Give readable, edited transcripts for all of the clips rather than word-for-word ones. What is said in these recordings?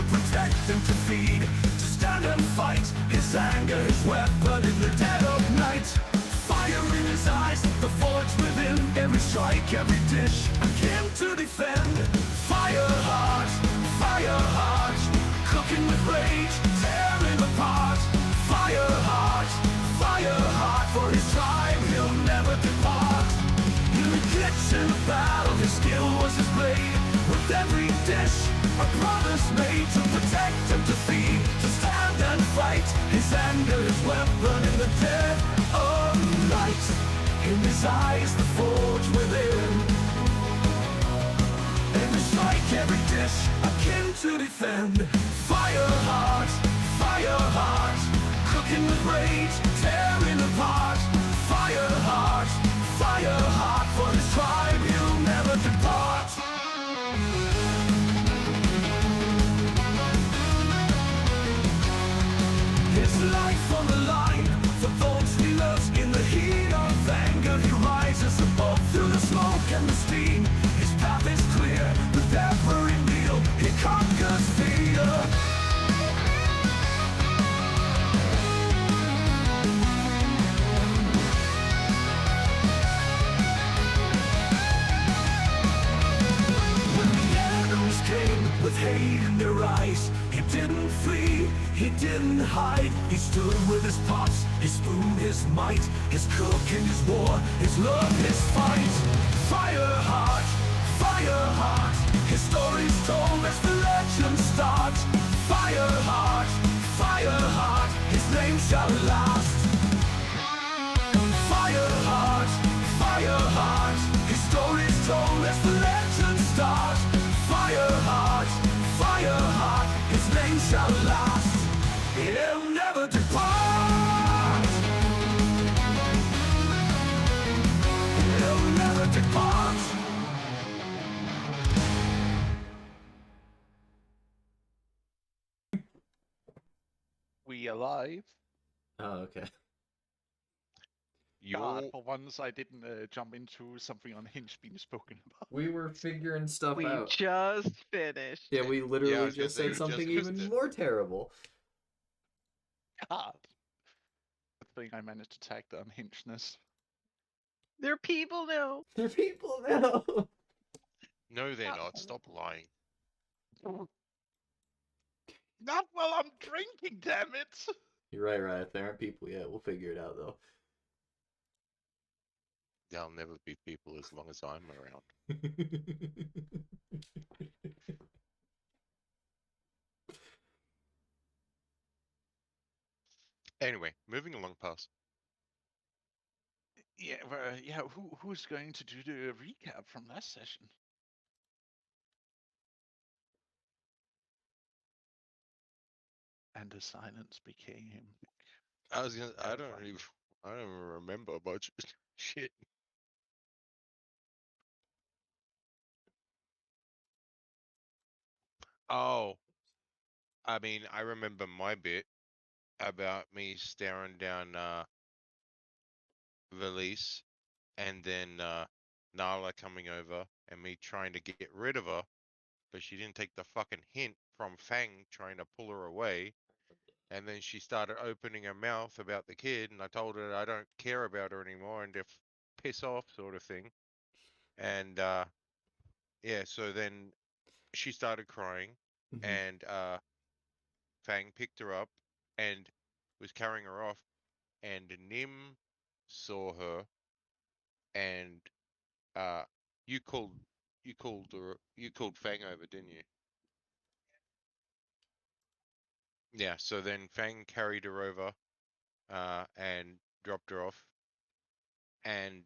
to protect and to feed, to stand and fight. His anger, his weapon in the dead of night. Fire in his eyes, the forge within. Every strike, every dish, a kin to defend. Fire heart, cooking with rage, tearing apart. Fire heart, for his tribe he'll never depart. In the kitchen of battle, his skill was his blade. With every dish, a promise made to protect and to feed, to stand and fight. His anger, his weapon in the dead of night. In his eyes, the forge within. Every strike, every dish, akin to defend. Fire heart, cooking with rage, tearing apart. Fire heart, for his tribe he'll never depart. His life on the line for those he loves. In the heat of anger he rises above. Through the smoke and the steam his path is clear. With every meal he conquers fear. With hate in their eyes, he didn't flee, he didn't hide. He stood with his pots, his spoon, his might, his cook in his war, his love, his fight. Fire heart, his story's told as the legend starts. Fire heart, his name shall last. Fire heart, his story's told as the legend starts. Fire heart, his name shall last. He'll never depart. He'll never depart. We alive? Oh, okay. God, for once I didn't jump into something unhinged being spoken about. We were figuring stuff We out. just finished. Yeah, we literally just say, said you something just even missed it. more terrible. God. Good thing I managed to tag the unhingedness. They're people now. They're people now. No, they're not. Stop lying. Not while I'm drinking, damn it! You're right, Riot. They aren't people yet. We'll figure it out, though. They'll never be people as long as I'm around. Anyway, moving along past. Yeah, who's going to do the recap from last session? And the silence became... I don't even remember much shit. Oh, I mean, I remember my bit about me staring down Valise and then Nala coming over and me trying to get rid of her, but she didn't take the fucking hint from Fang trying to pull her away. And then she started opening her mouth about the kid, and I told her I don't care about her anymore and to piss off, sort of thing. And yeah, so then she started crying, and Fang picked her up and was carrying her off, and Nim saw her, and uh, you called you called Fang over, didn't you? Yeah. So then Fang carried her over, and dropped her off, and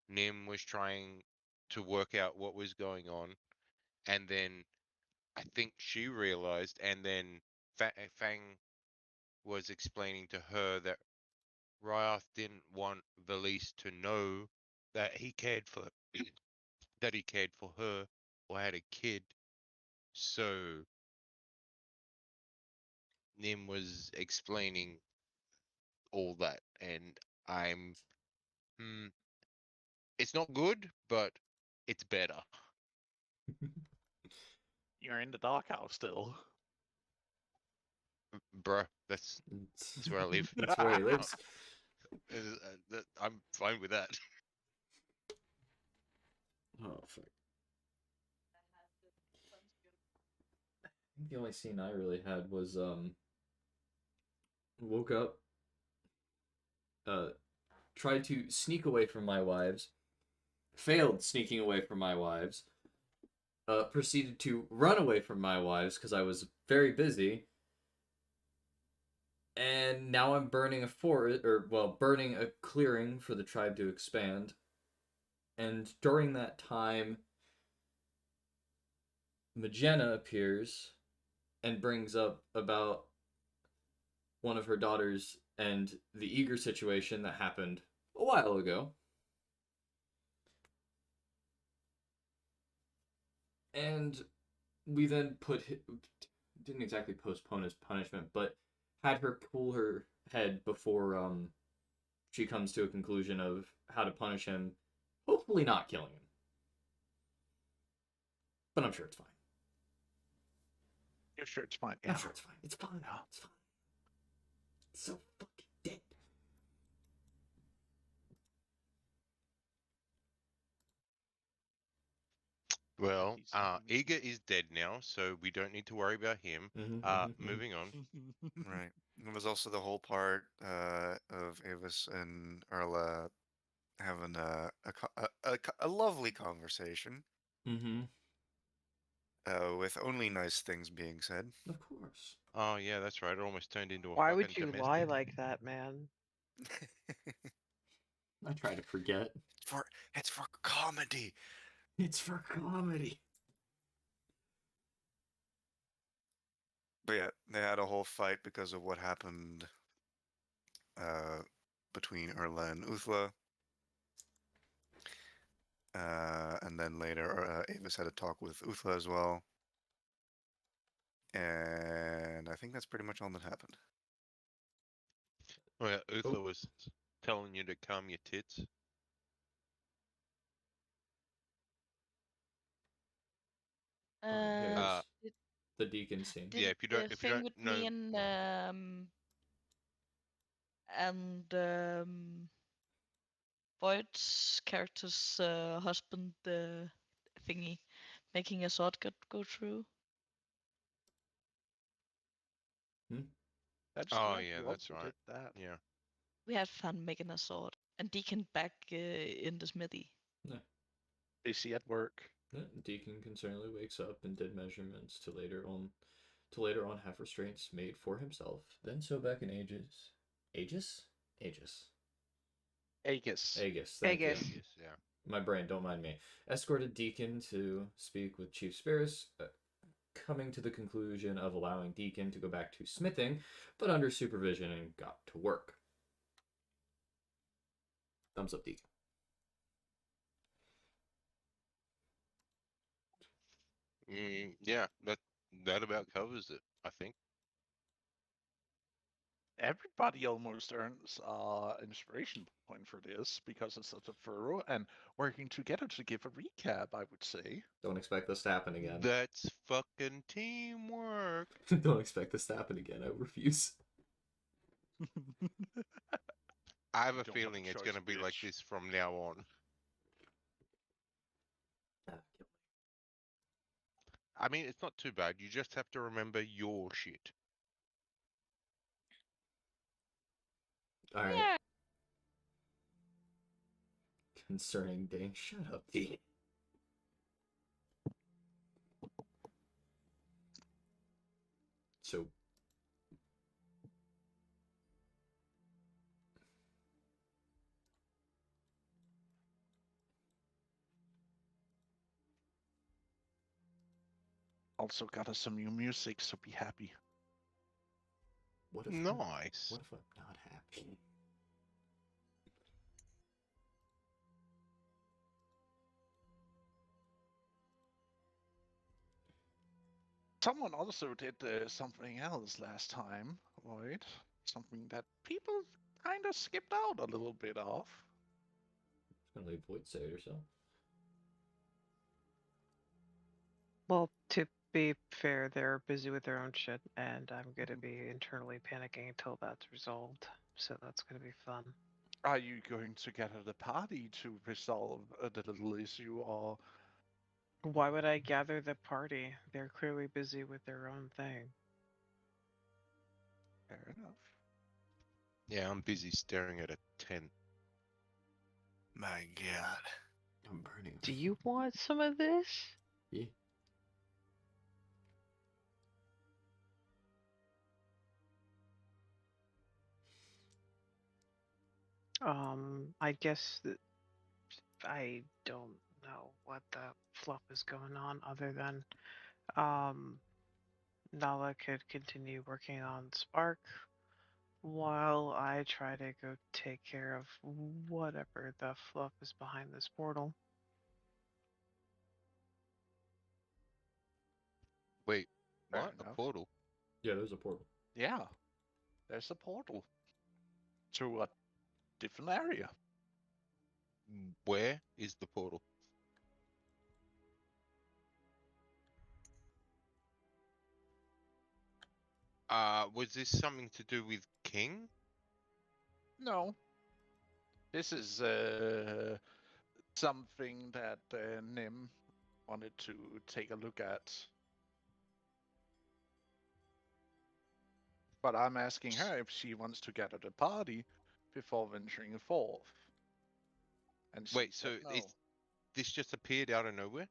Nim was trying to work out what was going on, and then I think she realized, and then Fang was explaining to her that Ryath didn't want Valise to know that he cared for that he cared for her or had a kid. So Nim was explaining all that, and I'm, it's not good, but it's better. You're in the doghouse still. Bruh, that's where I live. That's where he lives. I'm fine with that. Oh fuck. I think the only scene I really had was woke up, tried to sneak away from my wives, failed sneaking away from my wives, proceeded to run away from my wives because I was very busy, and now I'm burning a forest, or well, burning a clearing for the tribe to expand. And during that time, Magena appears and brings up about one of her daughters and the eager situation that happened a while ago. And we then didn't exactly postpone his punishment, but had her cool her head before she comes to a conclusion of how to punish him, hopefully not killing him. But I'm sure it's fine. You're sure it's fine. I'm Yeah. sure it's fine. It's fine. Yeah. It's fine. It's so fucking dead. Well, He's- Eager is dead now, so we don't need to worry about him. Moving on. Right. There was also the whole part of Avis and Erla having a lovely conversation Mm-hmm. with only nice things being said. Of course. Oh yeah, that's right. It almost turned into a Why fucking would you domestic. lie like that, man? I try to forget. It's for comedy. It's for comedy. But yeah, they had a whole fight because of what happened between Erla and Uthla. And then later, Avis had a talk with Uthla as well. And I think that's pretty much all that happened. Well, Uthla Oh. was telling you to calm your tits. Here's Uh, the deacon scene. yeah, if you don't, the if you thing don't with know, me and Voight's character's husband thingy making a sword go through. That's Oh, right. yeah, You that's also right. did that. yeah. We had fun making a sword, and Deacon back in the smithy. Busy at work. Deacon concernedly wakes up and did measurements to later on have restraints made for himself, then sew back in Aegis. Aegis? Aegis. Aegis. Aegis, thank you. Aegis. Yes, yeah. My brain, don't mind me. Escorted Deacon to speak with Chief Spirus, coming to the conclusion of allowing Deacon to go back to smithing, but under supervision, and got to work. Thumbs up, Deacon. Yeah, that about covers it, I think. Everybody almost earns inspiration point for this because it's such a thorough and working together to give a recap, I would say. Don't expect this to happen again. That's fucking teamwork. Don't expect this to happen again. I refuse. I have You a don't have a feeling it's choice, going to be like bitch. this from now on. I mean, it's not too bad. You just have to remember your shit. All right. Yeah. Concerning Dane, shut up, Deacon. So Also got us some new music, so be happy. what if Nice. what if I'm not happy? Someone also did something else last time, right? Something that people kind of skipped out a little bit of. Gonna leave Voight say it herself. Well, to be fair, they're busy with their own shit, and I'm gonna Mhm. be internally panicking until that's resolved. So that's gonna be fun. Are you going to gather the party to resolve the little issue, or Why would I gather the party? They're clearly busy with their own thing. fair enough? Yeah, I'm busy staring at a tent. My God. I'm burning. Do you want some of this? Yeah. I guess that I don't know what the fluff is going on other than Nala could continue working on Spark while I try to go take care of whatever the fluff is behind this portal. Wait, Fair what? A enough. portal? Yeah, there's a portal. Yeah, there's a portal to a different area. Where is the portal? Was this something to do with King? No, this is something that Nim wanted to take a look at. But I'm asking her if she wants to gather the party before venturing forth. And she Wait, said so no. this just appeared out of nowhere?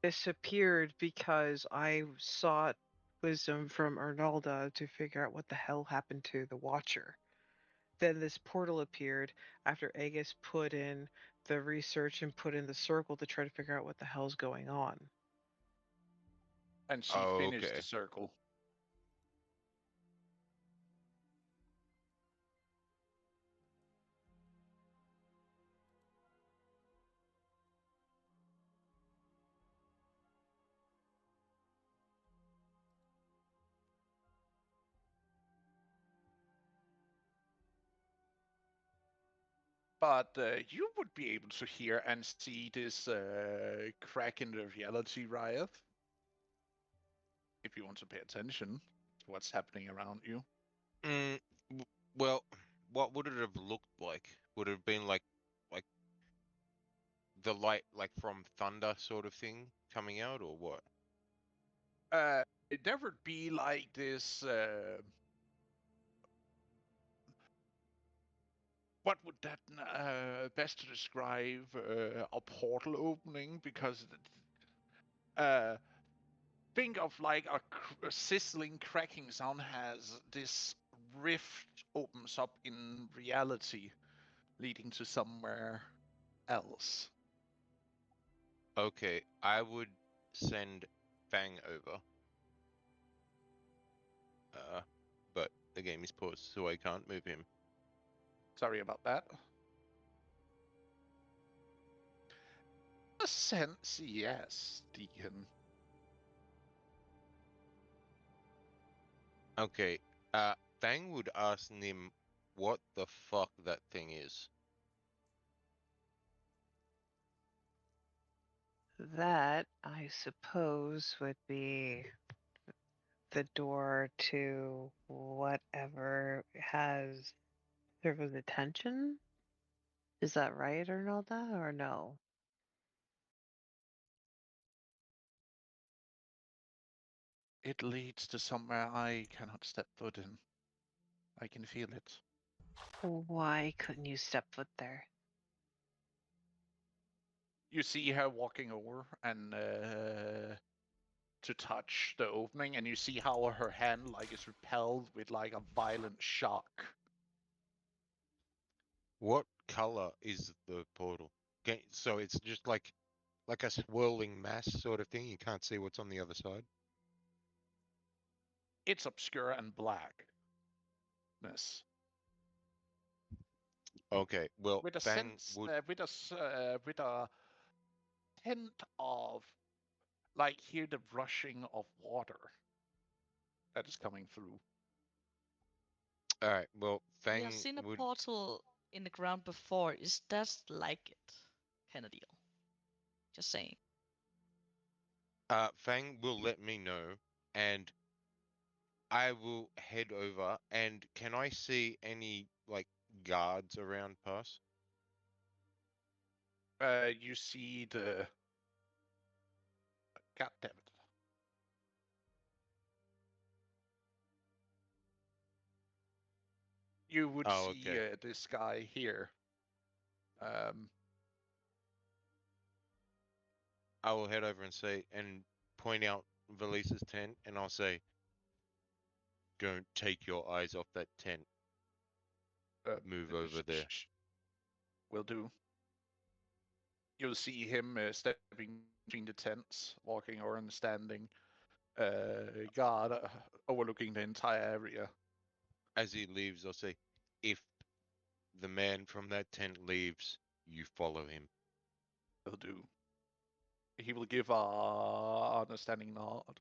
Disappeared because I sought wisdom from Arnalda to figure out what the hell happened to the Watcher. Then this portal appeared after Aegis put in the research and put in the circle to try to figure out what the hell's going on. And she Oh, finished the okay. circle. But you would be able to hear and see this crack in the reality, Riot, if you want to pay attention to what's happening around you. Mm, well, what would it have looked like? Would it have been like the light, like from thunder sort of thing coming out, or what? There would be like this. What would that best to describe a portal opening? Because uh, think of like a sizzling cracking sound has this rift opens up in reality, leading to somewhere else. Okay, I would send Fang over. But the game is paused, so I can't move him. Sorry about that. A sense, yes, Deacon. Okay, Fang would ask Nim what the fuck that thing is. That, I suppose, would be the door to whatever has sort of attention. Is that right, Arnalda, or no? It leads to somewhere I cannot step foot in. I can feel it. Why couldn't you step foot there? You see her walking over and to touch the opening, and you see how her hand like is repelled with like a violent shock. What color is the portal? Okay, so it's just like a swirling mass sort of thing. You can't see what's on the other side. It's obscure and blackness Okay, well, with a Fang sense, would. with a hint of like hear the rushing of water that is coming through. All right, well, We have Fang seen a would. portal in the ground before. Is that like it? Kind of deal. Just saying. Fang will let me know, and I will head over. And can I see any like guards around pass? You see the. God damn it. You would Oh, see okay. this guy here. Um, I will head over and say and point out Valisa's tent, and I'll say, "Don't take your eyes off that tent. Move over there." Will do. You'll see him stepping between the tents, walking or and standing guard overlooking the entire area. As he leaves, I'll say, "If the man from that tent leaves, you follow him." Will do. He will give a understanding nod.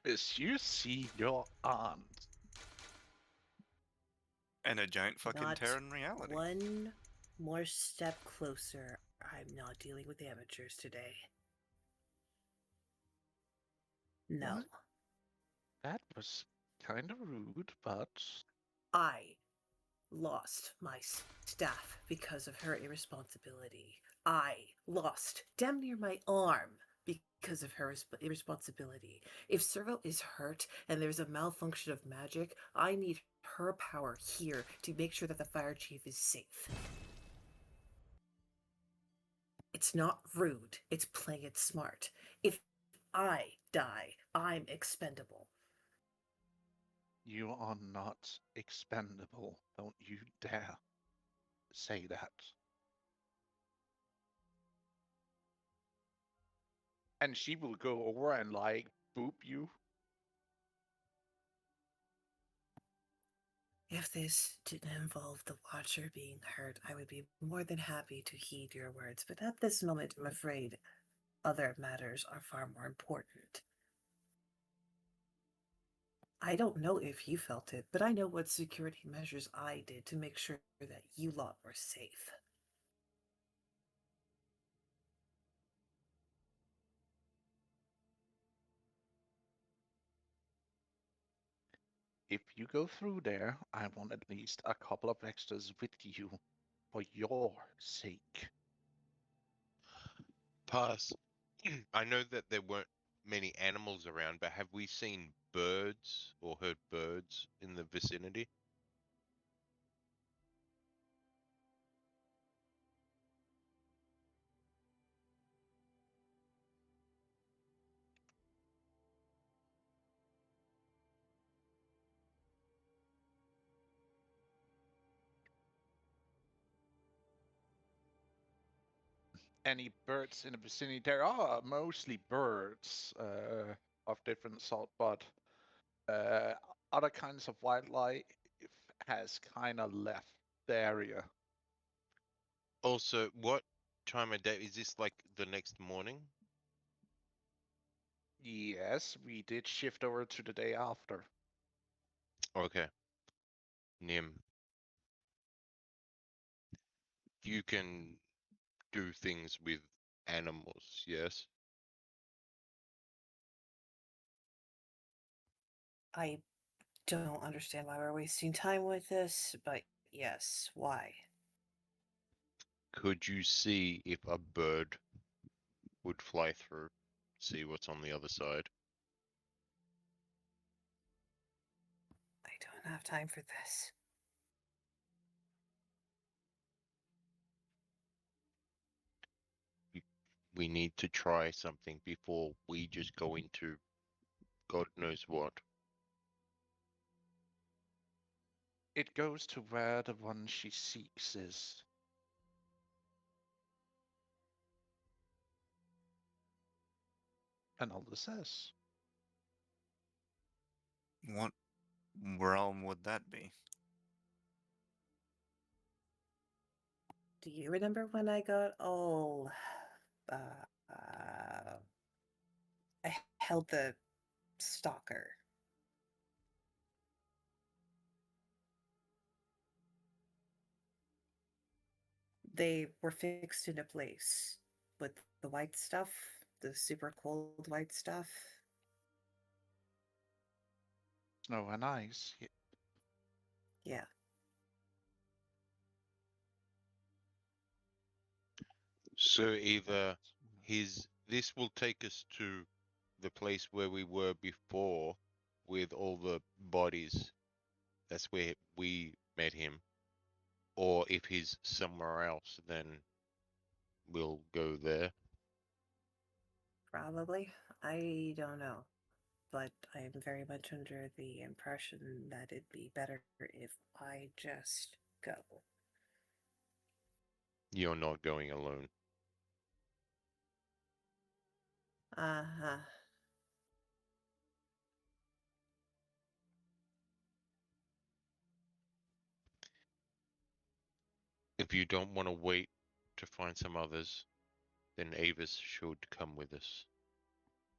As you see your aunt. And a giant fucking Not Terran reality. one more step closer. I'm not dealing with amateurs today. No. What? That was kind of rude, but I lost my staff because of her irresponsibility. I lost damn near my arm because of her irresponsibility. If Servo is hurt and there's a malfunction of magic, I need her power here to make sure that the fire chief is safe. It's not rude, it's playing it smart. If I die, I'm expendable. you are not expendable. Don't you dare say that. And she will go over and like boop you. If this didn't involve the Watcher being hurt, I would be more than happy to heed your words, but at this moment, I'm afraid other matters are far more important. I don't know if you felt it, but I know what security measures I did to make sure that you lot were safe. If you go through there, I want at least a couple of extras with you for your sake. Pass. I know that there weren't many animals around, but have we seen birds or heard birds in the vicinity? Any birds in the vicinity? There are mostly birds of different sort, but uh, other kinds of wildlife has kind of left the area. Also, what time of day is this? Like the next morning? Yes, we did shift over to the day after. Okay. Nim, you can do things with animals, yes? I don't understand why we're wasting time with this, but yes, why? Could you see if a bird would fly through? See what's on the other side? I don't have time for this. We need to try something before we just go into God knows what. It goes to where the one she seeks is. And Alda says, What realm would that be? Do you remember when I got all uh, held the stalker. They were fixed into place with the white stuff, the super cold white stuff. Snow and ice. Yeah. So either this will take us to the place where we were before with all the bodies. That's where we met him. Or if he's somewhere else, then we'll go there. Probably. I don't know. But I'm very much under the impression that it'd be better if I just go. You're not going alone. Uh-huh. If you don't want to wait to find some others, then Avis should come with us.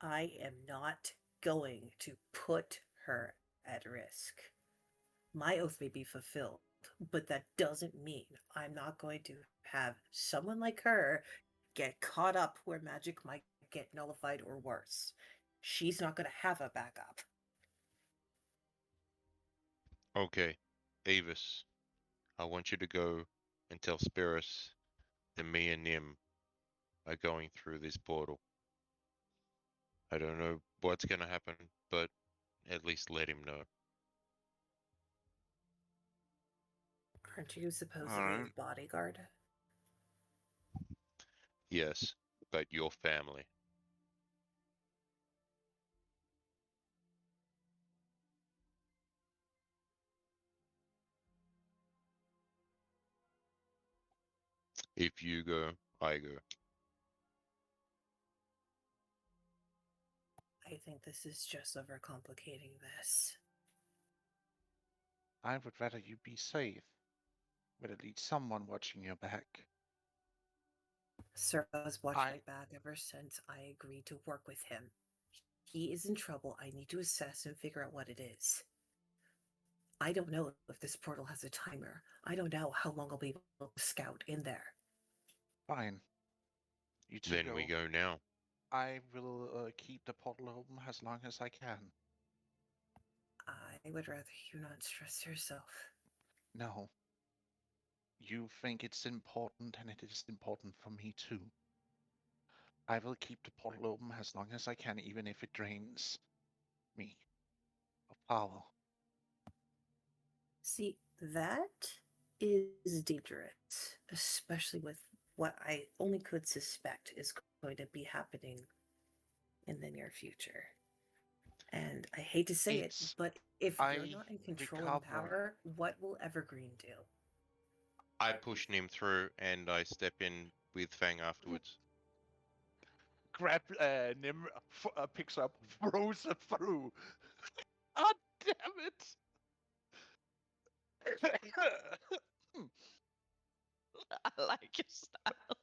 I am not going to put her at risk. My oath may be fulfilled, but that doesn't mean I'm not going to have someone like her get caught up where magic might get nullified or worse. She's not going to have a backup. Okay, Avis, I want you to go and tell Spiris that me and Nim are going through this portal. I don't know what's gonna happen, but at least let him know. Aren't you supposedly Alright. his bodyguard? Yes, but your family. If you go, I go. I think this is just overcomplicating this. I would rather you be safe, with at least someone watching your back. Sir has watched I- my back ever since I agreed to work with him. He is in trouble. I need to assess and figure out what it is. I don't know if this portal has a timer. I don't know how long I'll be able to scout in there. Fine. You two Then we go now. I will keep the portal open as long as I can. I would rather you not stress yourself. No. You think it's important, and it is important for me too. I will keep the portal open as long as I can, even if it drains me of power. See, that is dangerous, especially with what I only could suspect is going to be happening in the near future. And I hate to say it, but if you're I not in control recover. and power, what will Evergreen do? I push Nim through and I step in with Fang afterwards. Grab Nim, picks up, throws it through. God damn it! I like your style.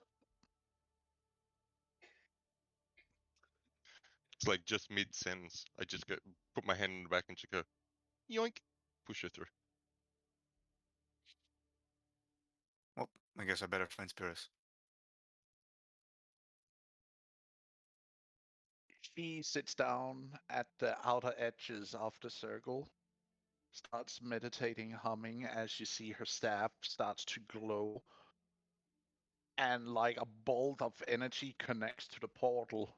It's like just mid sentence. I just go put my hand in the back and just go yoink, push her through. Well, I guess I better find Spiris. She sits down at the outer edges of the circle, starts meditating, humming as you see her staff starts to glow, and like a bolt of energy connects to the portal.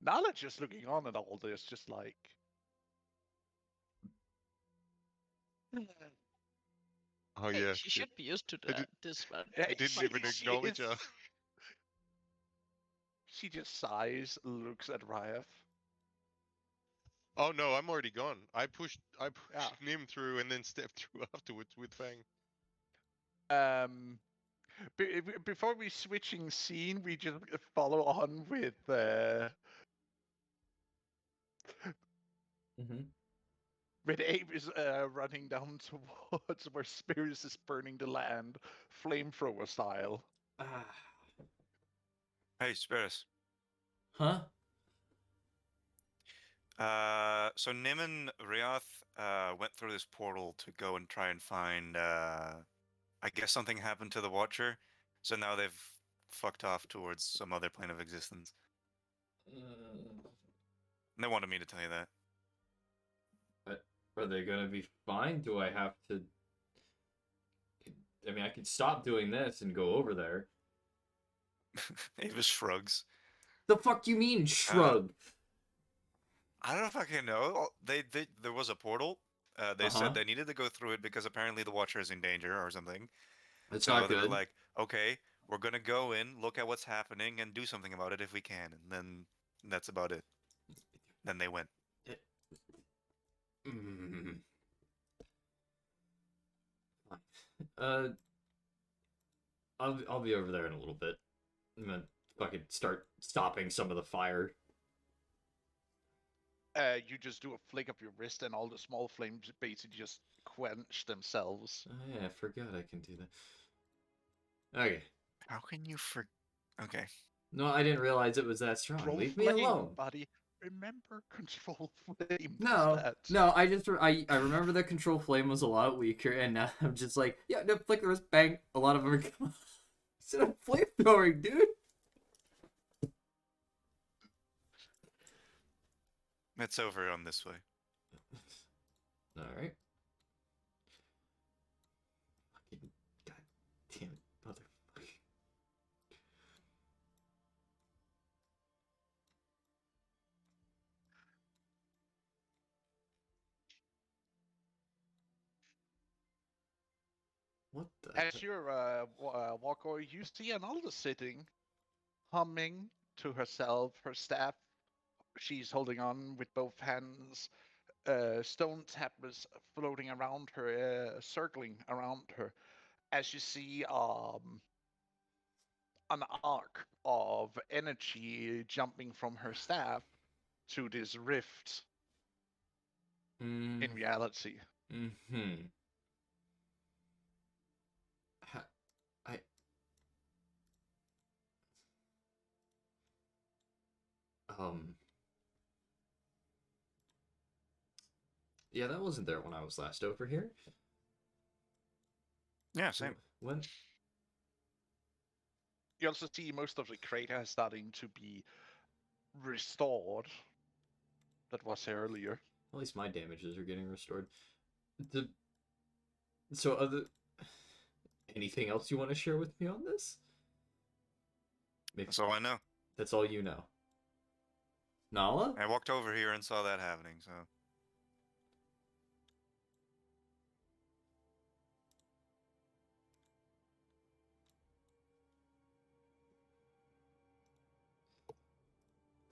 Nala just looking on at all this, just like. Oh Hey, yeah, she shit. should be used to I that. did- This one. Yeah, I didn't she- even she acknowledge is- her. She just sighs, looks at Ryaf. Oh no, I'm already gone. I pushed Yeah. Nim through and then stepped through afterwards with Fang. Before we switching scene, we just follow on with Mm-hmm. With Avis running down towards where Spirits is burning the land, flamethrower style. Ah, Hey, Spiris. huh? So Nim and Rioth went through this portal to go and try and find. I guess something happened to the Watcher, so now they've fucked off towards some other plane of existence. They wanted me to tell you that. Are they gonna be fine? Do I have to? I mean, I could stop doing this and go over there. Avis shrugs. The fuck you mean shrug? I don't fucking know. There was a portal. They Uh-huh. said they needed to go through it because apparently the Watcher is in danger or something. It's So not they were good. like, okay, we're gonna go in, look at what's happening, and do something about it if we can. And then that's about it. Then they went. Mm. Uh, I'll be over there in a little bit. I'm gonna fucking start stopping some of the fire. You just do a flick of your wrist, and all the small flames basically just quench themselves. Oh yeah, I forgot I can do that. Okay. How can you Okay. No, I didn't realize it was that strong. Control Leave me flame, alone. buddy. Remember, control flame. No, That. no, I remember the control flame was a lot weaker, and now I'm just like, yeah, no, flicker was bang. A lot of them are instead of flamethrowing, dude. It's over on this way. All right. Fucking god damn it, motherfucker. What the? As you're walker, you see Anolda sitting, humming to herself, her staff. She's holding on with both hands. Stone tablets floating around her, circling around her. As you see an arc of energy jumping from her staff to this rift in reality. Mm-hmm. I. Yeah, that wasn't there when I was last over here. Yeah, same. When? You also see most of the crater starting to be restored. That was earlier. At least my damages are getting restored. So other anything else you want to share with me on this? Maybe That's all I know. that's all you know. Nala? I walked over here and saw that happening, so.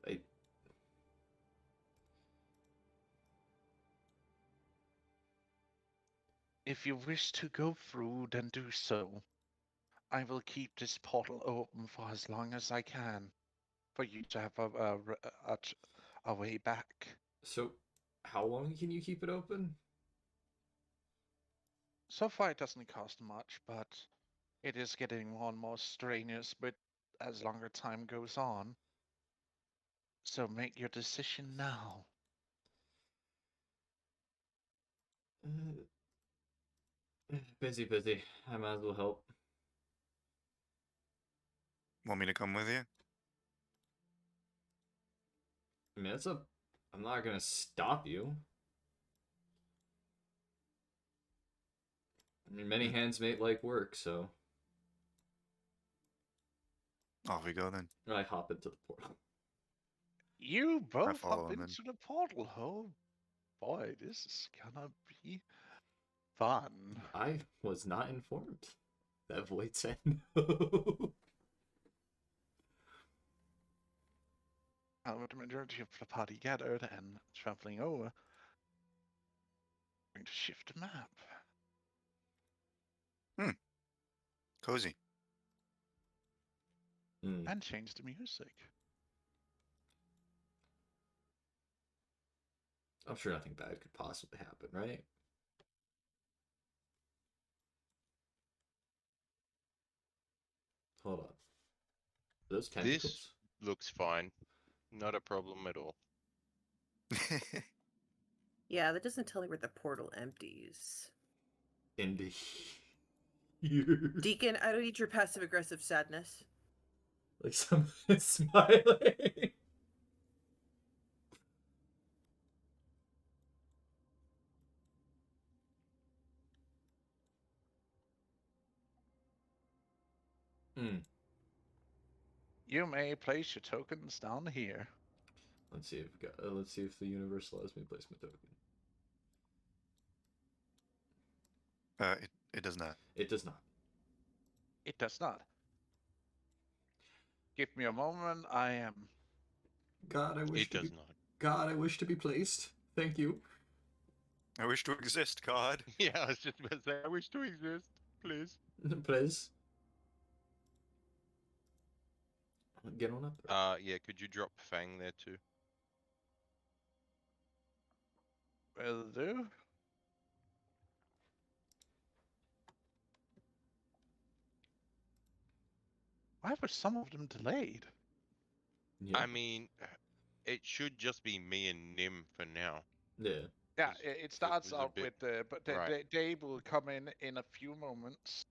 I If you wish to go through, then do so. I will keep this portal open for as long as I can, for you to have a way back. So how long can you keep it open? So far, it doesn't cost much, but it is getting more and more strenuous with as longer time goes on. So make your decision now. Busy. I might as well help. Want me to come with you? I mean, I'm not gonna stop you. I mean, many hands make light work, so Off we go then. I hop into the portal. You both follow hop him in. into the portal. Oh boy, this is gonna be fun. I was not informed. That void said no. With the majority of the party gathered and traveling over, I'm going to shift the map. Cozy. And change the music. I'm sure nothing bad could possibly happen, right? Hold on. Those This tentacles? looks fine. Not a problem at all. Yeah, that doesn't tell me where the portal empties. Into here. Deacon, I don't need your passive aggressive sadness. Like someone is smiling. Hmm. You may place your tokens down here. Let's see if the universe allows me to place my token. It does not. It does not. It does not. Give me a moment. I am. God, I wish It to does be. not. God, I wish to be placed. Thank you. I wish to exist, God. Yeah, I was just about to say, I wish to exist, please. Please. Get on up there. Yeah, could you drop Fang there too? Will do. Why were some of them delayed? Yeah. I mean, it should just be me and Nim for now. Yeah. Yeah, 'Cause it starts was a out bit with the, but right. they will come in a few moments.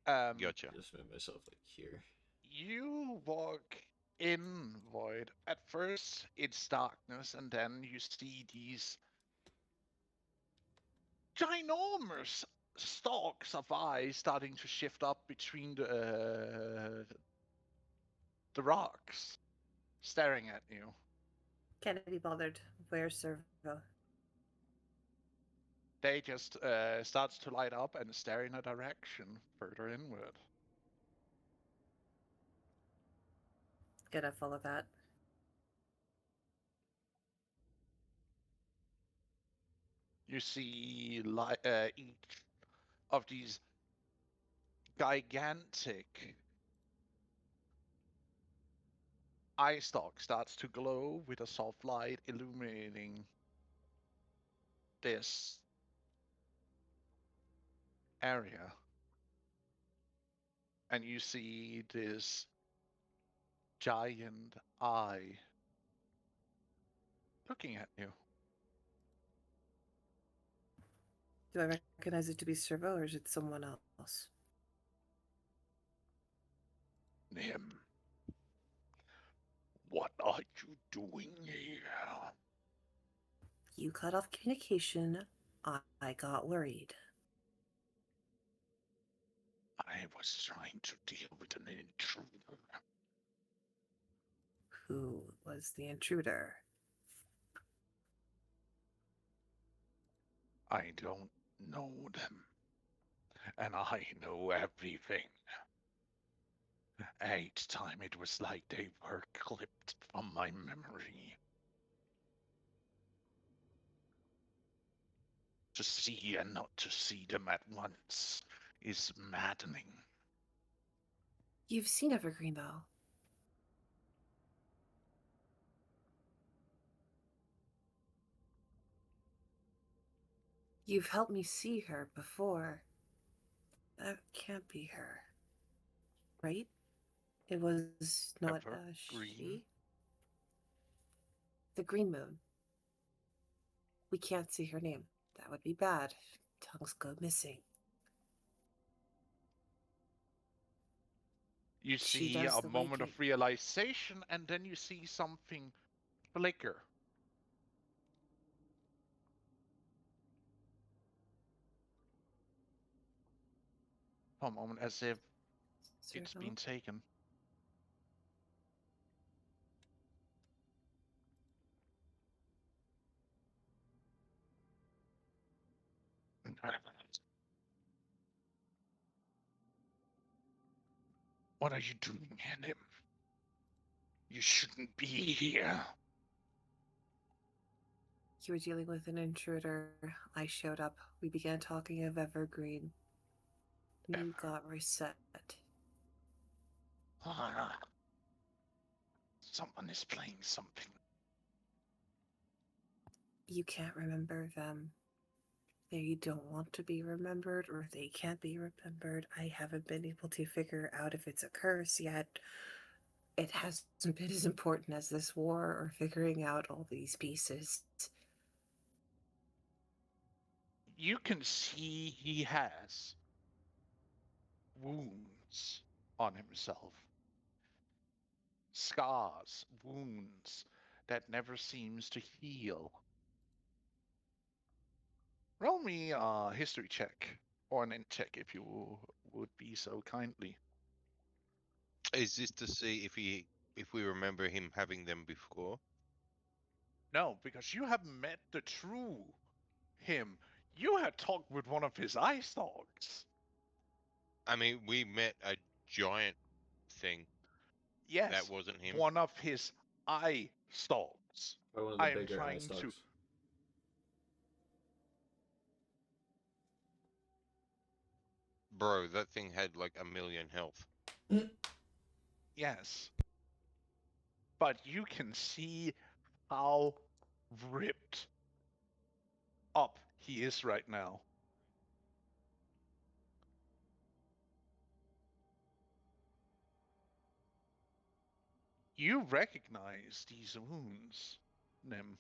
Gotcha. Just move myself like here. You walk in, Void. At first, it's darkness, and then you see these ginormous stalks of eyes starting to shift up between the rocks, staring at you. Can't be bothered. Where's Servo? They just starts to light up and stare in a direction further inward. Gonna follow that. You see each of these gigantic eye stalks starts to glow with a soft light illuminating this area. And you see this giant eye looking at you. Do I recognize it to be Servo or is it someone else? Nim, what are you doing here? You cut off communication. I got worried. I was trying to deal with an intruder. Who was the intruder? I don't know them. And I know everything. Each time it was like they were clipped from my memory. To see and not to see them at once is maddening. You've seen Evergreen, though. You've helped me see her before. That can't be her. Right? It was not Evergreen? she. The Green Moon. We can't see her name. That would be bad. Tongues go missing. You She see does a the moment of waking. realization, and then you see something flicker. For a moment, as if it's Servo? been taken. What are you doing, Nim? You shouldn't be here. You were dealing with an intruder. I showed up. We began talking of Evergreen. You got reset. Someone is playing something. you can't remember them. They don't want to be remembered or they can't be remembered. I haven't been able to figure out if it's a curse yet. It hasn't been as important as this war or figuring out all these pieces. You can see he has wounds on himself. Scars, wounds that never seems to heal. Roll me a history check or an int check if you would be so kindly. Is this to see if we remember him having them before? No, because you haven't met the true him. You had talked with one of his eye stalks. I mean, we met a giant thing that Yes, wasn't him. one of his eye stalks. Or one of the I am bigger eye trying to. stalks. Bro, that thing had like 1,000,000 health. Yes. But you can see how ripped up he is right now. You recognize these wounds, Nim.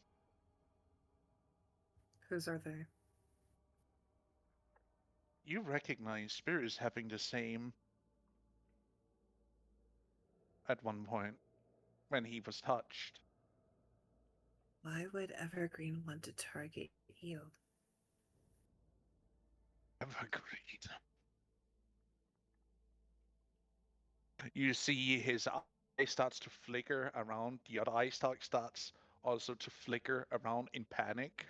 Whose are they? You recognize Spears having the same at one point when he was touched. Why would Evergreen want to target you? I've agreed. You see his eye starts to flicker around. The other eye stalk starts also to flicker around in panic.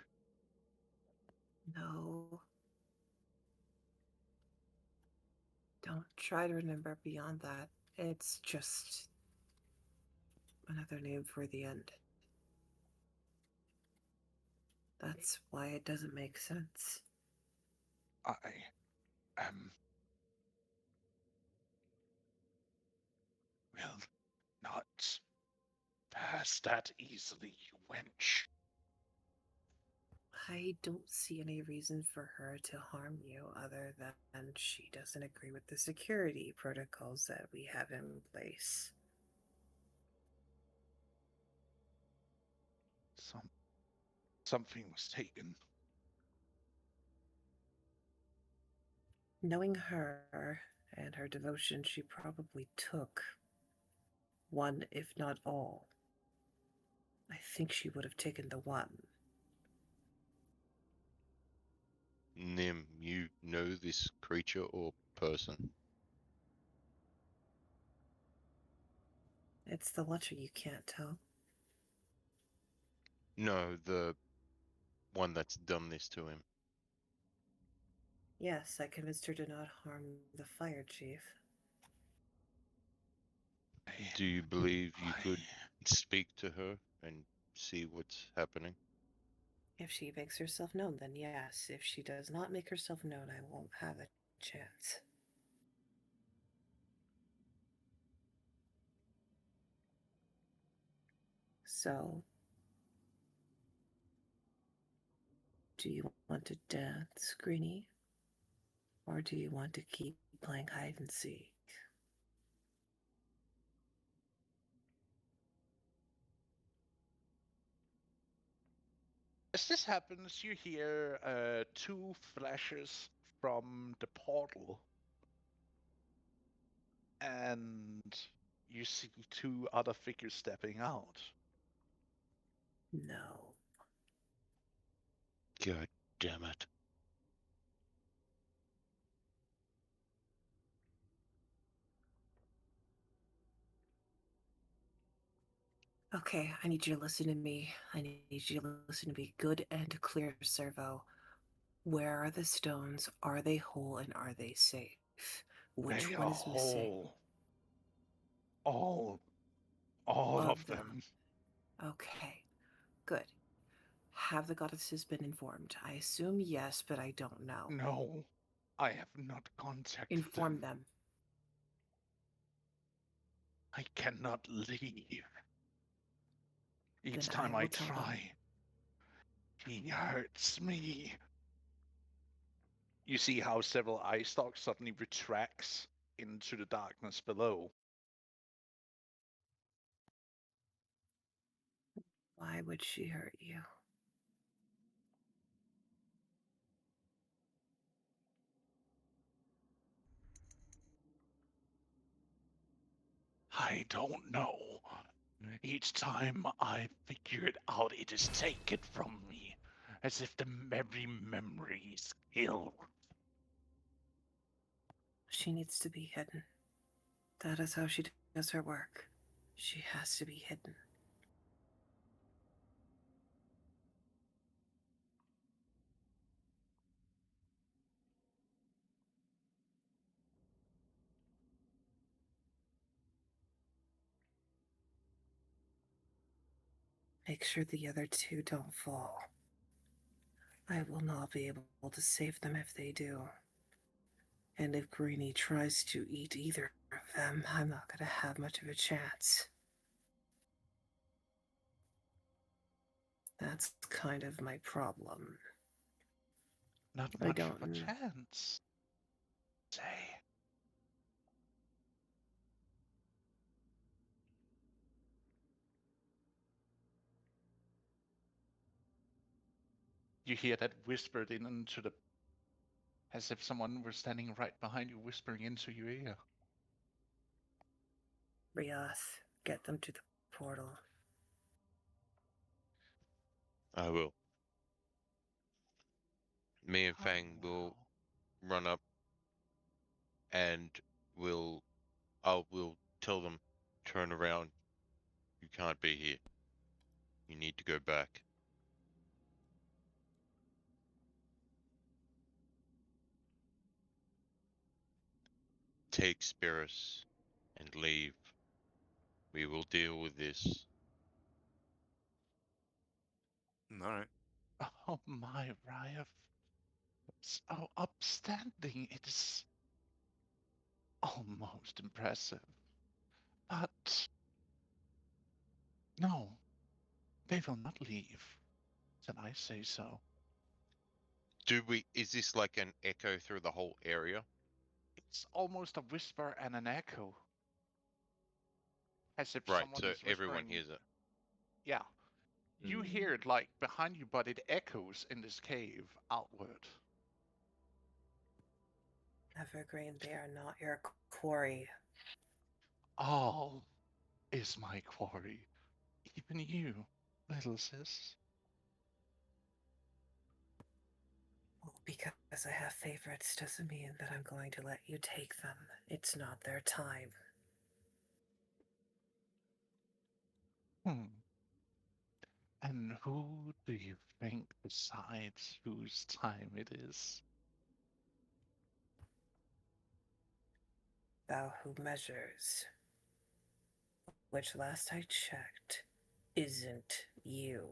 No. Don't try to remember beyond that. It's just another name for the end. That's why it doesn't make sense. I am will not pass that easily, you wench. I don't see any reason for her to harm you other than she doesn't agree with the security protocols that we have in place. Something was taken. Knowing her and her devotion, she probably took one, if not all. I think she would have taken the one. Nim, you know this creature or person? It's the Watcher, you can't tell. No, the one that's done this to him. Yes, I convinced her to not harm the fire chief. Do you believe you could speak to her and see what's happening? If she makes herself known, then yes. If she does not make herself known, I won't have a chance. So, do you want to dance, Greenie? Or do you want to keep playing hide and seek? As this happens, you hear two flashes from the portal, and you see two other figures stepping out. No. God damn it. Okay, I need you to listen to me. I need you to listen to me good and clear, Servo. Where are the stones? Are they whole and are they safe? Which They one are is missing? whole. All of Them. them. Okay, good. Have the goddesses been informed? I assume yes, but I don't know. No, I have not contacted Inform them. them. I cannot leave. Each Then time I I will tell them. try, He hurts me. You see how several eye stalks suddenly retracts into the darkness below. Why would she hurt you? I don't know. Each time I figure it out, it is taken from me, as if the every memory is killed. She needs to be hidden. That is how she does her work. She has to be hidden. Make sure the other two don't fall. I will not be able to save them if they do. And if Greenie tries to eat either of them, I'm not going to have much of a chance. That's kind of my problem. Not I much don't of a chance. Say. You hear that whispered in into the, as if someone were standing right behind you, whispering into your ear. Rioth, get them to the portal. I will. Me and Oh, Fang will wow. run up and we'll we'll tell them, turn around. You can't be here. You need to go back. Take Spiris and leave. We will deal with this. All right. Oh my, Ryaf. So upstanding. It is almost impressive. But no, they will not leave. Then I say so. Do we? Is this like an echo through the whole area? It's almost a whisper and an echo. As if Right, someone so is everyone whispering. hears it. Yeah, you hear it like behind you, but it echoes in this cave outward. Evergreen, they are not your quarry. All is my quarry. Even you, little sis. Well, because I have favorites doesn't mean that I'm going to let you take them. It's not their time. Hmm. And who do you think decides whose time it is? Thou who measures, which last I checked, isn't you.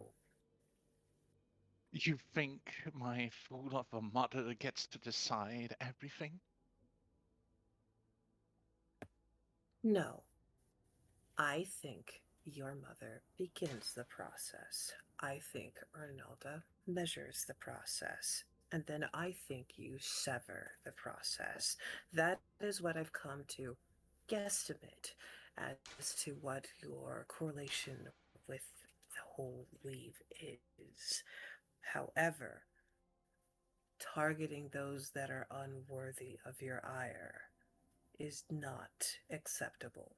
You think my fool of a mother gets to decide everything? No. I think your mother begins the process. I think Ernalda measures the process. And then I think you sever the process. That is what I've come to guesstimate as to what your correlation with the whole weave is. However, targeting those that are unworthy of your ire is not acceptable.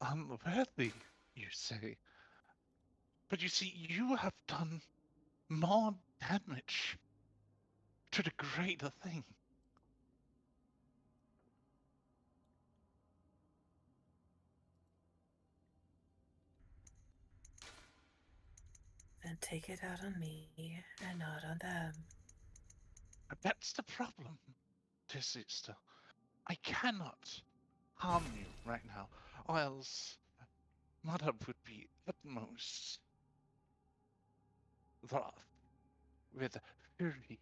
Unworthy, you say. But you see, you have done more damage to the greater thing. Then take it out on me and not on them. That's the problem, dear sister. I cannot harm you right now, or else Mother would be utmost wrath with fury.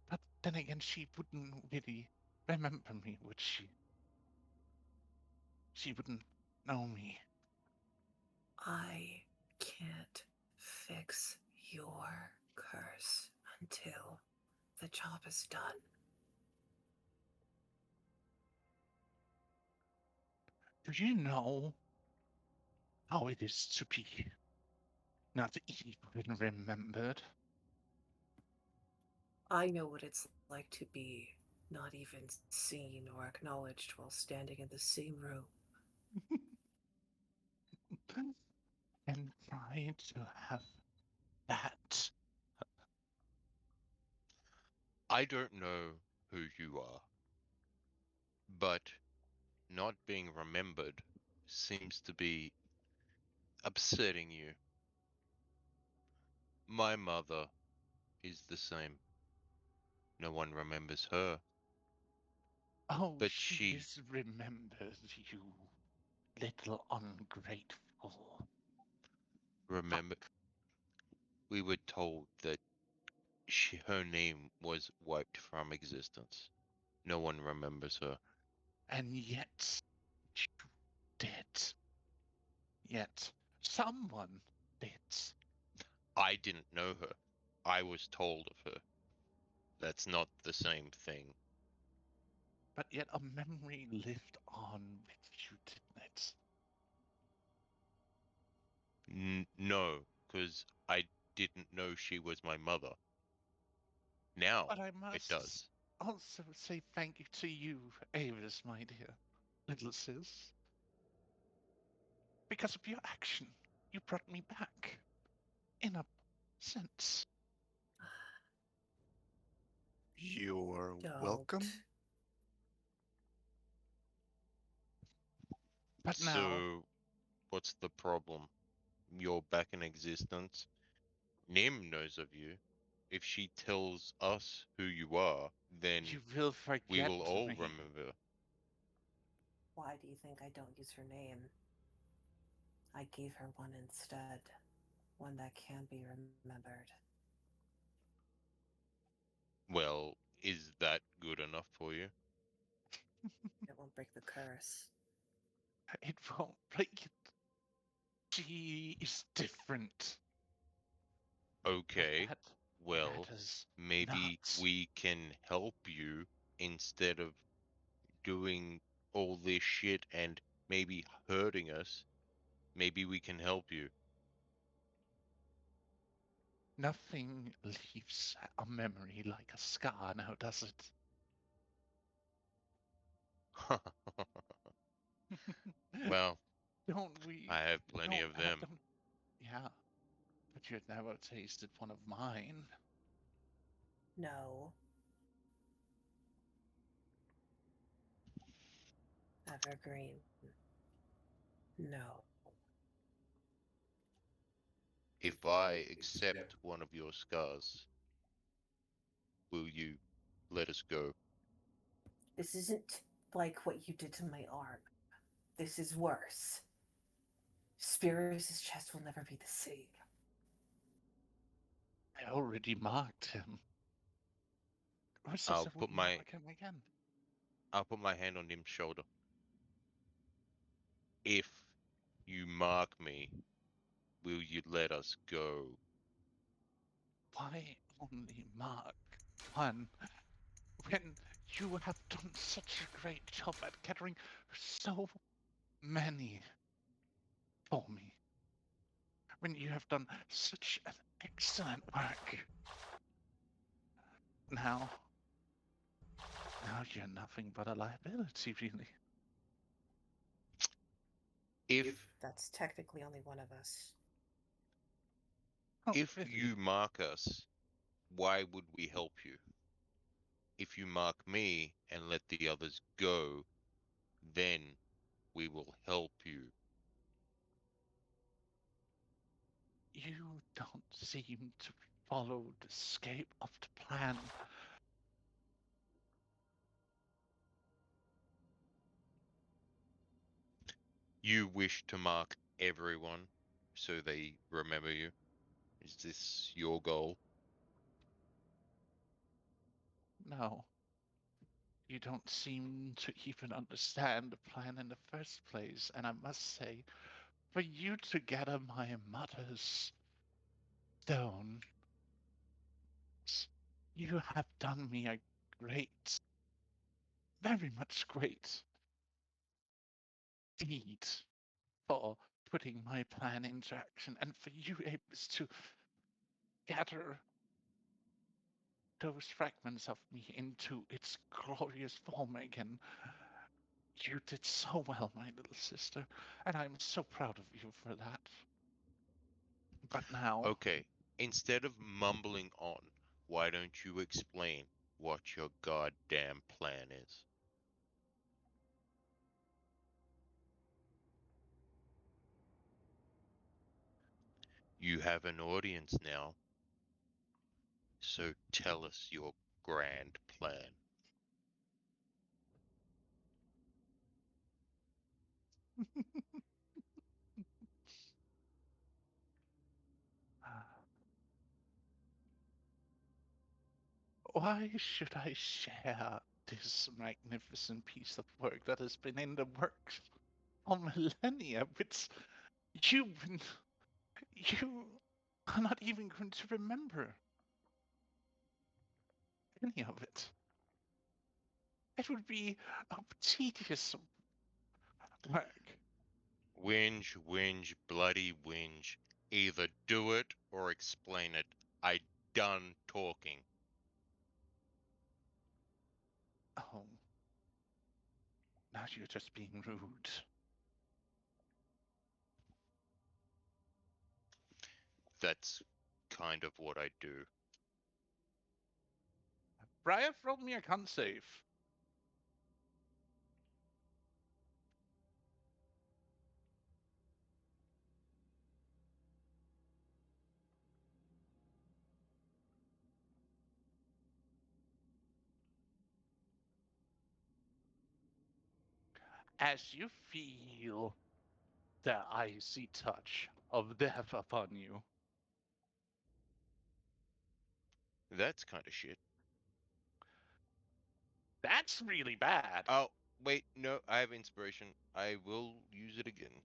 But then again, she wouldn't really remember me, would she? She wouldn't know me. I can't fix your curse until the job is done. Do you know how it is to be not even remembered? I know what it's like to be not even seen or acknowledged while standing in the same room. And try to have that. I don't know who you are, but not being remembered seems to be upsetting you. My mother is the same. No one remembers her, Oh, but she she is remembered, you little ungrateful. remember. We were told that her name was wiped from existence. No one remembers her. And yet, you did. Yet, someone did. I didn't know her. I was told of her. That's not the same thing. But yet a memory lived on with you, didn't it? No, because I didn't know she was my mother. Now But I it must does. also say thank you to you, Avis, my dear little sis. Because of your action, you brought me back. In a sense. You're welcome. Don't. But now, So, what's the problem? You're back in existence. Nim knows of you. If she tells us who you are, then you will we forget will all me. remember. Why do you think I don't use her name? I gave her one instead. One that can be remembered. Well, is that good enough for you? It won't break the curse. It won't break it. She is different. But Okay, that well, matters maybe not. we can help you instead of doing all this shit and maybe hurting us. Maybe we can help you. Nothing leaves a memory like a scar now, does it? Well, Don't we? I have plenty Don't of have them. them. Yeah, but you've never tasted one of mine. No. Evergreen. No. If I accept one of your scars, will you let us go? This isn't like what you did to my arm. This is worse. Spirus's chest will never be the same. I already marked him. Who says I'll I put wouldn't my mark him again? I'll put my hand on Nim's shoulder. If you mark me, will you let us go? Why only mark one when you have done such a great job at gathering so many for me? When you have done such an excellent work. Now, now you're nothing but a liability, really. If That's technically only one of us. Oh, if really? you mark us, why would we help you? If you mark me and let the others go, then we will help you. You don't seem to follow the scape of the plan. You wish to mark everyone so they remember you? Is this your goal? No, you don't seem to even understand the plan in the first place, and I must say, for you to gather my mother's stone. You have done me a great, very much great deed for putting my plan into action, and for you, Apis, to gather those fragments of me into its glorious form again. You did so well, my little sister, and I'm so proud of you for that. But now, Okay, instead of mumbling on, why don't you explain what your goddamn plan is? You have an audience now, so tell us your grand plan. why should I share this magnificent piece of work that has been in the works for millennia with you? You are not even going to remember any of it. It would be a tedious work. Whinge, whinge, bloody whinge. Either do it or explain it. I done talking. Oh, now you're just being rude. That's kind of what I do. Briar, roll me a con save. As you feel the icy touch of death upon you, That's kind of shit. that's really bad. Oh, wait, no, I have inspiration. I will use it again.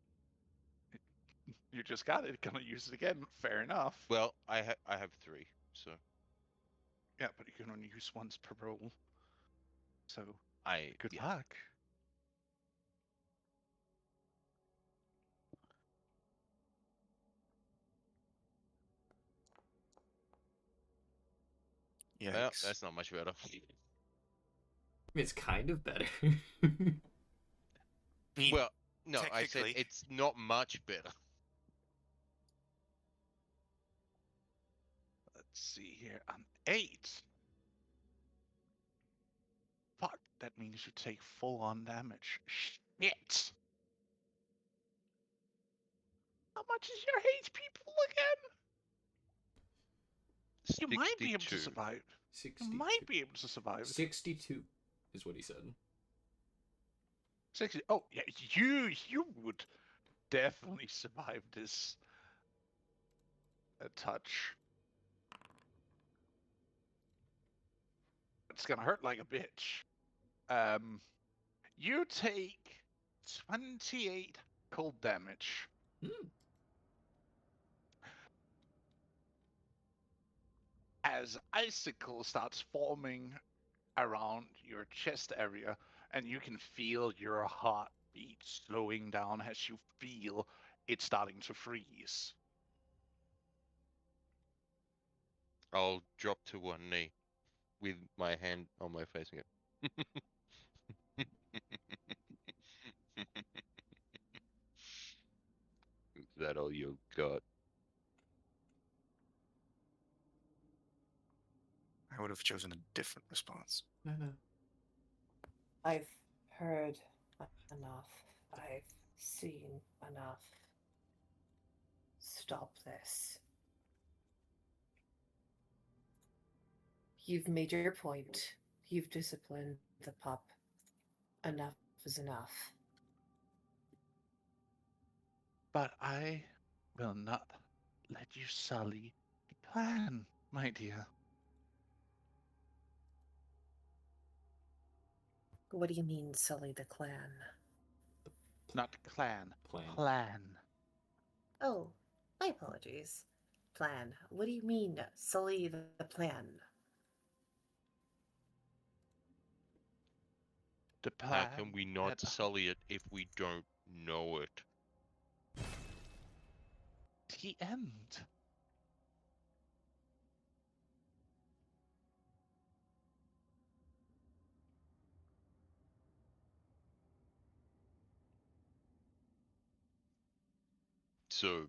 You just got it. Gonna use it again. Fair enough. Well, I have 3, so Yeah, but you can only use once per roll. So good yeah. luck. Well, Yikes. that's not much better. I mean, it's kind of better. I mean, Well, no, I said technically. it's not much better. Let's see here. An 8. Fuck, that means you take full on damage. Shit. How much is your HP pool again? You might be able to 62. survive. 62. You might be able to survive. 62 is what he said. 60. Oh, yeah, you would definitely survive this touch. It's gonna hurt like a bitch. You take 28 cold damage. Hmm. As icicle starts forming around your chest area, and you can feel your heartbeat slowing down as you feel it starting to freeze. I'll drop to one knee with my hand on my face again. Is that all you got? I would have chosen a different response. No. I've heard enough. I've seen enough. Stop this. You've made your point. You've disciplined the pup. Enough is enough. But I will not let you sully the plan, my dear. What do you mean, sully the clan? Not clan, Plan. plan. Oh, my apologies. plan? What do you mean, sully the plan? The How plan can we that not sully it if we don't know it? the end. So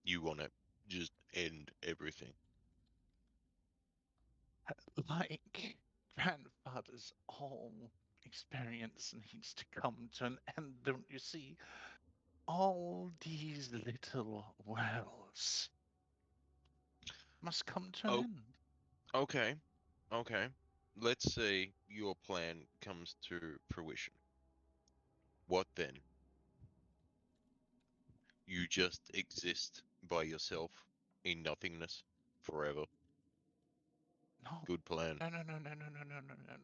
you want to just end everything? Like grandfather's whole experience needs to come to an end, don't you see? All these little worlds must come to an Oh, end. okay, okay. Let's say your plan comes to fruition. What then? You just exist by yourself in nothingness forever. No, Good plan.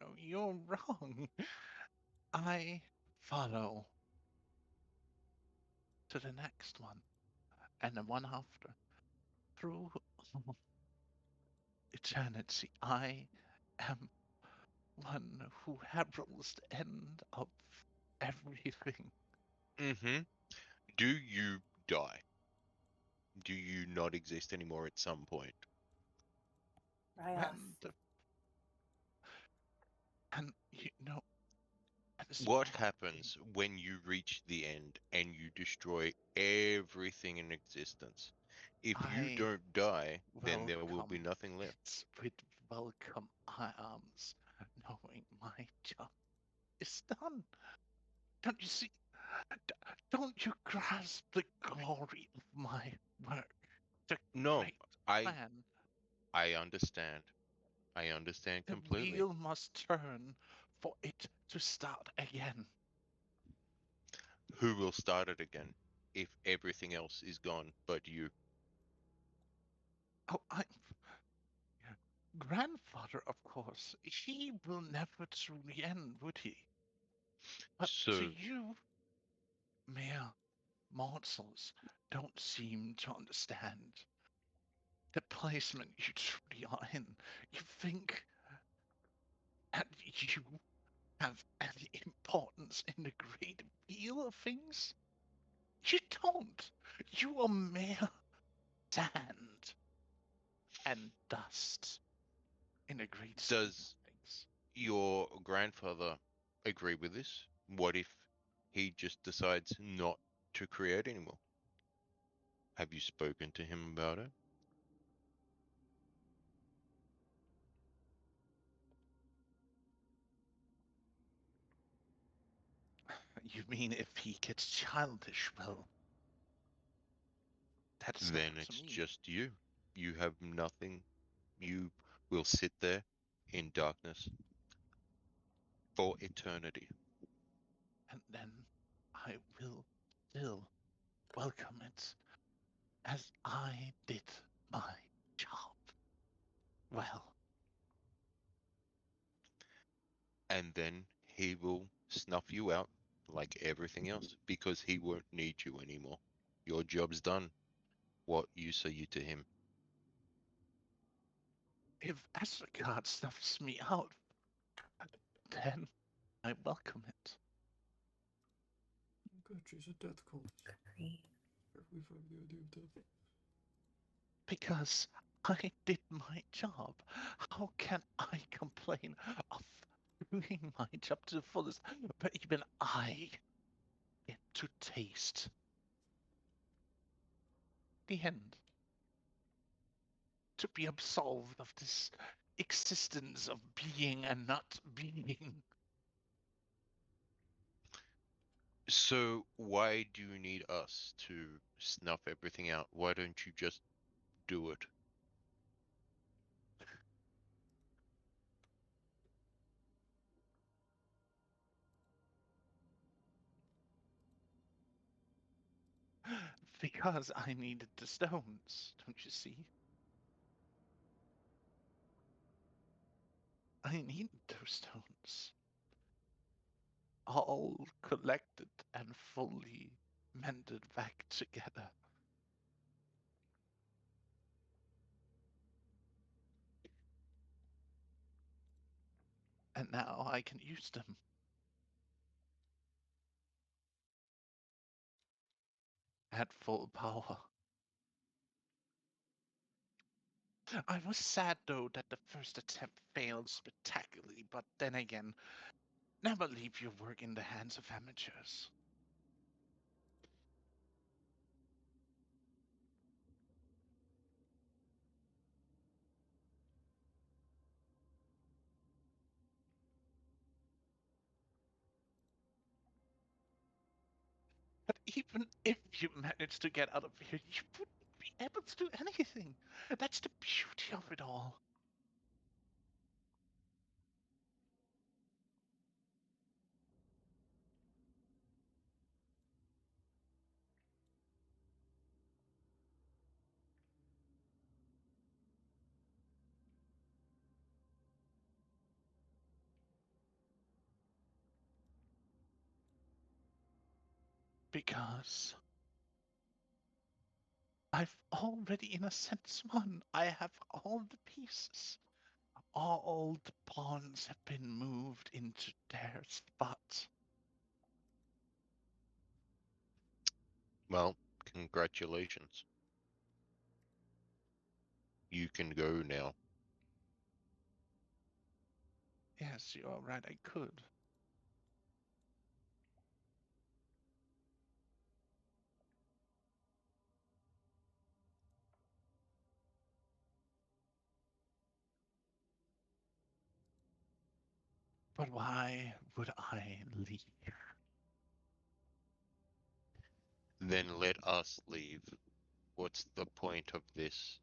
no. You're wrong. I follow to the next one and the one after. Through eternity, I am one who heralds the end of everything. Mm-hmm. Do you die? Do you not exist anymore at some point? Ryoth. When the and you know at this What point, happens when you reach the end and you destroy everything in existence? If you I don't die, then there will be welcome nothing left. it with welcome arms, knowing my job is done. Don't you see? D- Don't you grasp the glory of my work? The No, great I plan. I understand. I understand The completely. wheel must turn for it to start again. Who will start it again if everything else is gone but you? Oh, I'm grandfather, of course. He will never truly end, would he? But to So, you, mere mortals, don't seem to understand the placement you truly are in. You think that you have any importance in the great wheel of things? You don't. You are mere sand and dust in the great scheme of does things. your grandfather agree with this? What if he just decides not to create anymore? Have you spoken to him about it? You mean if he gets childish? Well, that's not Then up to it's me. just you. You have nothing. You will sit there in darkness for eternity. And then I will still welcome it as I did my job. Well, And then he will snuff you out like everything else because he won't need you anymore. Your job's done. What use are you to him? if Asgard snuffs me out, then I welcome it. God, she's a death cult. Green. We've heard the idea of death. Because I did my job. How can I complain of doing my job to the fullest? But even I get to taste the end. To be absolved of this existence of being and not being. So why do you need us to snuff everything out? Why don't you just do it? Because I needed the stones, don't you see? I need those stones. All collected and fully mended back together. And now I can use them. At full power. I was sad though that the first attempt failed spectacularly, but then again, never leave your work in the hands of amateurs. But even if you managed to get out of here, you wouldn't be able to do anything. That's the beauty of it all. Because I've already, in a sense, won. I have all the pieces. All the pawns have been moved into their spots. Well, congratulations. You can go now. Yes, you are right, I could. But why would I leave? Then let us leave. What's the point of this?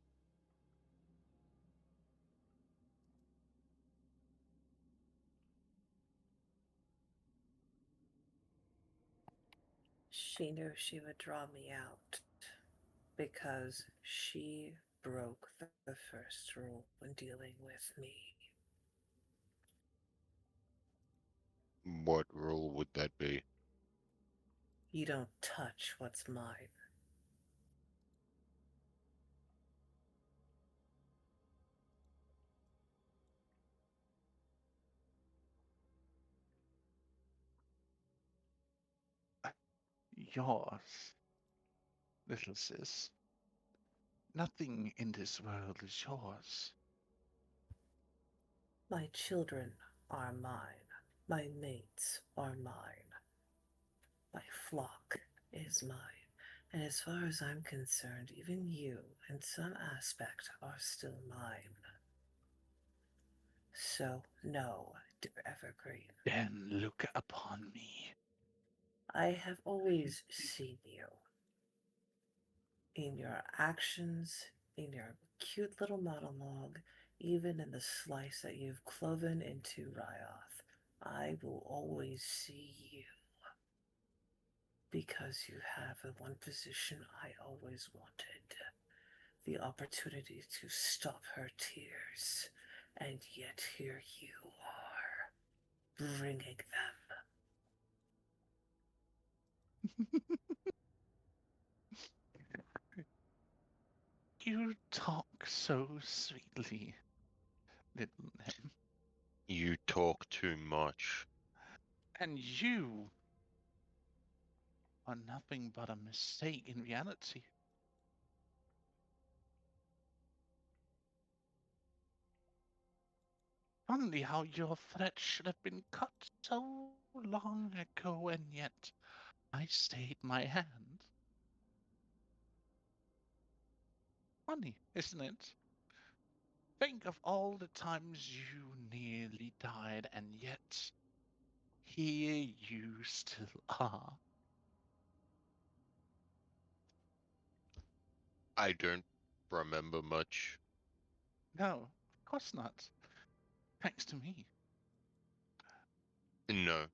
She knew she would draw me out because she broke the first rule when dealing with me. What rule would that be? You don't touch what's mine. Yours, little sis. Nothing in this world is yours. My children are mine. My mates are mine. My flock is mine. And as far as I'm concerned, even you, in some aspect, are still mine. So, no, dear Evergreen. Then look upon me. I have always seen you. In your actions, in your cute little monologue, even in the slice that you've cloven into Ryoth. I will always see you. Because you have the one position I always wanted. The opportunity to stop her tears. And yet here you are, bringing them. You talk so sweetly, little Nim. You talk too much. And you are nothing but a mistake in reality. Funny how your thread should have been cut so long ago, and yet I stayed my hand. Funny, isn't it? Think of all the times you nearly died, and yet here you still are. I don't remember much. No, of course not. Thanks to me. No,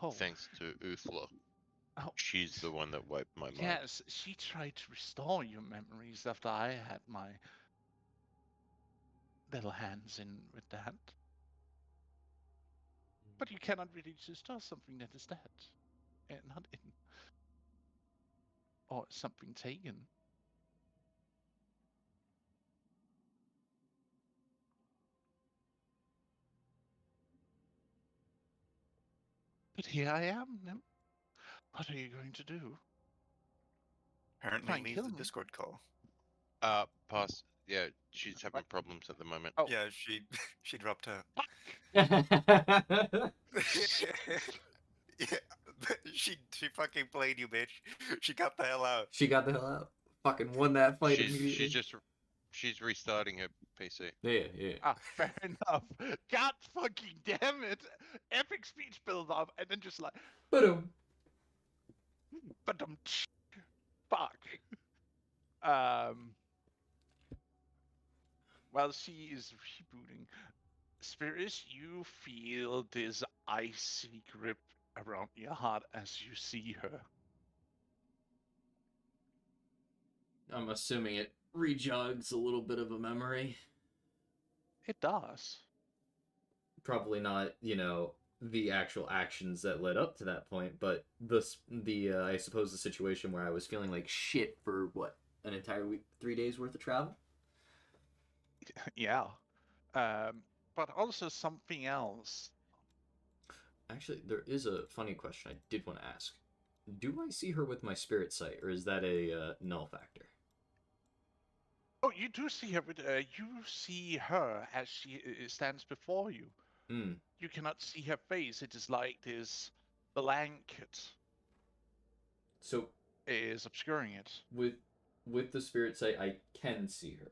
Oh, thanks to Uthla. oh, She's the one that wiped my mind. yes, she tried to restore your memories after I had my little hands in with that. But you cannot really restore something that is dead, and not in, or something taken. But here I am, Nim. What are you going to do? Apparently, Try and leave kill the me? Discord call. Pass. Yeah, she's having problems at the moment. Oh, Yeah, she she dropped out. fuck! Yeah, she fucking played you, bitch. She got the hell out. She got the hell out. Fucking won that fight immediately. She's restarting her PC. Yeah. Ah, fair enough. God fucking damn it! Epic speech build up, and then just like, Boom. but fuck. Um. While she is rebooting, Spirits, you feel this icy grip around your heart as you see her. I'm assuming it rejogs a little bit of a memory. It does. Probably not, the actual actions that led up to that point, but the I suppose the situation where I was feeling like shit for what, an entire week, 3 days worth of travel. Yeah. But also something else. Actually, there is a funny question I did want to ask. Do I see her with my spirit sight, or is that a null factor? Oh, you do see her. You see her as she stands before you. Hmm. You cannot see her face. It is like this blanket So is obscuring it. with the spirit sight, I can see her.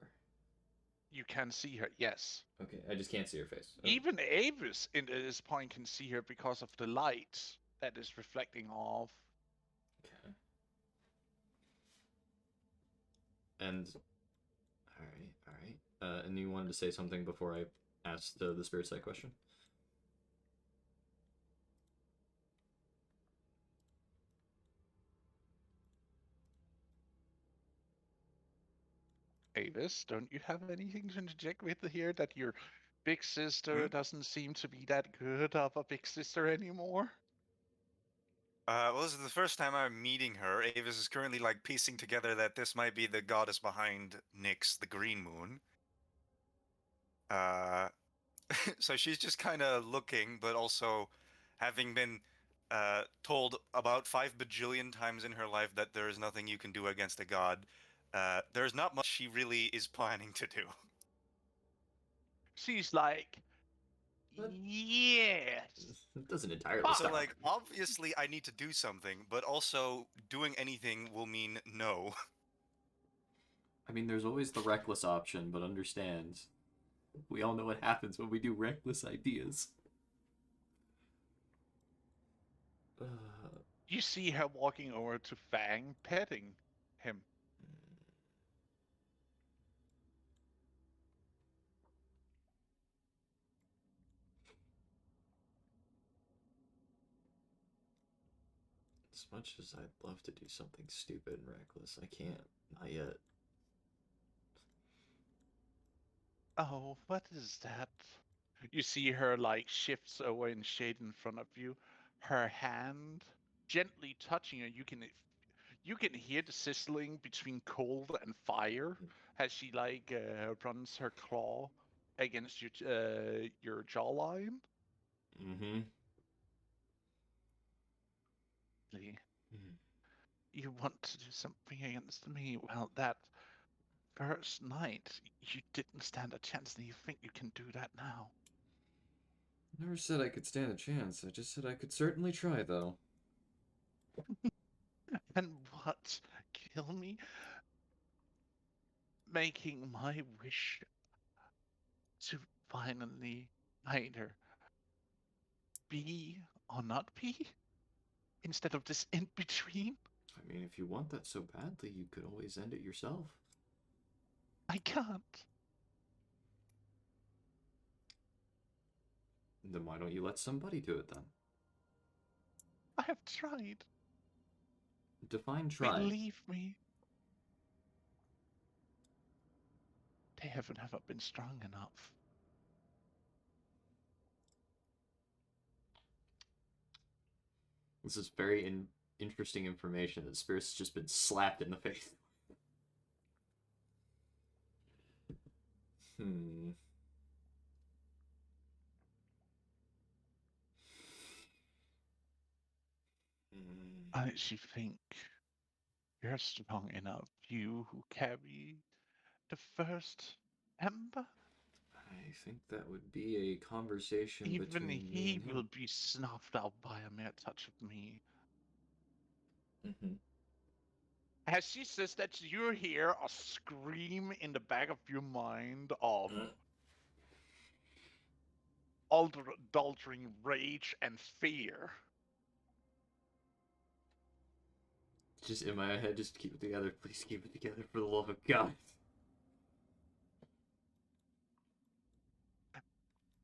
You can see her, yes. Okay, I just can't see her face. Okay. Even Avis at this point can see her because of the light that is reflecting off. Okay. And all right. And you wanted to say something before I asked the spirit sight question? Avis, don't you have anything to interject with here that your big sister doesn't seem to be that good of a big sister anymore? Well, this is the first time I'm meeting her. Avis is currently like piecing together that this might be the goddess behind Nyx, the Green Moon. Uh, so she's just kind of looking, but also having been told about 5 bajillion times in her life that there is nothing you can do against a god. There's not much she really is planning to do. She's like, What? yes. It doesn't entirely Fuck. So, stop. like, obviously, I need to do something, but also doing anything will mean no. I mean, there's always the reckless option, but understand, we all know what happens when we do reckless ideas. You see her walking over to Fang, petting him. As much as I'd love to do something stupid and reckless, I can't. Not yet. Oh, what is that? You see her like shifts away in shade in front of you. Her hand gently touching you. You can hear the sizzling between cold and fire as she like runs her claw against your jawline. Mm-hmm. You want to do something against me? Well, that first night you didn't stand a chance, and you think you can do that now? Never said I could stand a chance. I just said I could certainly try, though. And what? Kill me? Making my wish to finally either be or not be? Instead of this in between? I mean, if you want that so badly, you could always end it yourself. I can't. Then why don't you let somebody do it then? I have tried. Define try. Believe me. They have never been strong enough. This is very interesting information that Spirit's just been slapped in the face. Hmm. I actually think you're strong enough. You who carry the first ember. I think that would be a conversation Even between me he and will him. be snuffed out by a mere touch of me. Mm-hmm. As she says that, you hear a scream in the back of your mind of adultering rage and fear. Just in my head, just keep it together. Please keep it together for the love of God.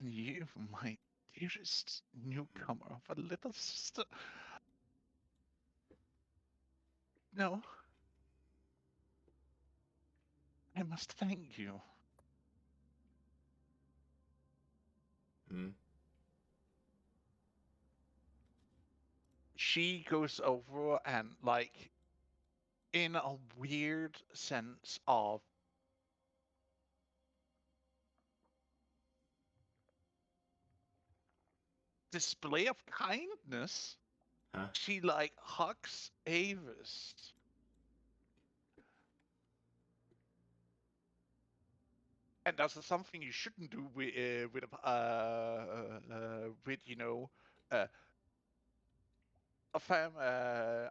You, my dearest newcomer of a little sister. No, I must thank you. Hmm. She goes over and, like, in a weird sense of display of kindness, Huh? she, like, hugs Avis. And that's something you shouldn't do with uh,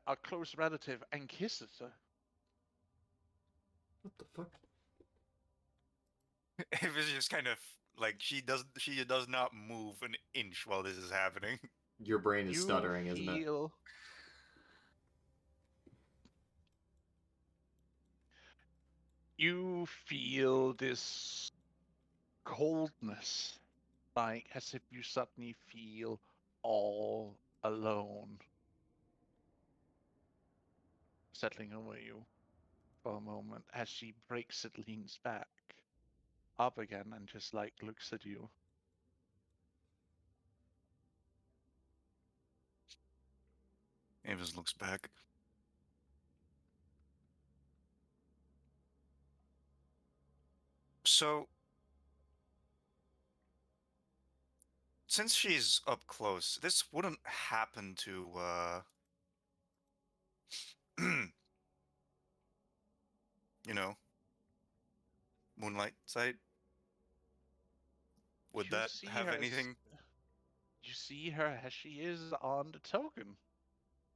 a close relative, and kisses her. What the fuck? It was just kind of like she does not move an inch while this is happening. Your brain is You stuttering, isn't it? feel you feel this coldness, like as if you suddenly feel all alone, settling over you for a moment as she breaks it, leans back up again, and just like looks at you. Avis looks back. So, since she's up close, this wouldn't happen to you know, Moonlight Sight. Would You that see have her as anything? you see her as she is on the token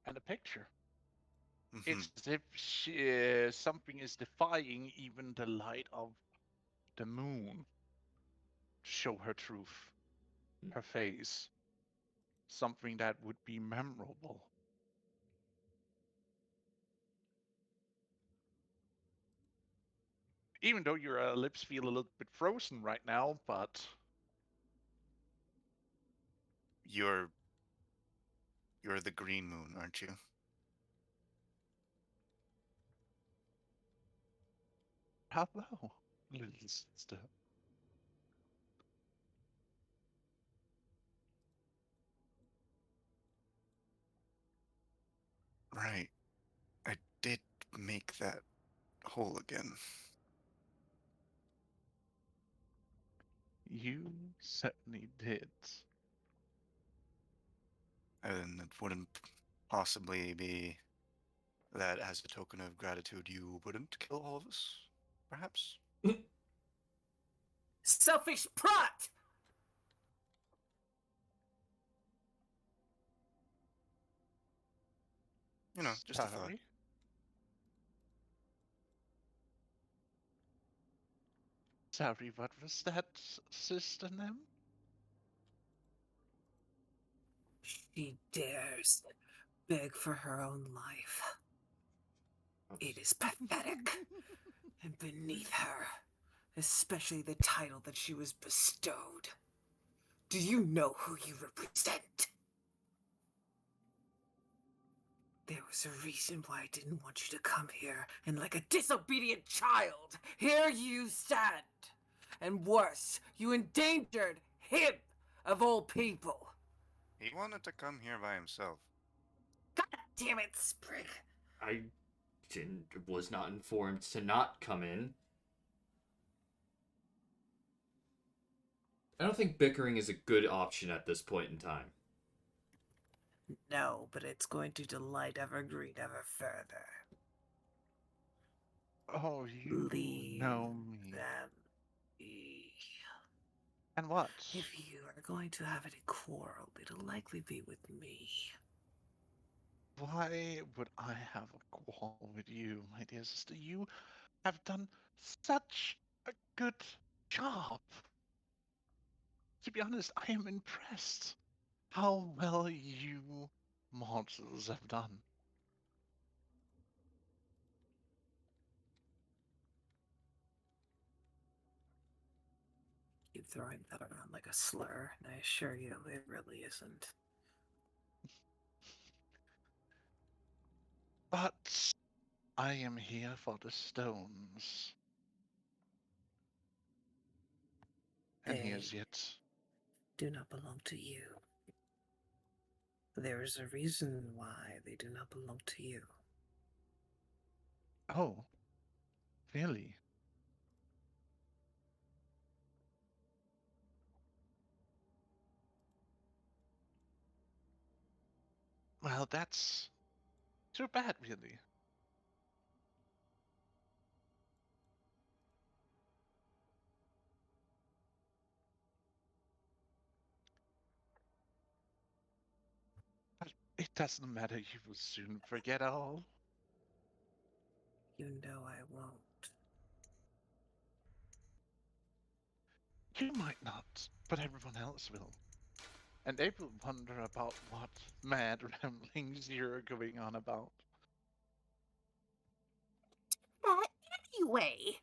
and the picture. Mhm. It's as if something is defying even the light of the moon to show her truth, her face, something that would be memorable. Even though your lips feel a little bit frozen right now, but You're the green moon, aren't you? hello, little sister. Right. I did make that whole again. You certainly did. And it wouldn't possibly be that as a token of gratitude you wouldn't kill all of us, perhaps? Selfish prat! You know, just a thought. Sorry. Sorry, what was that, sister name? She dares beg for her own life. It is pathetic. And beneath her, especially the title that she was bestowed. Do you know who you represent? There was a reason why I didn't want you to come here, and like a disobedient child, here you stand. And worse, you endangered him, of all people. He wanted to come here by himself. God damn it, Sprig. I was not informed to not come in. I don't think bickering is a good option at this point in time. No, but it's going to delight Evergreen ever further. Oh, you Leave know me. them be. And what? If you are going to have any quarrel, it'll likely be with me. Why would I have a quarrel with you, my dear sister? You have done such a good job. To be honest, I am impressed how well you mortals have done. Keep throwing that around like a slur, and I assure you it really isn't. But I am here for the stones. And They here's yet. do not belong to you. There is a reason why they do not belong to you. Oh, really? Well, that's too bad, really. But it doesn't matter, you will soon forget all. You know I won't. You might not, but everyone else will. And they will wonder about what mad ramblings you're going on about. Anyway,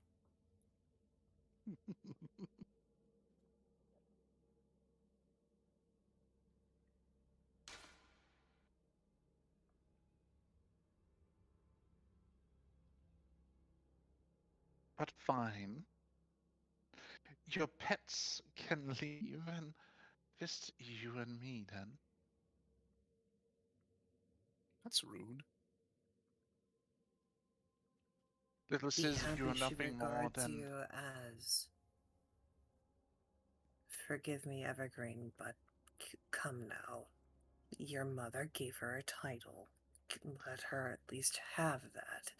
But fine. Your pets can leave and just you and me then. That's rude. Little be sis, you happy are she nothing more regards than. you as. Forgive me, Evergreen, but come now. Your mother gave her a title. Let her at least have that.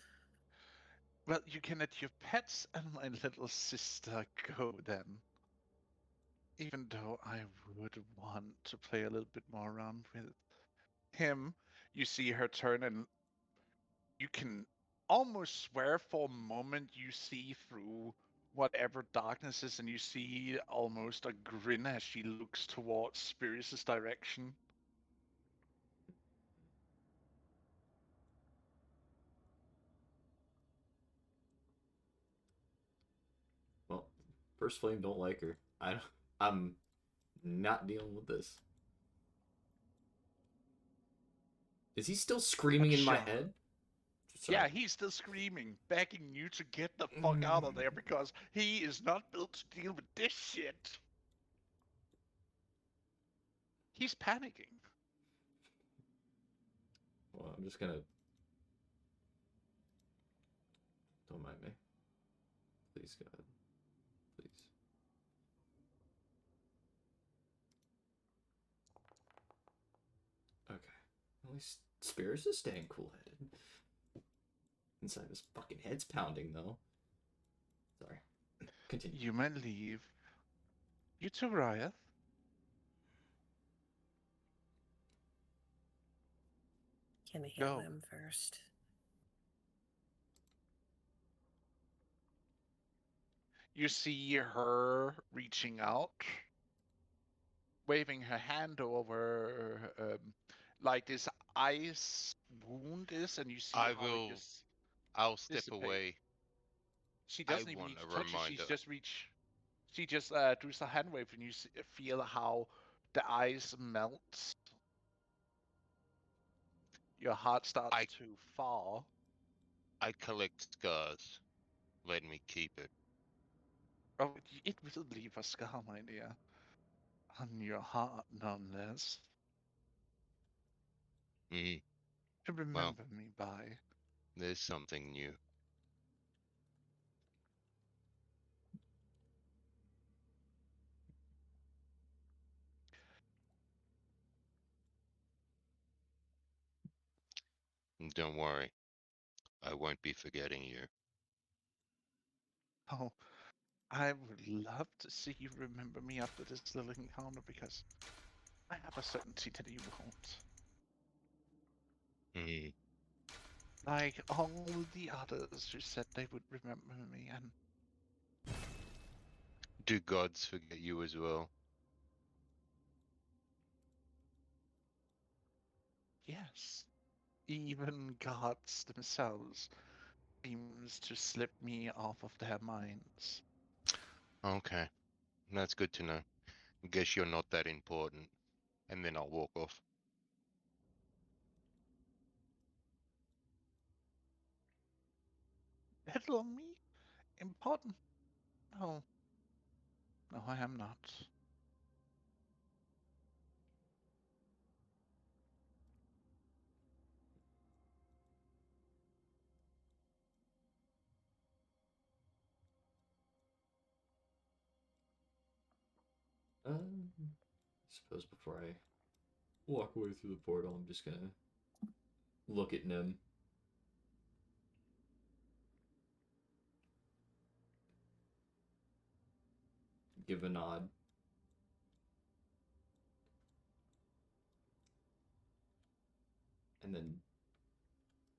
Well, you can let your pets and my little sister go then. Even though I would want to play a little bit more around with him, you see her turn and you can almost swear for a moment you see through whatever darkness is and you see almost a grin as she looks towards Spirius' direction. Well, First Flame don't like her. I'm not dealing with this. Is he still screaming in my Sure. head? Sorry. Yeah, he's still screaming, begging you to get the fuck out of there because he is not built to deal with this shit. He's panicking. Well, I'm just gonna. Don't mind me. Please, God. Please. Okay. At least Spears is staying cool headed. Inside his fucking head's pounding, though. Sorry. Continue. You may leave. You too, Riot. Can heal Go. him first. You see her reaching out, waving her hand over like this ice wound is, and you see I how it will. just I'll step dissipates. away. She I doesn't even want need a to touch it. reminder. She just does a hand wave, and you feel how the ice melts. Your heart starts I to fall. I collect scars. Let me keep it. Oh, it will leave a scar, my dear, on your heart, nonetheless. Mm, To well, remember me by. there's something new. Don't worry, I won't be forgetting you. Oh, I would love to see you remember me after this little encounter because I have a certainty that you won't. Hmm. Like all the others who said they would remember me, and Do gods forget you as well? yes, even gods themselves seems to slip me off of their minds. Okay, that's good to know. Guess you're not that important. And then I'll walk off. Little me? Important? No, no, I am not. I suppose before I walk away through the portal, I'm just gonna look at Nim. Give a nod. And then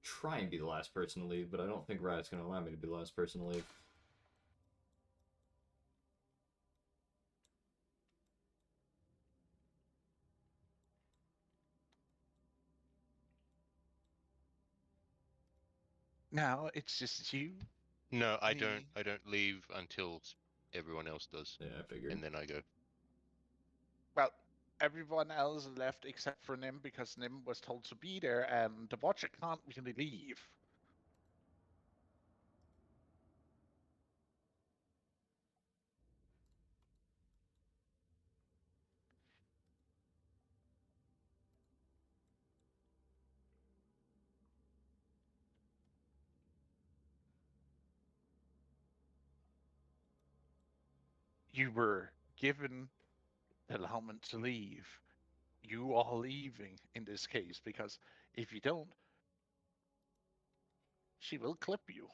try and be the last person to leave, but I don't think Riot's gonna allow me to be the last person to leave. Now it's just you, No, I don't. me. I don't leave until everyone else does, Yeah, I figured. and then I go. Well, everyone else left except for Nim because Nim was told to be there, and the Watcher can't really leave. You were given the allowance to leave. You are leaving in this case because if you don't, she will clip you.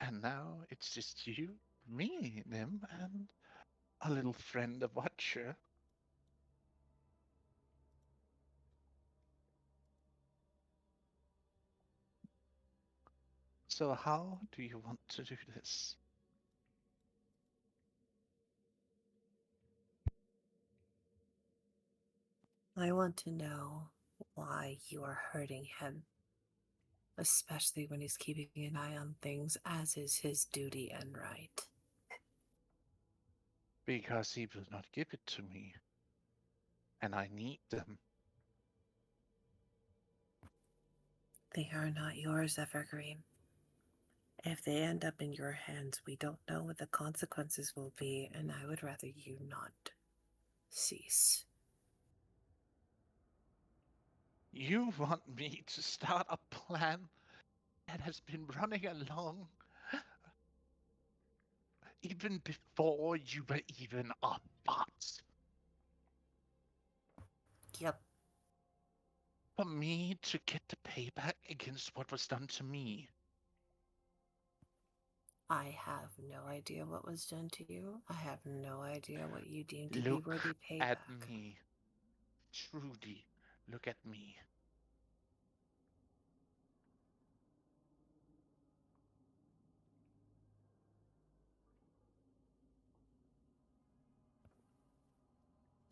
And now it's just you, me, Nim, and a little friend of Watcher. So how do you want to do this? I want to know why you are hurting him, especially when he's keeping an eye on things, as is his duty and right. Because he will not give it to me. And I need them. They are not yours, Evergreen. If they end up in your hands, we don't know what the consequences will be, and I would rather you not cease. You want me to start a plan that has been running along even before you were even a bot. Yep, For me to get the payback against what was done to me. I have no idea what was done to you. I have no idea what you deem to be Look worthy at payback. me. Trudy, look at me.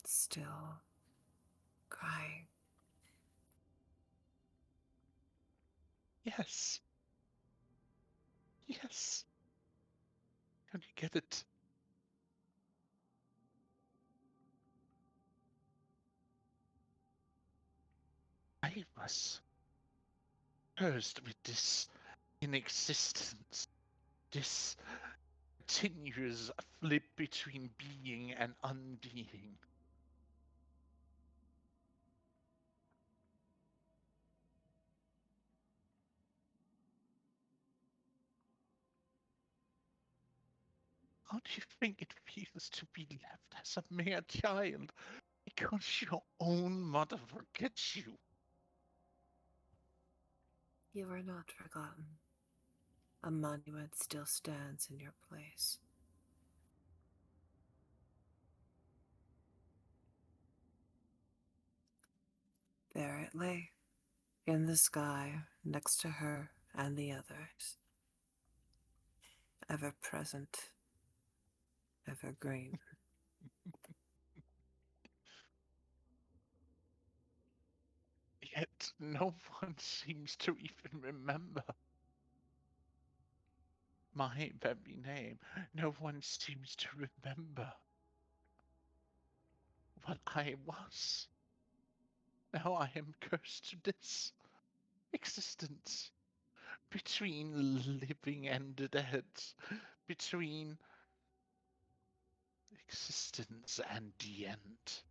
Still crying. Yes. Yes. Can you get it? I was cursed with this inexistence. This continuous flip between being and unbeing. How do you think it feels to be left as a mere child because your own mother forgets you? You are not forgotten. A monument still stands in your place. There it lay, in the sky, next to her and the others. Ever present, evergreen. Yet no one seems to even remember my very name. No one seems to remember what I was. Now I am cursed to this existence between living and dead, between existence and the end.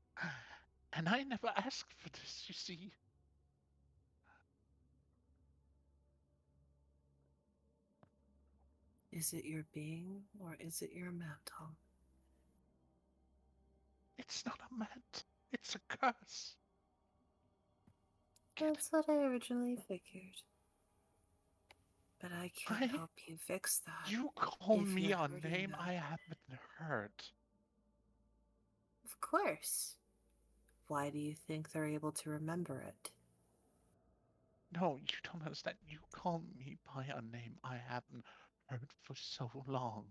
And I never asked for this, you see. Is it your being or is it your mantle? It's not a mat, it's a curse. That's what I originally figured. But I can't help you fix that. You call if me you're a hurting name them. I haven't heard. Of course. Why do you think they're able to remember it? No, you don't understand. You call me by a name I haven't heard for so long.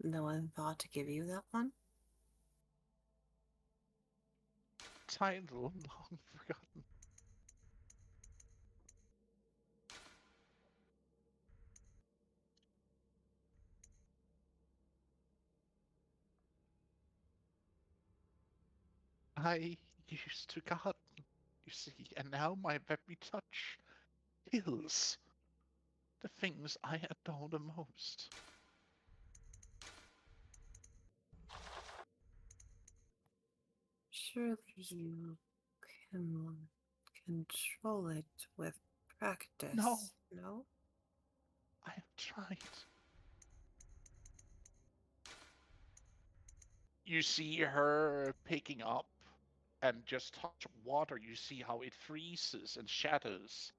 No one thought to give you that one? Title long forgotten. I used to garden, you see, and now my very touch kills the things I adore the most. Surely you can control it with practice, no? I have tried. You see her picking up and just touch water. You see how it freezes and shatters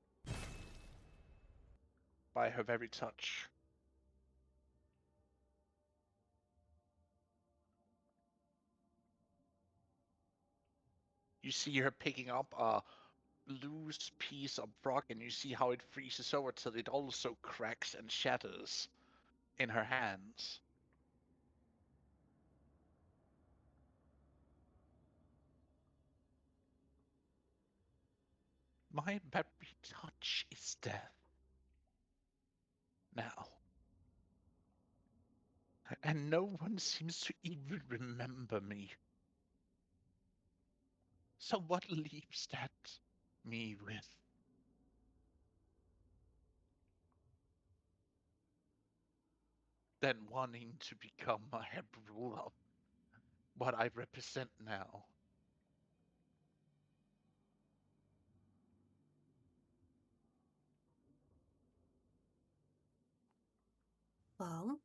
by her very touch. You see her picking up a loose piece of rock and you see how it freezes over till it also cracks and shatters in her hands. My very touch is death now. And no one seems to even remember me. So what leaves that me with? Than wanting to become a herald of what I represent now. Well,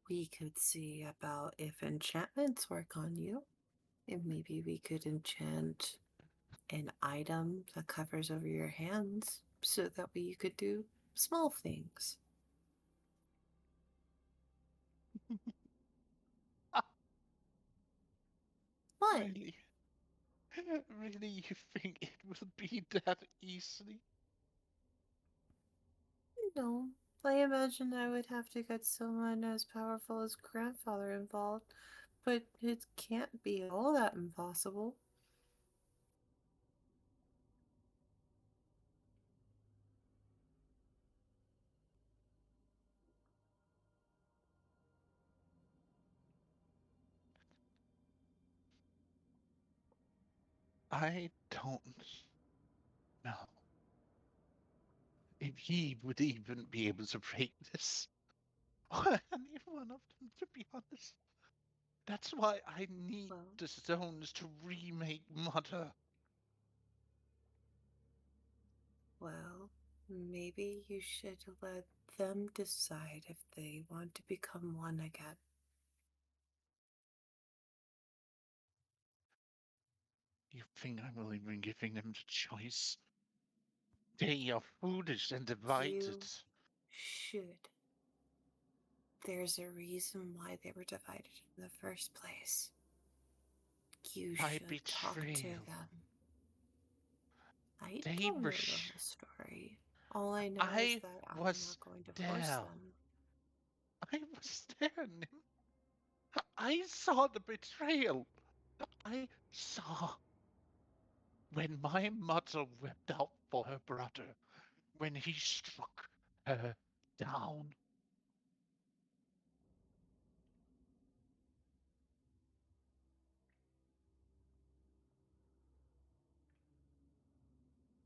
we could see about if enchantments work on you. And maybe we could enchant an item that covers over your hands so that way you could do small things. What? Really? Really, you think it will be that easily? No. I imagine I would have to get someone as powerful as grandfather involved, but it can't be all that impossible. I don't know if he would even be able to break this. Or any one of them, to be honest. That's why I need Well, the stones to remake Mother. well, maybe you should let them decide if they want to become one again. You think I'm only been giving them the choice? They are foolish and divided. You should. There's a reason why they were divided in the first place. You By should talk to betrayal. them. I They don't were know the whole story. All I know is I that I'm was not going to force there. them. I was there, Nim. I saw the betrayal. I saw when my mother wept out for her brother, when he struck her down.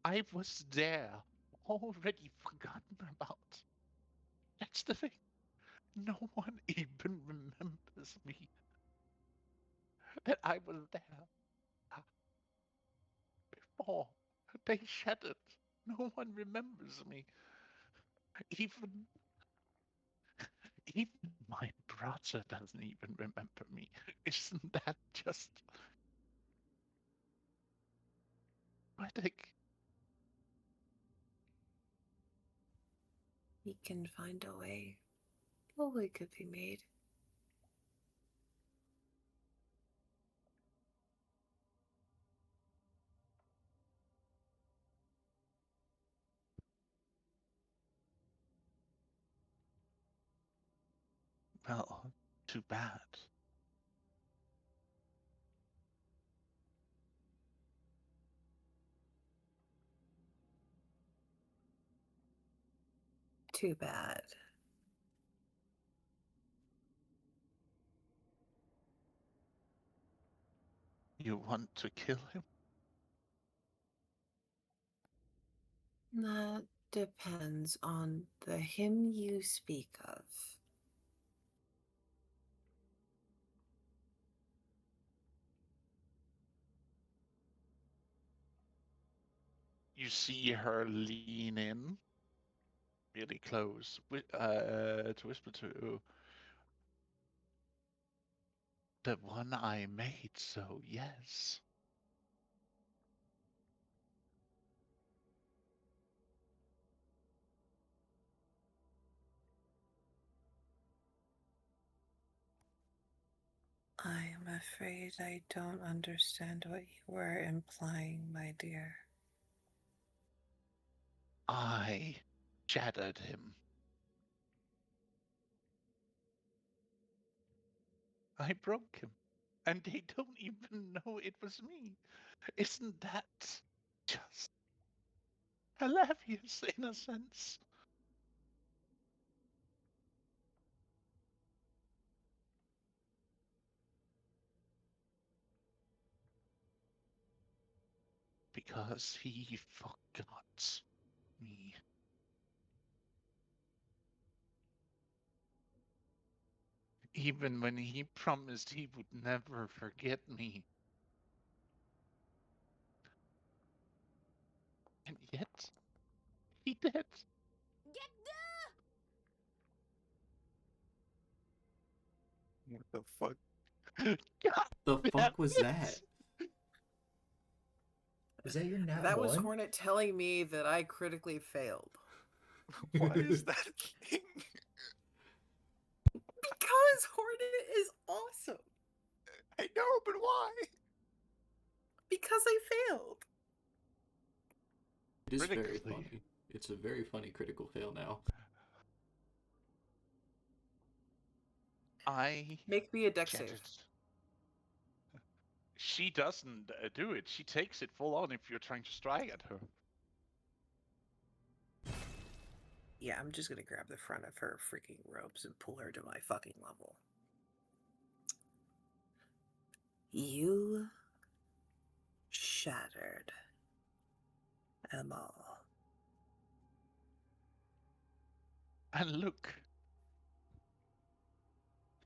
I was there, already forgotten about. That's the thing. No one even remembers me. That I was there before they shattered. No one remembers me. Even even my brother doesn't even remember me. Isn't that just poetic? We can find a way. A way could be made. Well, too bad. Too bad. You want to kill him? That depends on the him you speak of. You see her lean in really close to whisper to the one I made, so yes. I am afraid I don't understand what you were implying, my dear. I shattered him. I broke him. And they don't even know it was me. Isn't that just hilarious in a sense? Because he forgot me. Even when he promised he would never forget me. And yet, he did. What the fuck? God The damn fuck was it! that? Was that your nat That was one? Hornet telling me that I critically failed. What is that thing? Because Hornet is awesome. I know, but why? Because I failed. It is very Critically. funny. It's a very funny critical fail now. I Make me a deck get save. it. She doesn't do it. She takes it full on if you're trying to strike at her. Yeah, I'm just gonna grab the front of her freaking robes and pull her to my fucking level. You shattered them all. And look.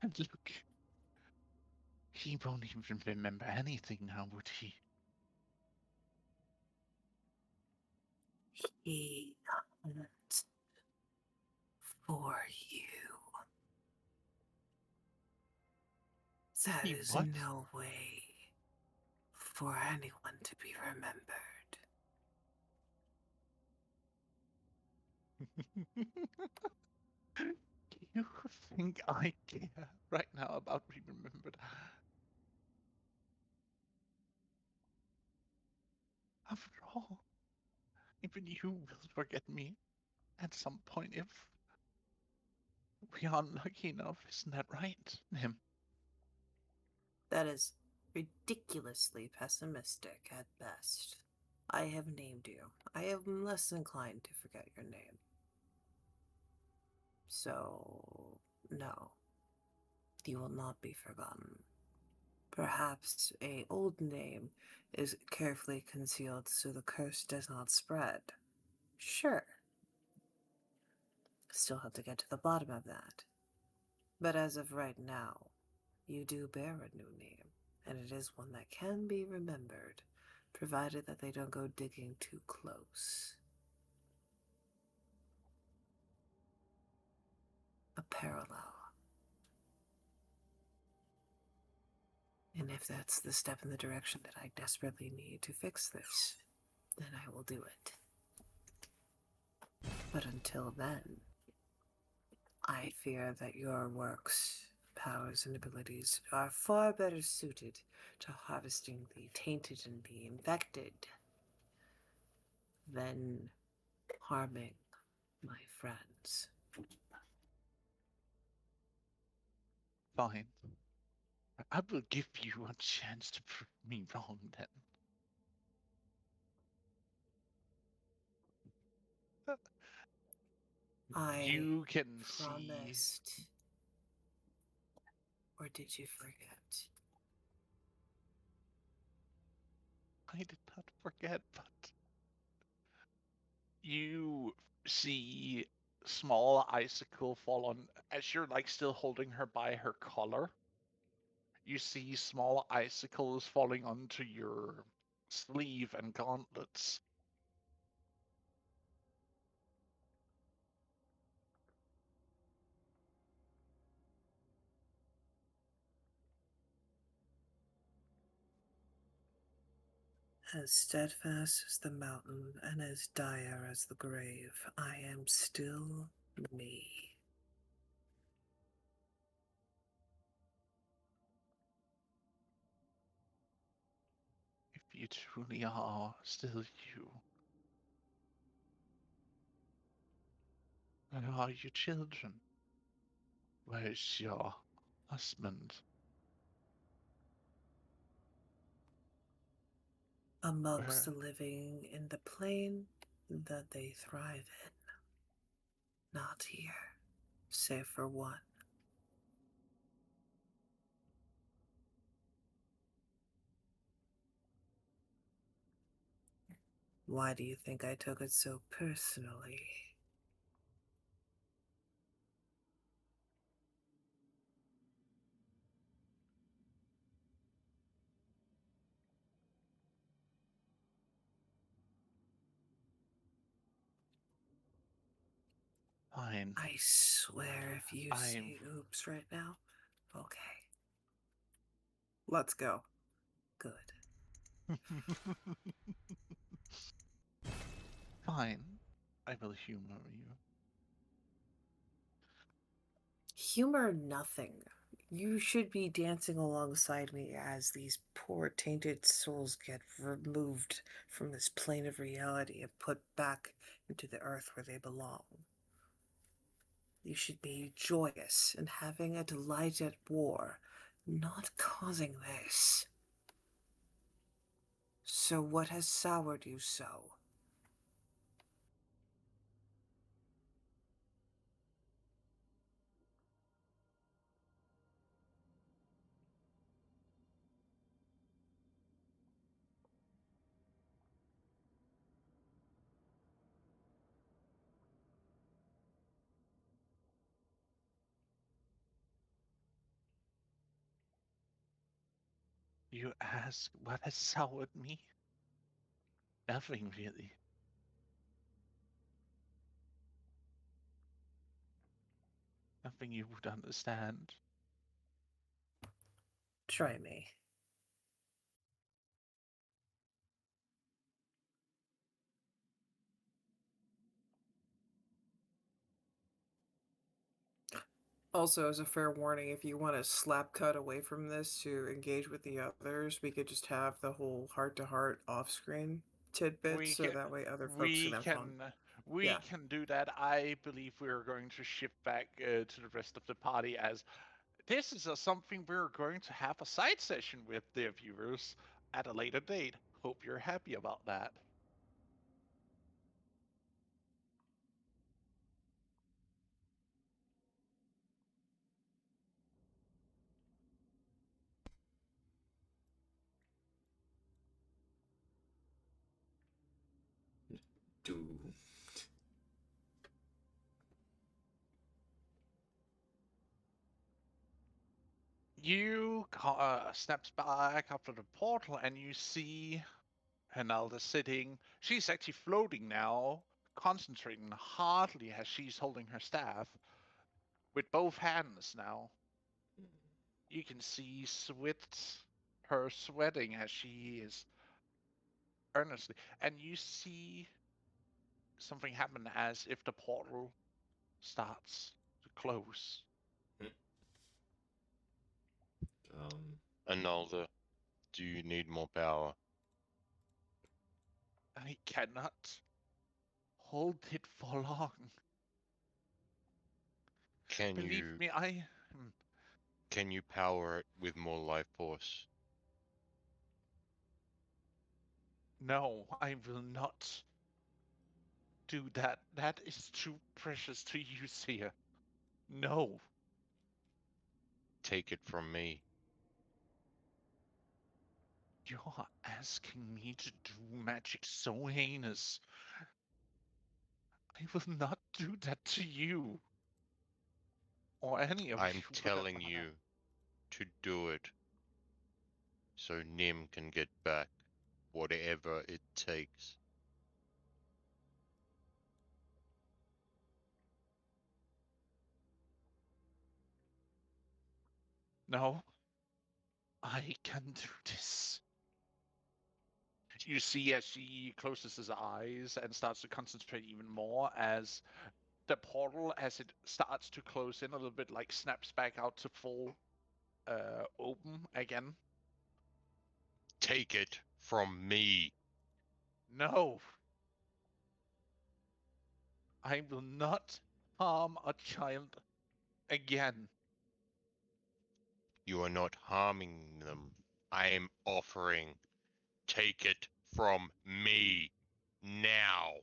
And look. He won't even remember anything now, would he? He can't for you. That He is what? no way for anyone to be remembered. You think I care right now about being remembered? After all, even you will forget me at some point if we are lucky enough, isn't that right, Nim? That is ridiculously pessimistic at best. I have named you. I am less inclined to forget your name. So, no, you will not be forgotten. Perhaps a old name is carefully concealed so the curse does not spread. Sure. Still have to get to the bottom of that. But as of right now, you do bear a new name, and it is one that can be remembered, provided that they don't go digging too close. A parallel. And if that's the step in the direction that I desperately need to fix this, then I will do it. But until then, I fear that your works, powers, and abilities are far better suited to harvesting the tainted and the infected than harming my friends. Fine. I will give you a chance to prove me wrong then. I You can see. promised. Or did you forget? I did not forget, but you see small icicle fall on as you're like still holding her by her collar. You see small icicles falling onto your sleeve and gauntlets. As steadfast as the mountain and as dire as the grave, I am still me. If you truly are still you, where are your children? Where's your husband? Amongst the Where? living in the plane that they thrive in. Not here, save for one. Why do you think I took it so personally? Fine. I swear if you I'm. say oops right now, okay. Let's go. Good. Fine. I will humor you. Humor nothing. You should be dancing alongside me as these poor tainted souls get removed from this plane of reality and put back into the earth where they belong. You should be joyous and having a delight at war, not causing this. So what has soured you so? You ask what has soured me? Nothing really. nothing you would understand. Try me. Also, as a fair warning, if you want to slap cut away from this to engage with the others, we could just have the whole heart to heart off screen tidbits We so can, that way other folks we can have fun. can, we Yeah. can do that. I believe we're going to shift back to the rest of the party as this is something we're going to have a side session with the viewers at a later date. Hope you're happy about that. Do. You snaps back after the portal and you see Hanalda sitting. She's actually floating now, concentrating hardly as she's holding her staff with both hands now. You can see her sweating as she is earnestly, and you see something happen as if the portal starts to close. Anolda, do you need more power? I cannot hold it for long. Can Believe you me, can you power it with more life force? no, I will not do that. That is too precious to use here. No. Take it from me. You're asking me to do magic so heinous. I will not do that to you. Or any of I'm you for that telling matter. you to do it so Nim can get back whatever it takes. No, I can do this. You see as she closes his eyes and starts to concentrate even more as the portal, as it starts to close in a little bit, like snaps back out to full open again. Take it from me. No, I will not harm a child again. You are not harming them. I am offering. Take it from me. Now.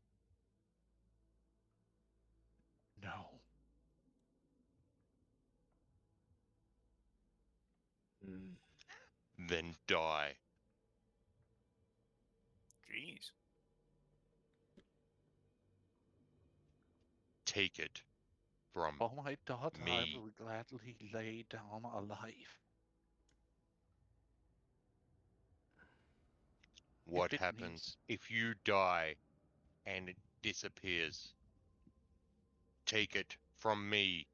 No. Then die. Jeez. Take it from For my daughter, I me. will gladly lay down a life. What If it happens means if you die and it disappears? Take it from me.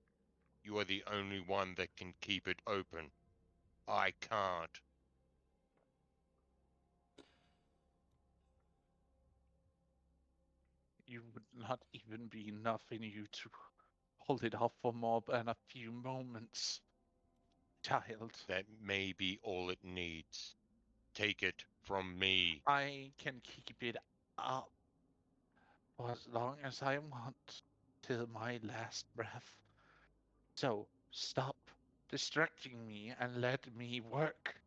You are the only one that can keep it open. I can't. you would not even be enough in you to hold it off for more than a few moments, child. That may be all it needs. Take it from me. I can keep it up for as long as I want, till my last breath. So stop distracting me and let me work.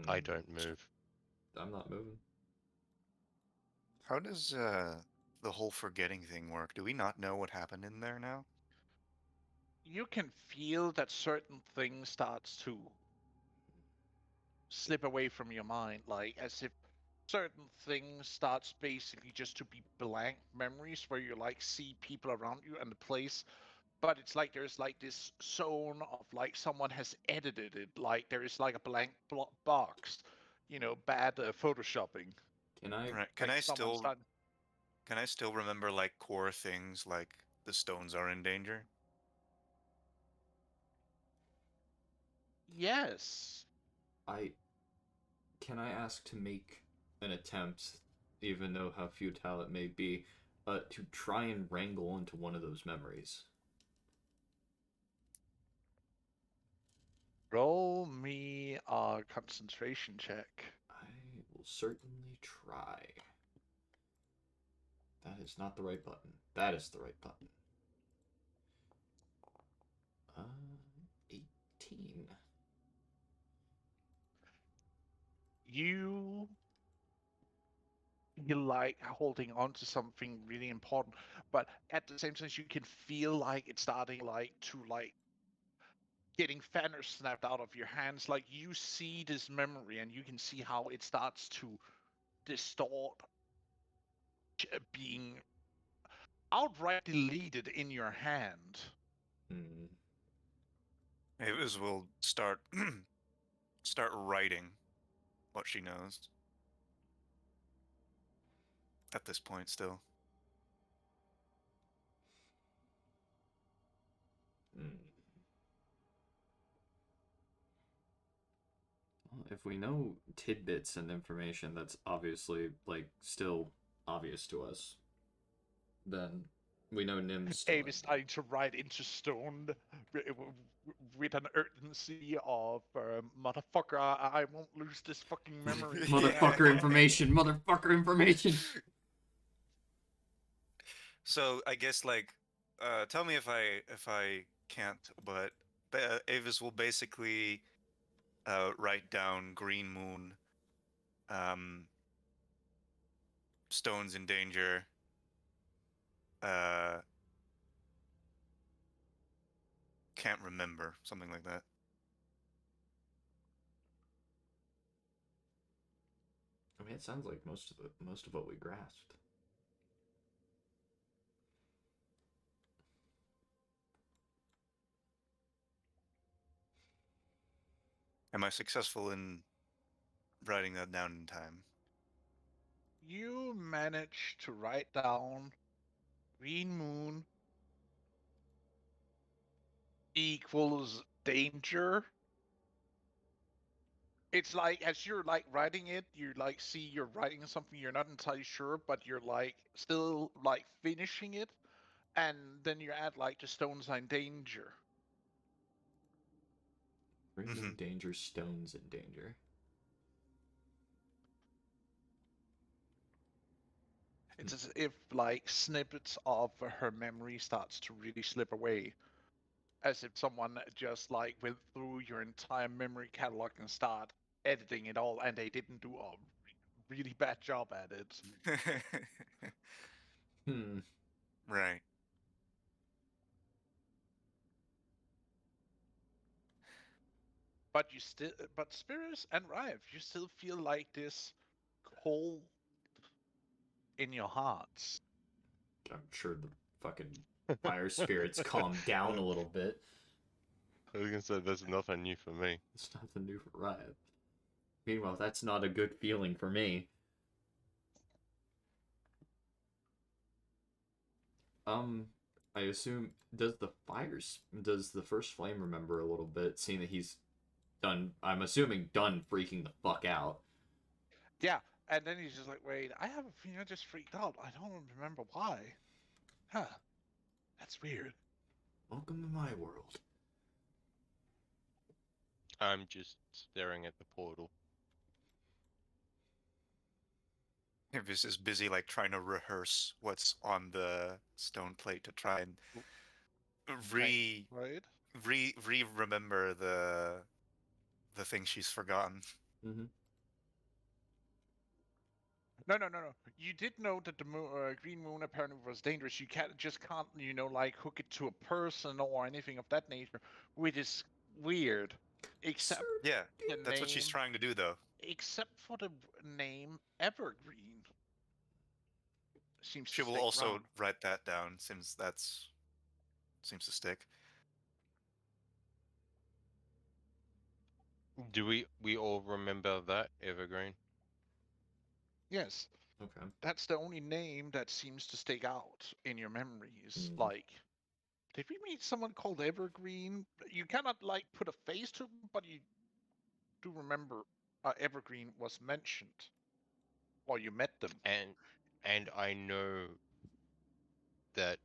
I don't move. I'm not moving. How does the whole forgetting thing work? Do we not know what happened in there now? You can feel that certain things starts to slip away from your mind, like as if certain things starts basically just to be blank memories where you like see people around you and the place, but it's like there's like this zone of like someone has edited it, like there is like a blank box. bad photoshopping. Can I? Right. Like someone's done. Can I still remember like core things like the stones are in danger? Yes. Can I ask to make an attempt, even though how futile it may be, to try and wrangle into one of those memories? Roll me a concentration check. I will certainly try. That is not the right button. That is the right button. 18. You like holding on to something really important, but at the same time you can feel like it's starting like to like getting feathers snapped out of your hands. Like you see this memory and you can see how it starts to distort, being outright deleted in your hand. Hmm. Avis will start start writing what she knows. At this point, still. Hmm. Well, if we know tidbits and information that's obviously like still obvious to us, then we know Nim's still Abe is starting to write into stone with an urgency of motherfucker. I won't lose this fucking memory. motherfucker information, motherfucker information. So I guess like, tell me if I can't, but Avis will basically write down Green Moon, um, stones in danger, uh, can't remember, something like that. I mean, it sounds like most of what we grasped. Am I successful in writing that down in time? You manage to write down Green Moon equals danger. It's like as you're like writing it, you like see you're writing something you're not entirely sure, but you're like still like finishing it, and then you add like the stone sign danger. Green Mhm. Moon danger, stones in danger. It's as if like snippets of her memory starts to really slip away, as if someone just like went through your entire memory catalog and start editing it all, and they didn't do a really bad job at it. Hmm. Right. But you still, but Spirits and Rive, you still feel like this cold in your hearts. I'm sure the fucking fire spirits calm down a little bit. I was gonna say there's nothing new for me. It's nothing new for Riot. Meanwhile, that's not a good feeling for me. I assume does the first flame remember a little bit, seeing that he's done? I'm assuming done freaking the fuck out. Yeah, and then he's just like, wait, I have a feeling I just freaked out. I don't remember why. Huh, that's weird. Welcome to my world. I'm just staring at the portal. Avis is busy like trying to rehearse what's on the stone plate to try and Right? remember the thing she's forgotten. Mm-hmm. No. You did know that the green moon apparently was dangerous. You can't, like hook it to a person or anything of that nature, which is weird. Except Yeah, the that's what she's name, trying to do though. except for the name Evergreen seems She to will stick also around. write that down since that's seems to stick. Do we all remember that evergreen? Yes, Okay. that's the only name that seems to stick out in your memories. Mm. Like, did we meet someone called Evergreen? You cannot like put a face to them, but you do remember Evergreen was mentioned, or you met them. And I know that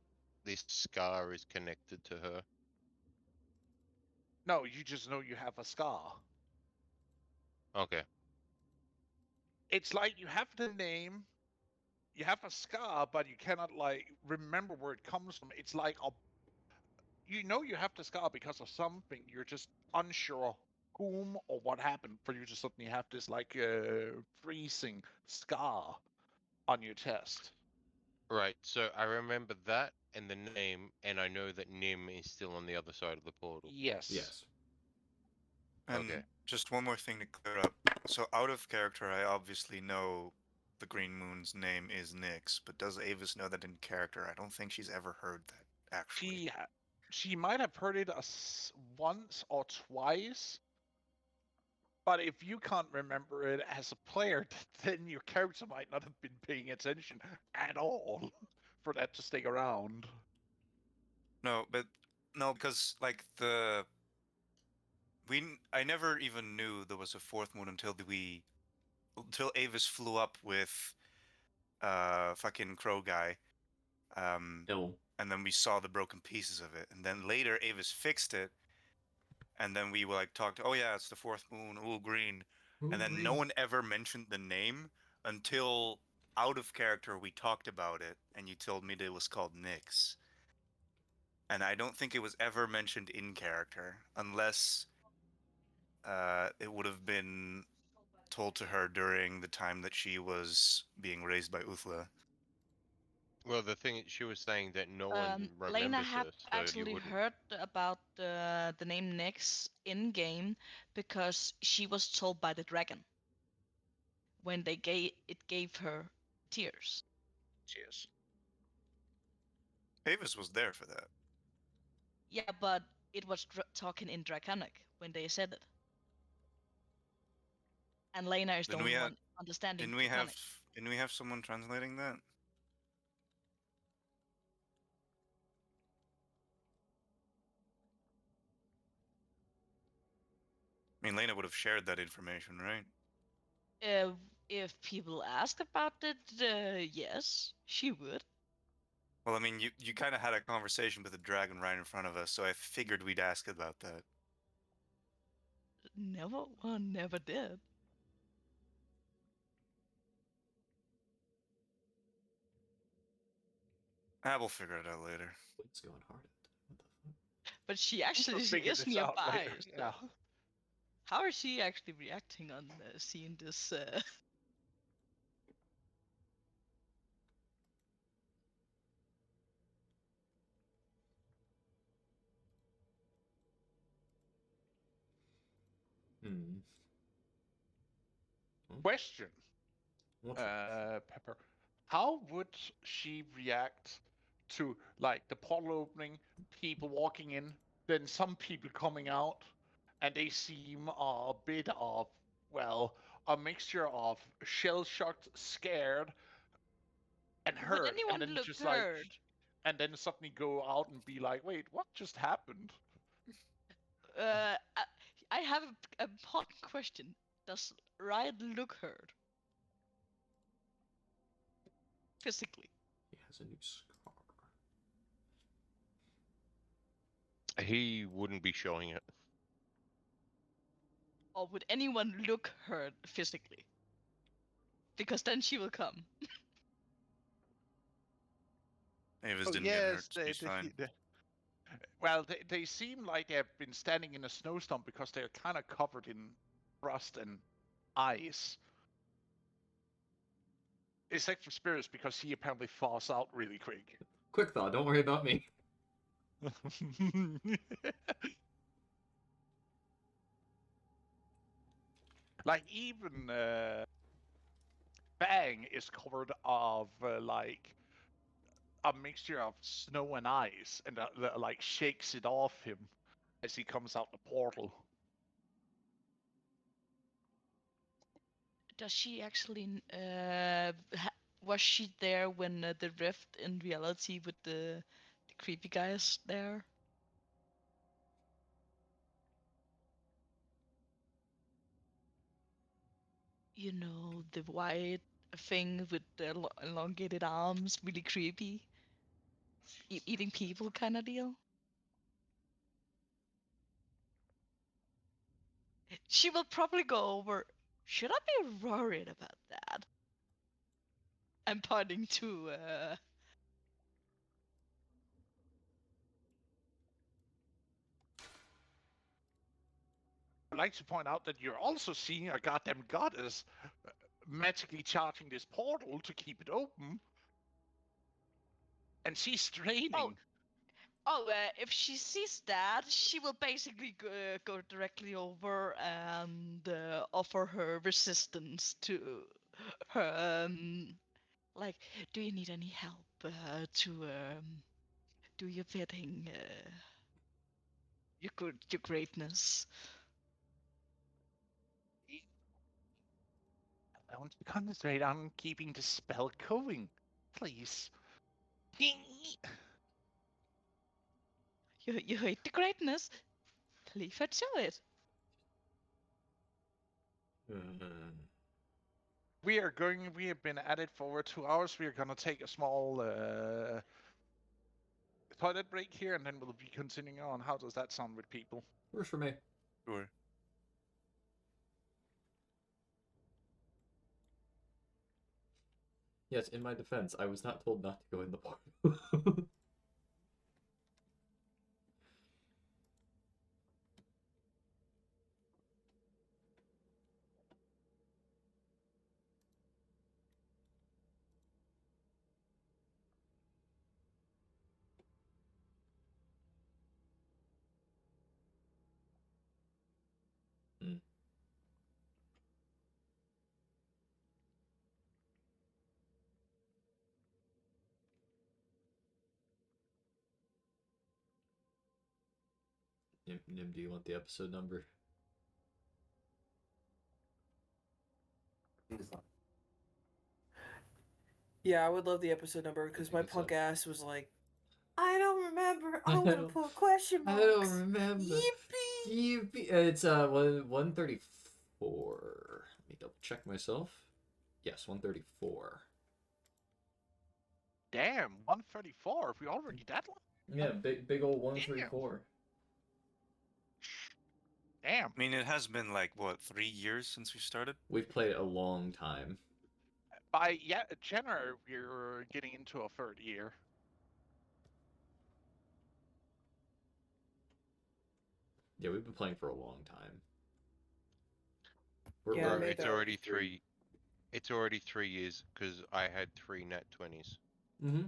this scar is connected to her. No, you just know you have a scar. Okay. It's like you have the name, you have a scar, but you cannot like remember where it comes from. It's like you know you have the scar because of something. You're just unsure whom or what happened for you to suddenly have this like freezing scar on your chest. Right. So I remember that and the name, and I know that Nim is still on the other side of the portal. Yes. Yes. And Okay. just one more thing to clear up. So out of character, I obviously know the Green Moon's name is Nyx, but does Avis know that in character? I don't think she's ever heard that, actually. She might have heard it once or twice, but if you can't remember it as a player, then your character might not have been paying attention at all for that to stick around. No, because like I never even knew there was a fourth moon until Avis flew up with fucking Crow guy. Ill. And then we saw the broken pieces of it, and then later Avis fixed it, and then we were like talked. Oh yeah, it's the fourth moon. Ooh, green. And then no one ever mentioned the name until out of character we talked about it, and you told me that it was called Nyx. And I don't think it was ever mentioned in character, unless it would have been told to her during the time that she was being raised by Uthla. Well, the thing is, she was saying that no one Lena remembers had her, so you actually wouldn't. heard about the name Nyx in game because she was told by the dragon when it gave her tears. Cheers. Avis was there for that. Yeah, but it was talking in Draconic when they said it, and Lena is the Didn't we only have? one understanding Didn't we have? Draconic. Didn't we have someone translating that? I mean, Lena would have shared that information, right? If people asked about it, yes, she would. Well, I mean, you kind of had a conversation with the dragon right in front of us, so I figured we'd ask about that. Never, one never did. We'll figure it out later. What's going hard? What the fuck? But she We'll actually figure is this out nearby. later. So Yeah. how is she actually reacting on seeing this? Hmm. Question, What's that? Pepper. How would she react to like the portal opening, people walking in, then some people coming out, and they seem a bit of, well, a mixture of shell shocked, scared, and Would hurt, and anyone then look just like, hurt? and then suddenly go out and be like, wait, what just happened? Uh, I, I have an important question. Does Riot look hurt physically? He has a new scar. He wouldn't be showing it. Or would anyone look hurt physically? Because then she will come. Avis Oh didn't get yes, hurt. She's fine. well, they seem like they've been standing in a snowstorm because they're kind of covered in rust and ice. Except for Spirits because he apparently falls out really quick. Quick thought, don't worry about me. Like even Bang is covered of like a mixture of snow and ice, and that like shakes it off him as he comes out the portal. Does she actually? Was she there when the rift in reality with the creepy guys there? You know, the white thing with the elongated arms, really creepy, eating people kind of deal. She will probably go over. Should I be worried about that? I'm pointing to. I'd like to point out that you're also seeing a goddamn goddess magically charging this portal to keep it open. And she's straining. If she sees that, she will basically go directly over and offer her resistance to her. Like, do you need any help to do your bidding? Your greatness. I want to concentrate on keeping the spell going. Please. You hate the greatness. Leave her to it. We have been at it for over 2 hours. We are gonna take a small toilet break here, and then we'll be continuing on. How does that sound with people? Works for me. Sure. Yes, in my defense, I was not told not to go in the portal. Hmm. Nim, do you want the episode number? Yeah, I would love the episode number because my think it's punk a- ass was like, I don't remember. I I'm gonna don't- put question I marks. don't remember. Yippee! Yippee! It's 134. Let me double check myself. Yes, 134. Damn, 134. We already that long? Yeah, big old 134. Damn. I mean, it has been like what 3 years since we started. We've played it a long time. By January, we're getting into a third year. Yeah, we've been playing for a long time. Yeah, Bro, maybe it's that would already be three. three. It's already 3 years because I had 3 nat 20s. Mm-hmm.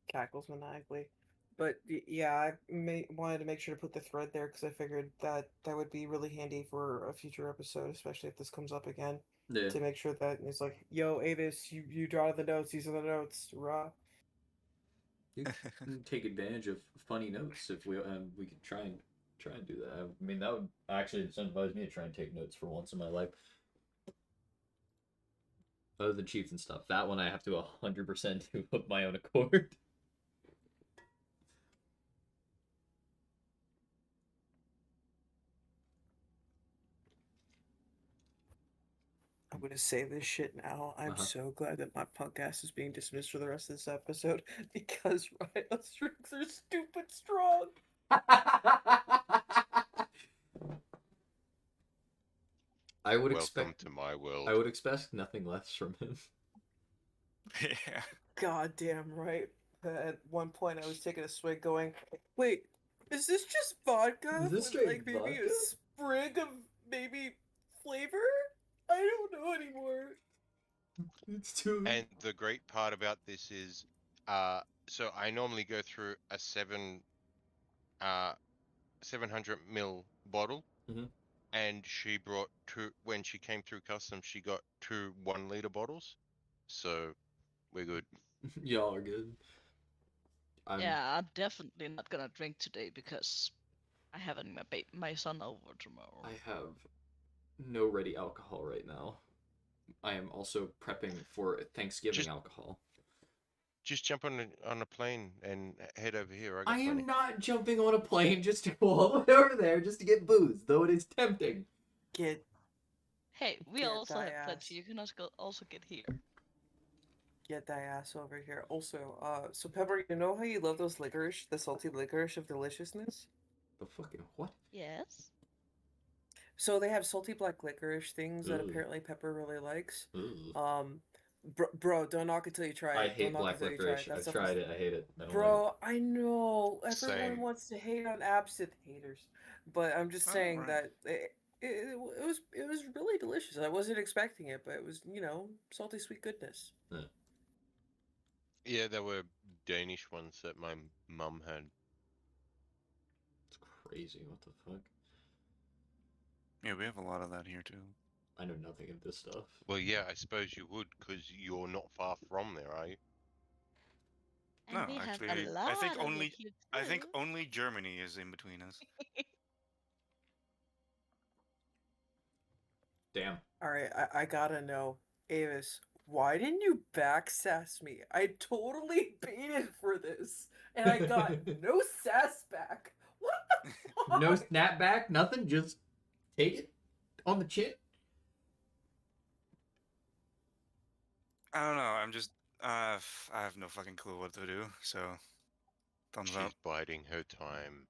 Cackles maniacally. But yeah, I wanted to make sure to put the thread there because I figured that that would be really handy for a future episode, especially if this comes up again. Yeah. To make sure that it's like, yo, Avis, you draw the notes. These are the notes. Raw. You can take advantage of funny notes if we could try and do that. I mean, that would actually incentivize me to try and take notes for once in my life. Other than Chiefs and stuff, that one I have to 100% do of my own accord. I'm gonna say this shit now. I'm so glad that my punk ass is being dismissed for the rest of this episode because Riot strings are stupid strong. I would Welcome expect to my world. I would expect nothing less from him. Yeah. Goddamn right. At one point, I was taking a swig, going, "Wait, is this just vodka Is this with straight like maybe vodka? a sprig of maybe flavor? I don't know anymore." It's too. And the great part about this is, so I normally go through a 700 ml bottle, Mhm. and she brought two when she came through customs. She got 2 1 liter bottles, so we're good. Y'all are good. Yeah, I'm definitely not gonna drink today because I having my son over tomorrow. I have no ready alcohol right now. I am also prepping for Thanksgiving Just- alcohol. Just jump on a plane and head over here. I got I am plenty. not jumping on a plane just to go all the way over there just to get booze, though it is tempting. Get Hey, we Get also thy have ass. plenty. You can also get here. thy ass over here. Also, so Pepper, you know how you love those licorice, the salty licorice of deliciousness? The fucking what? Yes. So they have salty black licorice things that Ooh. apparently Pepper really likes. Ooh. Bro, don't knock it till you try it. I Don't hate knock black it till you try it. licorice. That I've stuff tried is... it. I hate it. I don't like it. Bro, I know everyone Same. wants to hate on absinthe haters, but I'm just Oh, saying right. that it was really delicious. I wasn't expecting it, but it was, you know, salty sweet goodness. Yeah, there were Danish ones that my mum had. It's crazy. What the fuck? Yeah, we have a lot of that here too. I know nothing of this stuff. Well, yeah, I suppose you would, because you're not far from there, are you? And No, we actually, have a lot I think of only it here I think too. only Germany is in between us. Damn. Alright, I gotta know. Avis, why didn't you backsass me? I totally baited for this, and I got no sass back. What the fuck? No snapback, nothing. Just take it on the chin. I don't know. I'm just I have no fucking clue what to do. So, thumbs up. She's biding her time.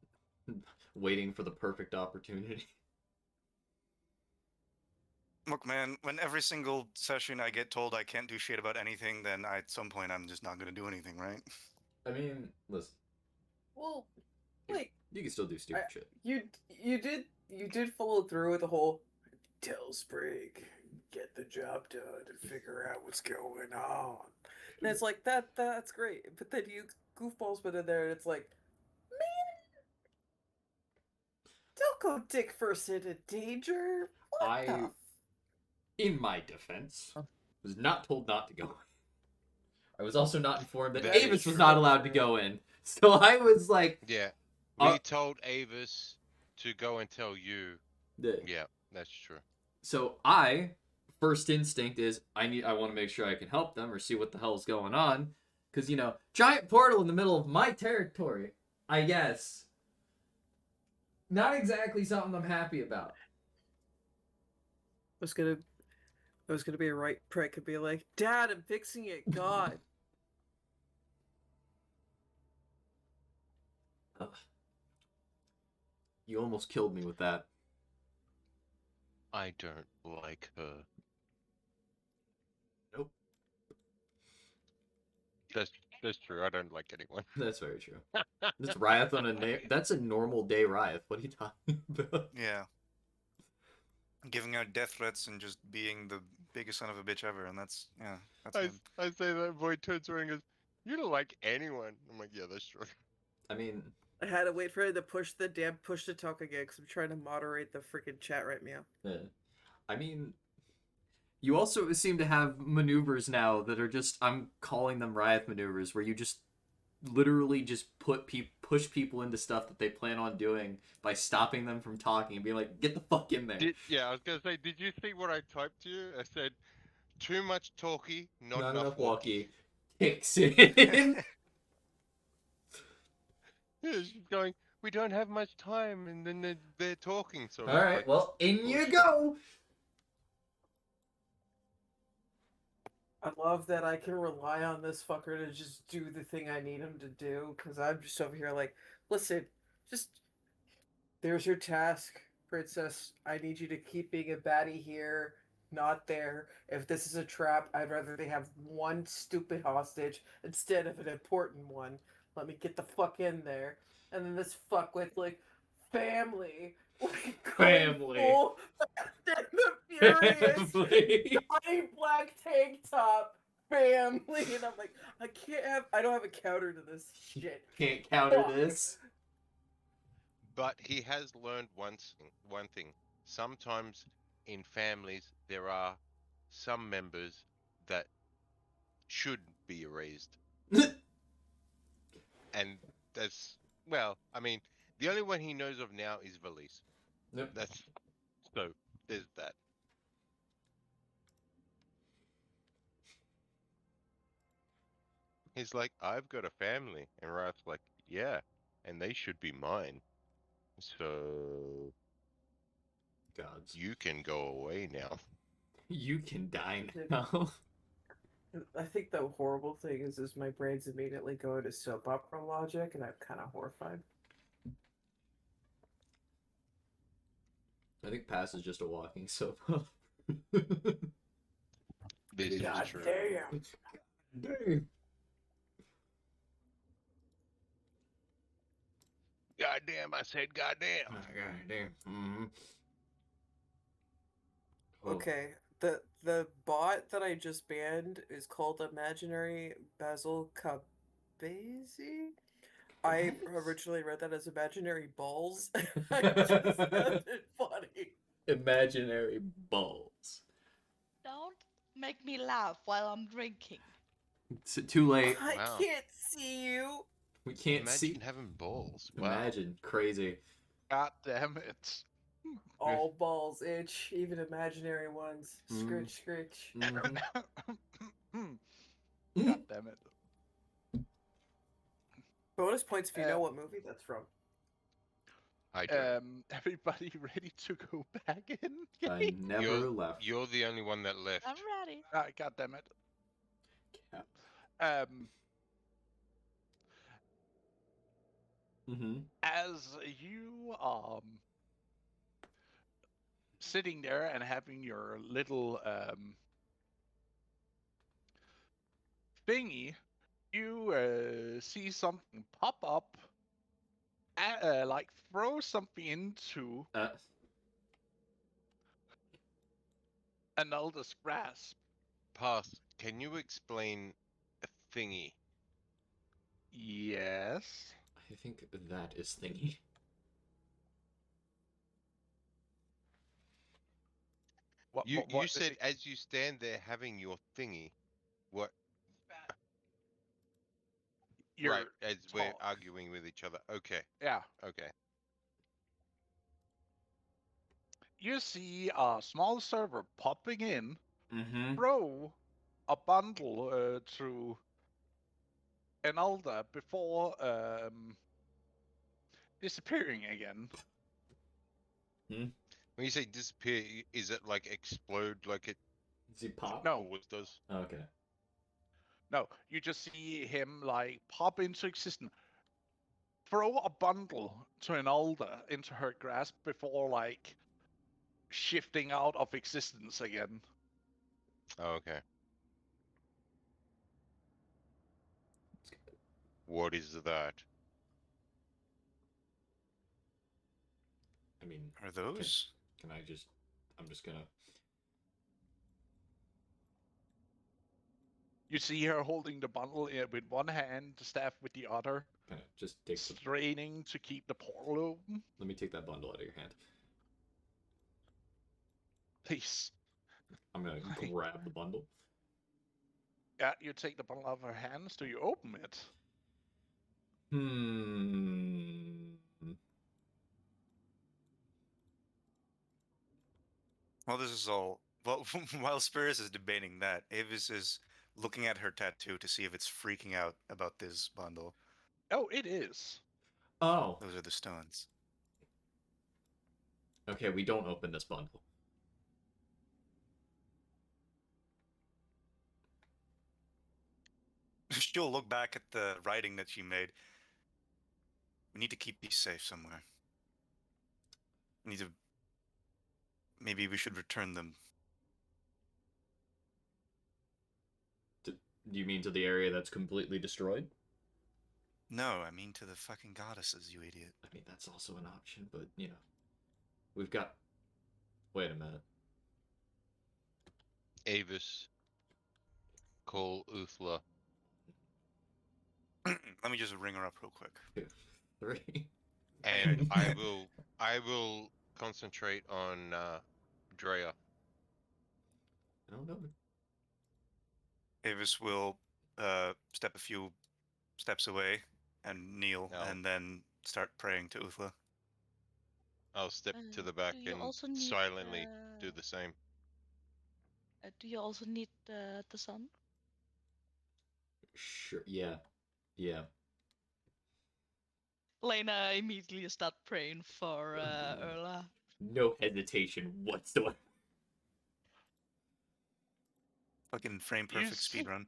Waiting for the perfect opportunity. Look, man, when every single session I get told I can't do shit about anything, then at some point I'm just not gonna do anything, right? I mean, listen. Well, wait, You can still do stupid shit. you did follow through with the whole tell Sprig, get the job done and figure out what's going on. And it's like that's great. But then you goofballs put in there and it's like, man, don't go dick first into danger. What the In my defense, was not told not to go in. I was also not informed that That is Avis was true. not allowed to go in. So I was like, Yeah, we told Avis to go and tell you. Yeah, that's true. So first instinct is I want to make sure I can help them or see what the hell's going on, because giant portal in the middle of my territory. I guess not exactly something I'm happy about. I was gonna be a right prick and be like, Dad, I'm fixing it. God. You almost killed me with that. I don't like her. Nope. That's true. I don't like anyone. That's very true. This Riot on that's a normal day Riot. What are you talking about? Yeah. Giving out death threats and just being the biggest son of a bitch ever, and that's him. I say that boy turns around and goes, "You don't like anyone." I'm like, yeah, that's true. I mean, I had to wait for him to push the talk again because I'm trying to moderate the freaking chat right now. I mean, you also seem to have maneuvers now that are just, I'm calling them Riot maneuvers, where you just literally just push people into stuff that they plan on doing by stopping them from talking and being like, get the fuck in there. I was gonna say, did you see what I typed to you? I said, too much talky, not enough walkie. Kicks in. Yeah, she's going, we don't have much time, and then they're talking. So All right, well, in you go. I love that I can rely on this fucker to just do the thing I need him to do, because I'm just over here like, listen, just, there's your task, princess. I need you to keep being a baddie here, not there. If this is a trap, I'd rather they have one stupid hostage instead of an important one. Let me get the fuck in there. And then this fuck with, like, family. Like, Family. Full Fast and the Furious. Family. Johnny Black tank top. Family. And I'm like, I don't have a counter to this shit. Can't counter Fuck. this. But he has learned one thing. Sometimes in families there are some members that should be erased. And that's, well, I mean, the only one he knows of now is Valise. Yep. That's so There's that. He's like, I've got a family. And Wrath's like, yeah, and they should be mine. So Gods. you can go away now. You can die now. I think the horrible thing is my brain's immediately going to soap opera logic, and I'm kind of horrified. I think Pass is just a walking soap. This is God true. damn. Damn. Goddamn, I said goddamn. God damn. Mm-hmm. Oh. Okay, the bot that I just banned is called Imaginary Basil Cabezi. I originally read that as Imaginary Balls. I just found it funny. Imaginary balls. Don't make me laugh while I'm drinking. It's too late. I Wow. can't see you. We can't Imagine see. having balls. Wow. Imagine. Crazy. God damn it. All balls itch, even imaginary ones. Scritch, scritch. Mhm. God damn it. Bonus points if you know what movie that's from. I don't. Everybody ready to go back in? I never left. You're the only one that left. I'm ready. God damn it. Yeah. Mm-hmm. As you sitting there and having your little thingy, you see something pop up, like throw something into Anelda's grasp. Pass, can you explain a thingy? Yes. I think that is thingy. You what is said it? as you stand there having your thingy. What? Your Right, as we're talk. arguing with each other. Okay, Yeah. okay. You see a small server popping in, Mm-hmm. throw a bundle to Enalda before disappearing again. When you say disappear, is it like explode like it Does he pop? No. always does? Okay. No, you just see him like pop into existence, throw a bundle to Enalda into her grasp before like shifting out of existence again. Oh, okay. What is that? I mean, Are those? can I just? I'm just gonna. You see her holding the bundle with one hand, the staff with the other, Kind of just take. straining to keep the portal open. Let me take that bundle out of your hand. Please. I'm gonna grab the bundle. Yeah, you take the bundle out of her hands. Do you open it? Well, this is all. Well, while Spirits is debating that, Avis is looking at her tattoo to see if it's freaking out about this bundle. Oh, it is. Oh. Those are the stones. Okay, we don't open this bundle. She'll look back at the writing that she made. We need to keep these safe somewhere. We need to. Maybe we should return them. Do you mean to the area that's completely destroyed? No, I mean to the fucking goddesses, you idiot. I mean, that's also an option, but, you know. We've got... Wait a minute. Avis. Call Uthla. Let me just ring her up real quick. 2, 3. And I will concentrate on Drea. I don't know. Avis will step a few steps away and kneel, No. and then start praying to Uthla. I'll step to the back Do you and also need silently do the same. do you also need the sun? Sure. Yeah. Yeah. Lena immediately start praying for Erla. No hesitation whatsoever. Fucking frame You perfect s- speedrun.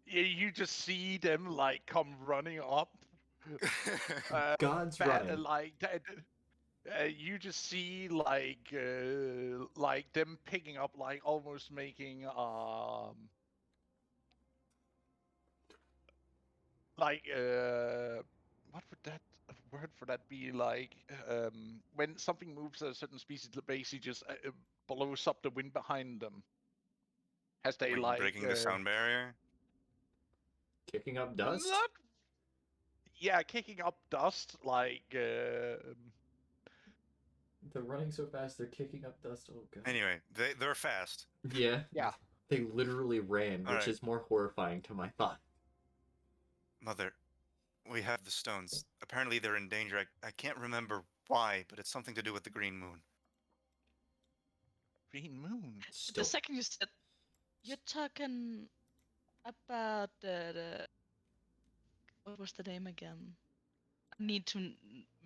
Yeah, you just see them like come running up. God's running. Like you just see like them picking up, like almost making like what would that word for that be, like when something moves a certain species, it basically just blows up the wind behind them as they Like like breaking the sound barrier. Kicking up dust. not kicking up dust, like They're running so fast, they're kicking up dust. Oh god. Anyway, they're fast. Yeah. Yeah. They literally ran, which Alright. is more horrifying to my thought. Mother, we have the stones. Apparently they're in danger. I can't remember why, but it's something to do with the green moon. green moon. The second you said, you're talking about the what was the name again? I need to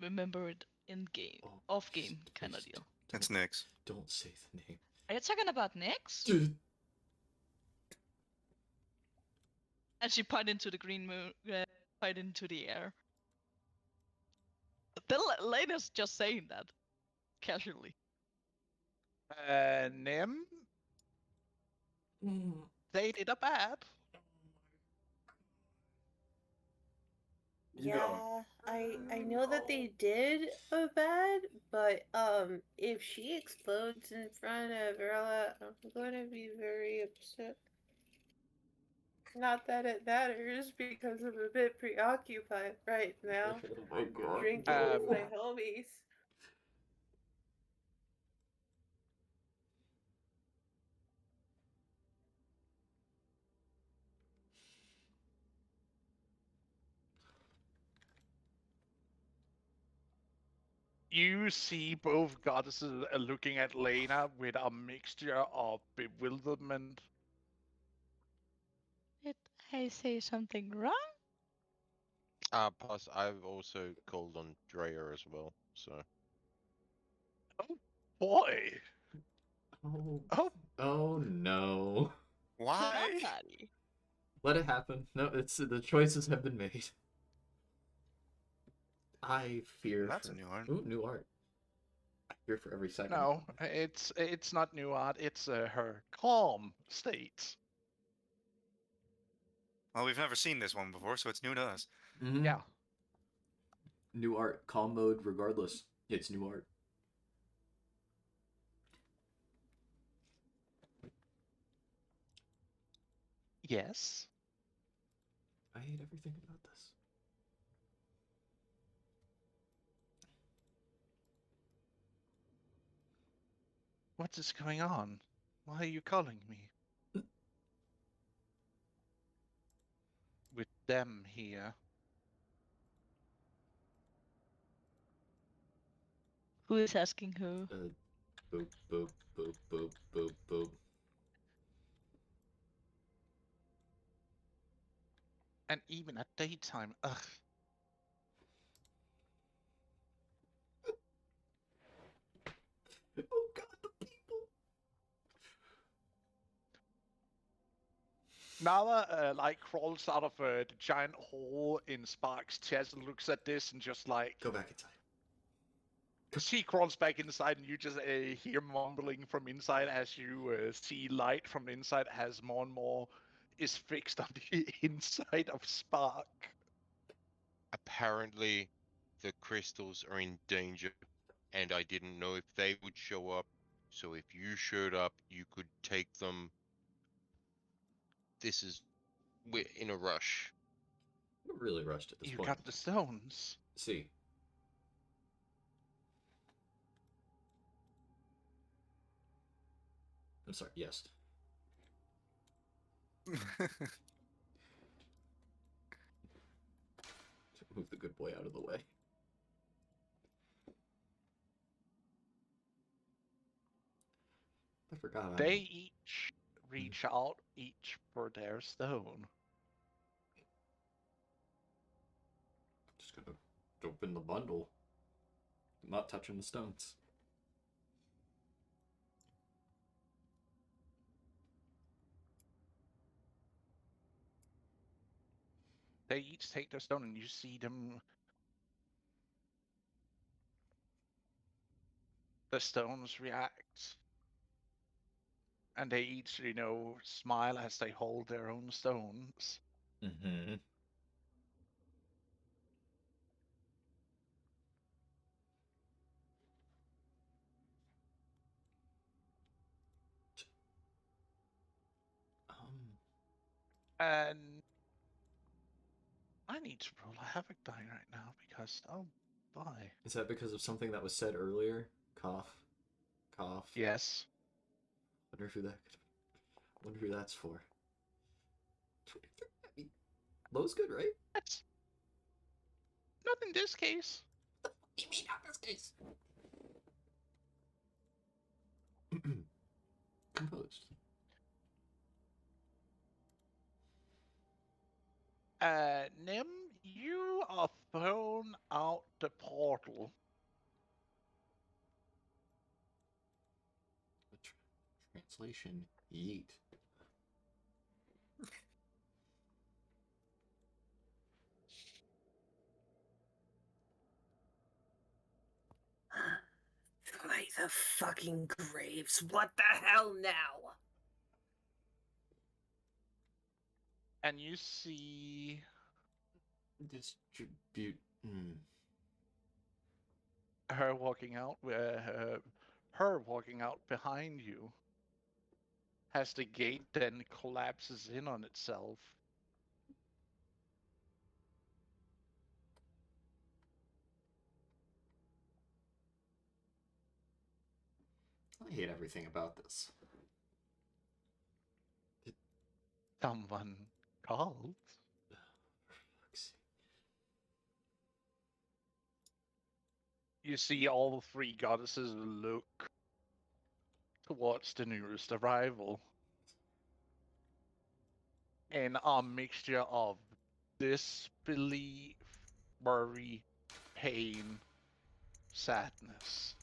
remember it in game, off game kind of deal. It's Nyx. Don't say the name. Are you talking about Nyx? Dude. And she pointed into the green moon, pointed into the air. Then Lena's just saying that casually. Nim, they did a bad. Yeah, I know that they did a bad, but if she explodes in front of Erla, I'm gonna be very upset. Not that it matters because I'm a bit preoccupied right now. Oh my god. Drinking with my homies. You see both goddesses looking at Lena with a mixture of bewilderment. Did I say something wrong? Plus I've also called on Drea as well, so. Oh boy! Oh. Oh, Oh no. Why? Somebody. Let it happen. No, it's the choices have been made. I fear. That's for... a new art. Ooh, new art. I fear for every second. no, it's not new art. It's her calm state. Well, we've never seen this one before, so it's new to us. Mm-hmm. Yeah. New art, calm mode. Regardless, it's new art. Yes. I hate everything about this. What is going on? Why are you calling me? With them here. Who is asking who? Boop, boop, boop, boop, boop, boop. And even at daytime, ugh. Oh god, the people! Nala like crawls out of the giant hole in Spark's chest and looks at this and just like Go back inside. she crawls back inside, and you just hear mumbling from inside as you see light from the inside as more and more is fixed on the inside of Spark. Apparently, the crystals are in danger, and I didn't know if they would show up. So if you showed up, you could take them. We're in a rush. We're really rushed at this You point. got the stones. See. I'm sorry, yes. Move the good boy out of the way. forgot They I'm each reach out each for their stone. just gonna open the bundle. I'm not touching the stones. They each take their stone, and you see them. The stones react, and they each, smile as they hold their own stones. Mm-hmm. And I need to roll a havoc die right now because, oh boy. Is that because of something that was said earlier? Cough. Cough. Yes. Wonder who that's for. Low's good, right? That's not in this case. What do you mean not this case? Composed. Nim, you are thrown out the portal. Translation: yeet. By the fucking graves, what the hell now? And you see Distribute. her walking out, her walking out behind you, as the gate then collapses in on itself. I hate everything about this. Someone called. You see all three goddesses look towards the nearest arrival. And a mixture of disbelief, worry, pain, sadness.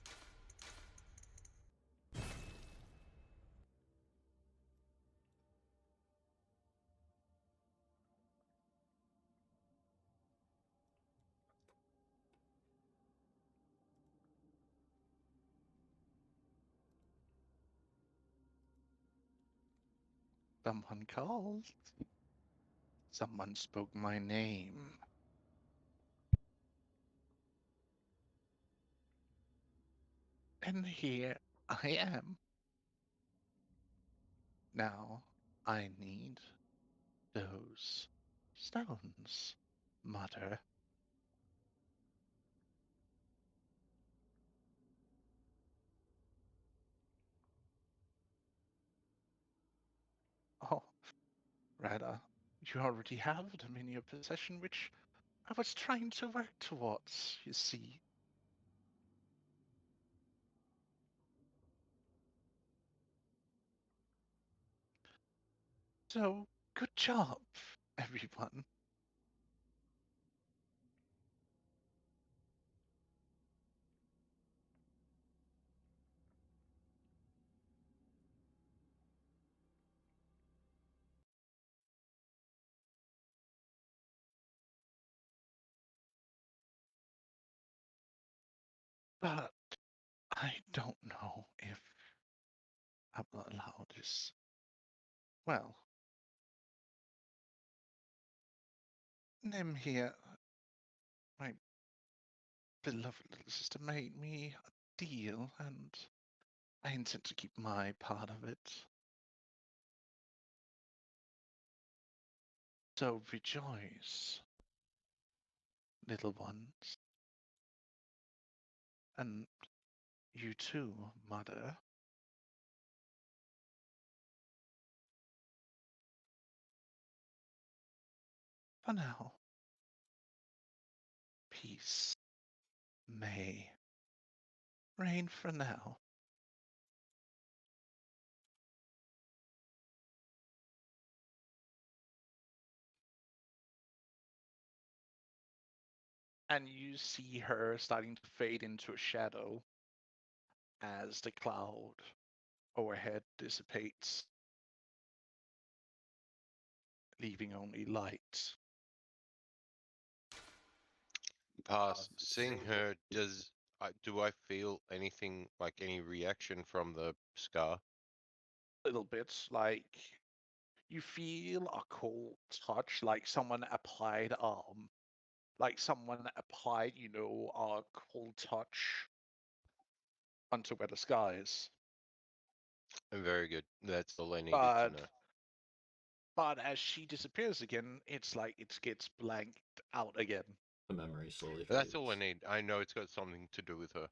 Someone called. Someone spoke my name. And here I am. Now I need those stones, Mother. Oh, rather, you already have them in your possession, which I was trying to work towards, you see. So, good job, everyone. But I don't know if I'm allowed this. Well, Nim here, my beloved little sister, made me a deal, and I intend to keep my part of it. So rejoice, little ones. And you too, Mother. For now, peace may reign for now. and you see her starting to fade into a shadow as the cloud overhead dissipates, leaving only light. Pass. Seeing her, do I feel anything like any reaction from the scar? Little bits like you feel a cold touch, like someone applied a cold touch onto where the sky is. Very good. That's all I needed to But know. but as she disappears again, it's like it gets blanked out again. The memory slowly fades. That's all I need. I know it's got something to do with her.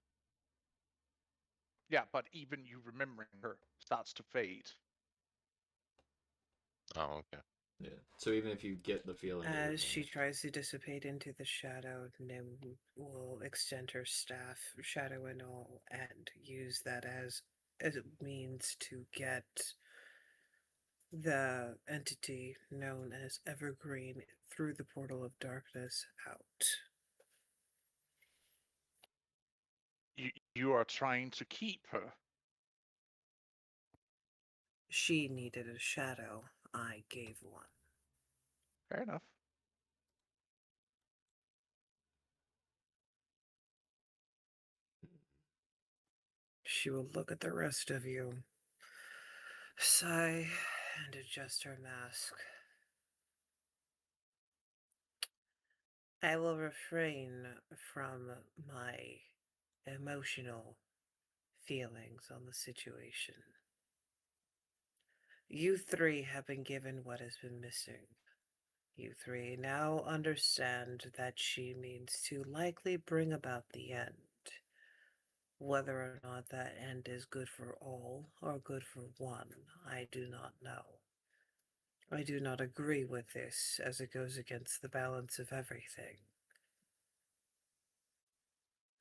Yeah, but even you remembering her starts to fade. Oh, okay. Yeah. So even if you get the feeling that you're As she vanished, tries to dissipate into the shadow, Nim will extend her staff, shadow and all, and use that as a means to get the entity known as Evergreen through the portal of darkness out. You are trying to keep her. She needed a shadow. I gave one. Fair enough. She will look at the rest of you, sigh, and adjust her mask. I will refrain from my emotional feelings on the situation. You three have been given what has been missing. You three now understand that she means to likely bring about the end. Whether or not that end is good for all or good for one, I do not know. I do not agree with this, as it goes against the balance of everything.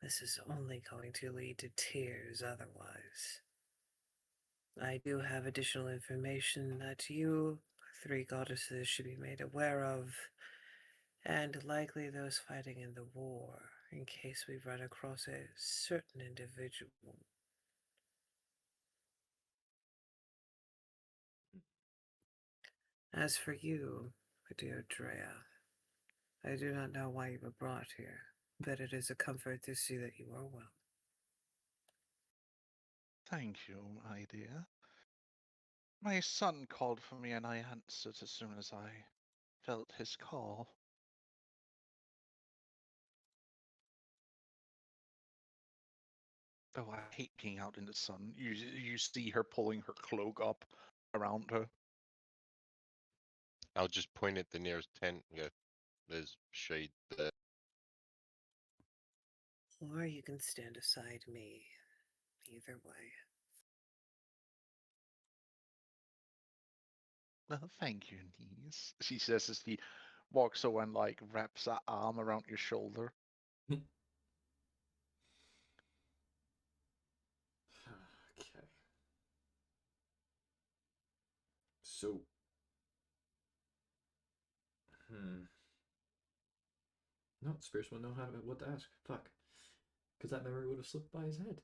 This is only going to lead to tears otherwise. I do have additional information that you three goddesses should be made aware of, and likely those fighting in the war, in case we run across a certain individual. As for you, dear Drea, I do not know why you were brought here, but it is a comfort to see that you are well. Thank you, my dear. My son called for me and I answered as soon as I felt his call. Oh, I hate being out in the sun. You see her pulling her cloak up around her. I'll just point at the nearest tent and go, there's shade there. Or you can stand aside me. Either way. Well, thank you, niece. She says as he walks over and like wraps her arm around your shoulder. okay. So, no, Spears wouldn't know what to ask. Fuck, because that memory would have slipped by his head.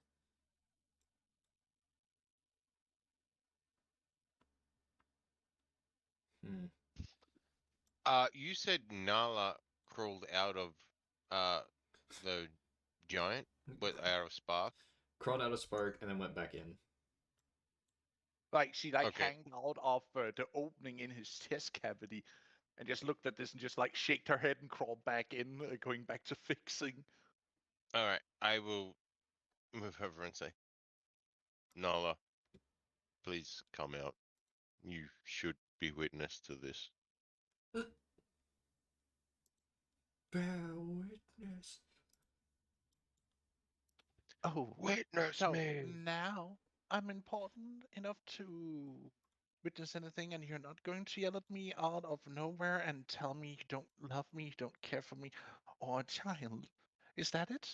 You said Nala crawled out of the giant, but out of Spark. Crawled out of Spark and then went back in. Like she Okay. hanged out of the opening in his chest cavity and just looked at this and just like shaked her head and crawled back in, going back to fixing. All right. I will move over and say, Nala, please come out. You should be witness to this. Bear witness. Oh, Witness so me. now I'm important enough to witness anything, and you're not going to yell at me out of nowhere and tell me you don't love me, you don't care for me, or a child. Is that it?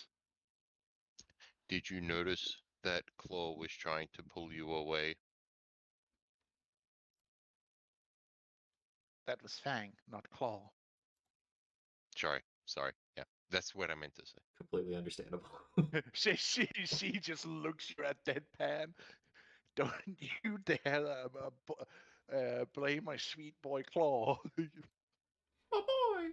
Did you notice that Claw was trying to pull you away? That was Fang, not Claw. Sorry. Yeah. That's what I meant to say. Completely understandable. She just looks you at deadpan. Don't you dare blame my sweet boy Claw. Oh boy.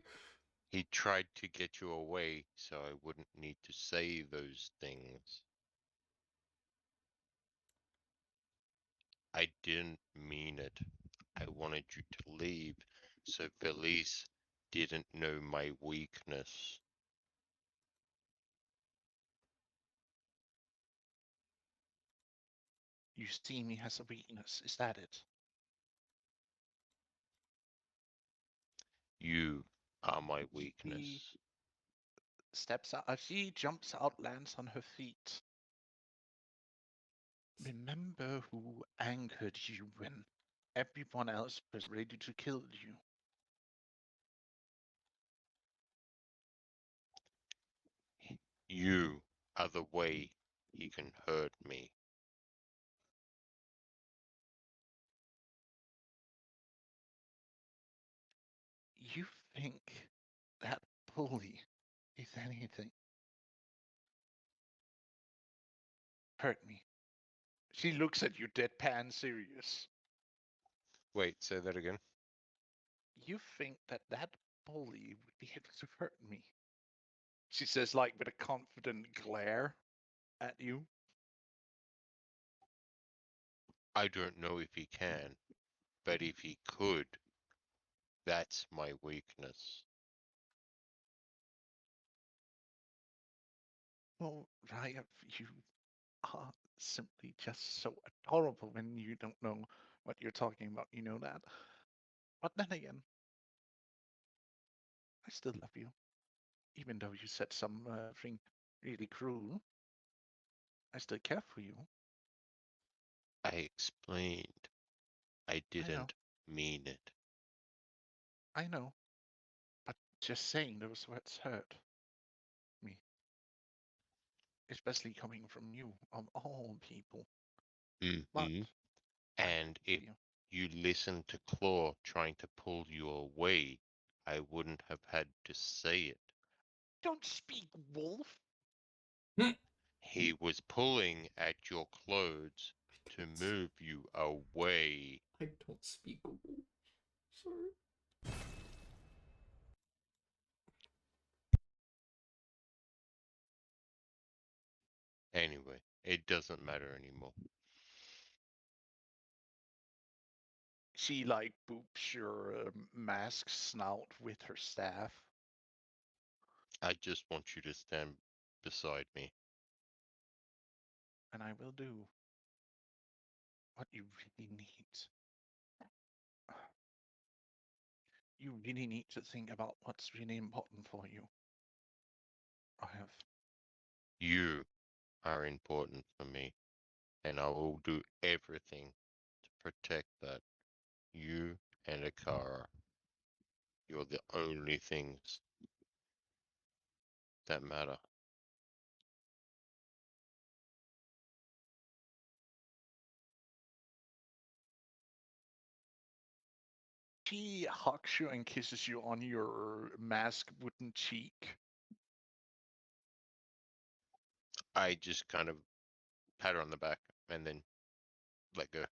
He tried to get you away so I wouldn't need to say those things. I didn't mean it. I wanted you to leave so Felice didn't know my weakness. You see me as a weakness, is that it? You are my weakness. Steps out. She jumps out, lands on her feet. Remember who anchored you when everyone else was ready to kill you. You are the way he can hurt me. You think that bully is anything? Hurt me. She looks at you deadpan serious. Wait, say that again. You think that that bully would be able to hurt me? She says, like with a confident glare at you. I don't know if he can, but if he could, that's my weakness. Well, Raya, you are simply just so adorable when you don't know what you're talking about. You know that. But then again, I still love you. Even though you said something really cruel, I still care for you. I explained. I I know. didn't mean it. I know. But just saying those words hurt me. Especially coming from you, of all people. But Mm-hmm. I And love if you. you listened to Claw trying to pull you away, I wouldn't have had to say it. Don't speak, wolf. He was pulling at your clothes to move you away. I don't speak. Sorry. Anyway, it doesn't matter anymore. She like boops your mask snout with her staff. I just want you to stand beside me. And I will do what you really need. You really need to think about what's really important for you. I have. You are important for me, and I will do everything to protect that. You and Akara, you're the only things that matter. She hugs you and kisses you on your mask wooden cheek. I just kind of pat her on the back and then let go.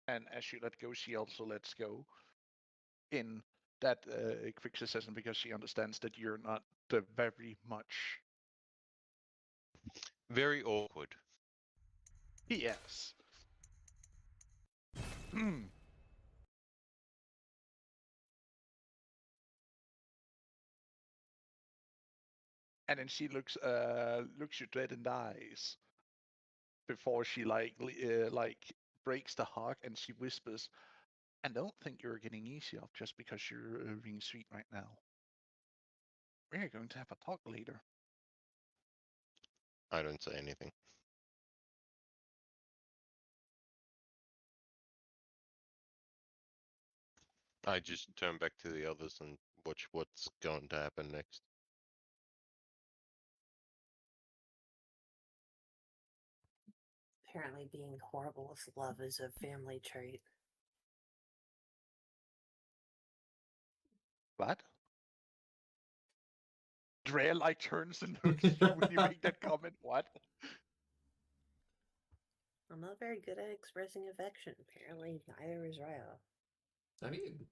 And as you let go, she also lets go in that quick succession because she understands that you're not very much. Very awkward. Yes. And then she looks you dead in the eyes before she like breaks the hug and she whispers, "I don't think you're getting easy off just because you're being sweet right now. We're going to have a talk later." I don't say anything. I just turn back to the others and watch what's going to happen next. Apparently, being horrible with love is a family trait. What? Drea like turns and looks at you when you make that comment. What? I'm not very good at expressing affection. Apparently, neither is Ryo. I mean,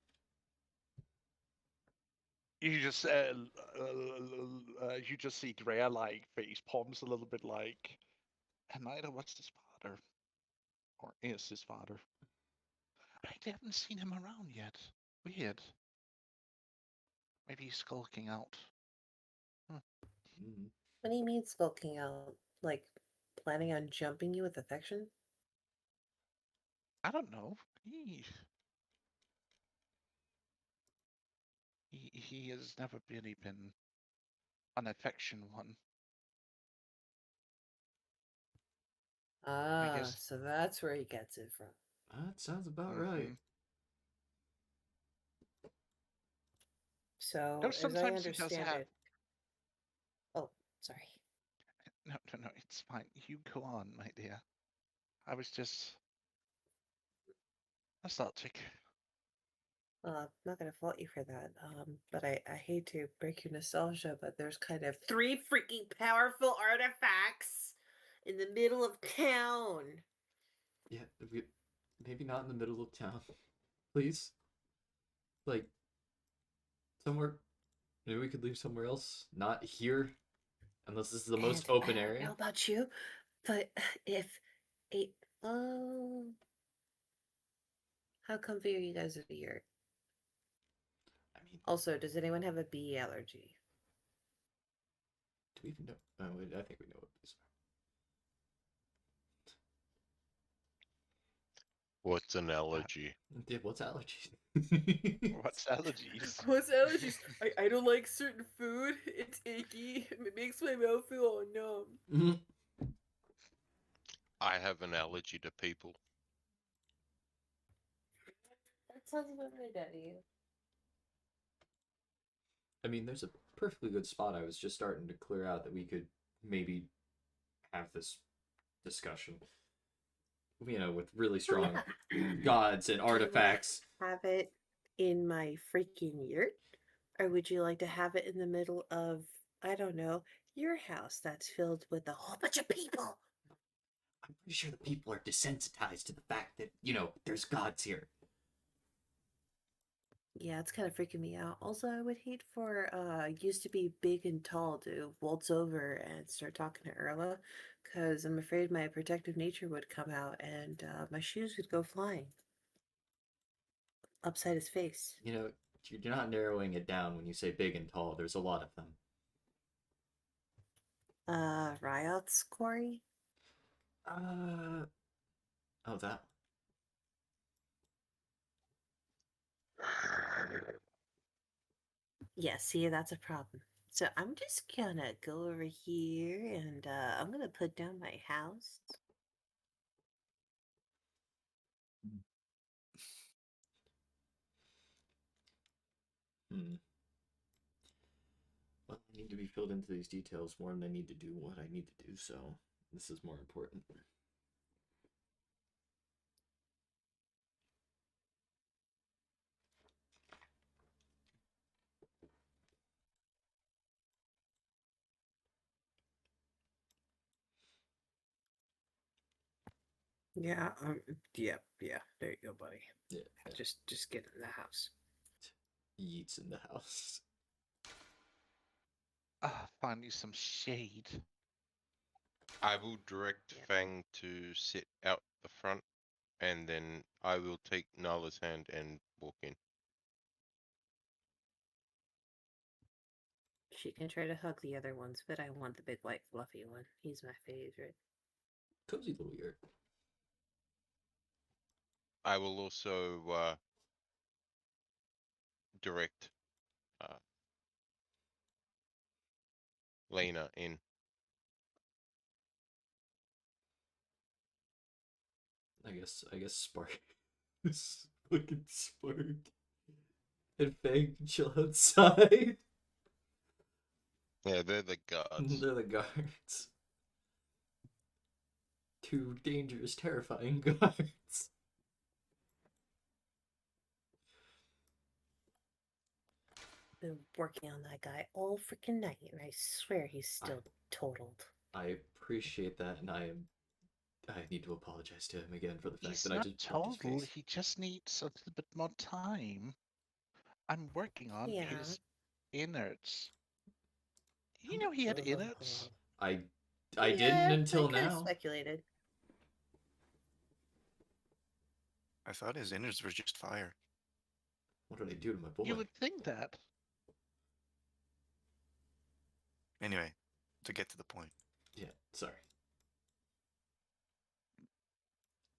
You just see Drea like face palms a little bit like, and neither was his father, or is his father. I haven't seen him around yet. Weird. Maybe he's skulking out. mm, What do you mean skulking out? Like, planning on jumping you with affection? I don't know. He has never really been an affection one. I Ah, guess. so that's where he gets it from. that sounds about right. So, Though as I sometimes he does understand have. it. Oh, sorry. No, it's fine. You go on, my dear. I was just nostalgic. Well, I'm not gonna fault you for that. But I hate to break your nostalgia, but there's kind of 3 freaking powerful artifacts in the middle of town. Yeah, maybe not in the middle of town, please. Like somewhere. Maybe we could leave somewhere else, not here, unless this is the most And open I don't area. know about you, but if a how comfy are you guys at here? I mean, Also, does anyone have a bee allergy? do we even know? Oh, I think we know what these What's an allergy? are. Yeah, what's allergies? What's allergies? What's allergies? I don't like certain food. It's icky. It makes my mouth feel all numb. Mhm. I have an allergy to people. That sounds about right, Daddy. I mean, there's a perfectly good spot I was just starting to clear out that we could maybe have this discussion. You know, with really strong gods and Do you wanna artifacts. have it in my freaking yurt? Or would you like to have it in the middle of, I don't know, your house that's filled with a whole bunch of people? I'm pretty sure the people are desensitized to the fact that, you know, there's gods here. Yeah, it's kind of freaking me out. Also, I would hate for used to be big and tall to waltz over and start talking to Erla, because I'm afraid my protective nature would come out and my shoes would go flying upside his face. You know, you're not narrowing it down when you say big and tall. There's a lot of them. Riot's quarry? Oh, that. Yeah, see, that's a problem. So I'm just gonna go over here and I'm gonna put down my house. Hmm. Well, I need to be filled into these details more than I need to do what I need to do, so this is more important. Yeah, yeah. There you go, buddy. Yeah, Just get in the house. Yeats in the house. Finally some shade. I will direct Yeah. Fang to sit out the front, and then I will take Nala's hand and walk in. She can try to hug the other ones, but I want the big white fluffy one. He's my favorite. Cozy little yurt. I will also direct uh, Lena in. I guess Spark. Fucking Spark. And Fang can chill outside. Yeah, they're the guards. They're the guards. Two dangerous, terrifying guards. been working on that guy all freaking night, and I swear he's still totaled. I appreciate that, and I need to apologize to him again for the fact He's that I not just bumped his total. face. He just needs a little bit more time. I'm working on Yeah. his innards. You know he had innards? I Yeah, didn't until I kind of now. speculated. I thought his innards were just fire. What did I do to my boy? You would think that. Anyway, to get to the point. Yeah, sorry.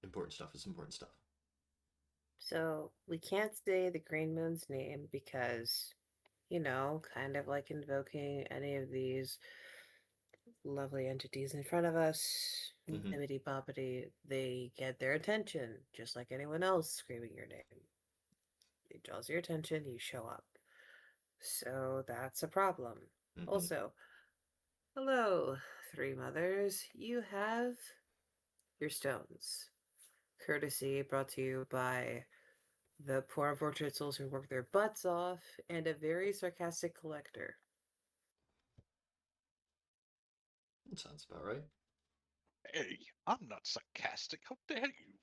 Important stuff is important stuff. So we can't say the Green Moon's name because, you know, kind of like invoking any of these lovely entities in front of us, Mhm. nibbity boppity, they get their attention, just like anyone else screaming your name. It draws your attention, you show up. So that's a problem. Mhm. Also, hello, Three Mothers. You have your stones. Courtesy brought to you by the poor unfortunate souls who work their butts off and a very sarcastic collector. That sounds about right. Hey, I'm not sarcastic. How dare you?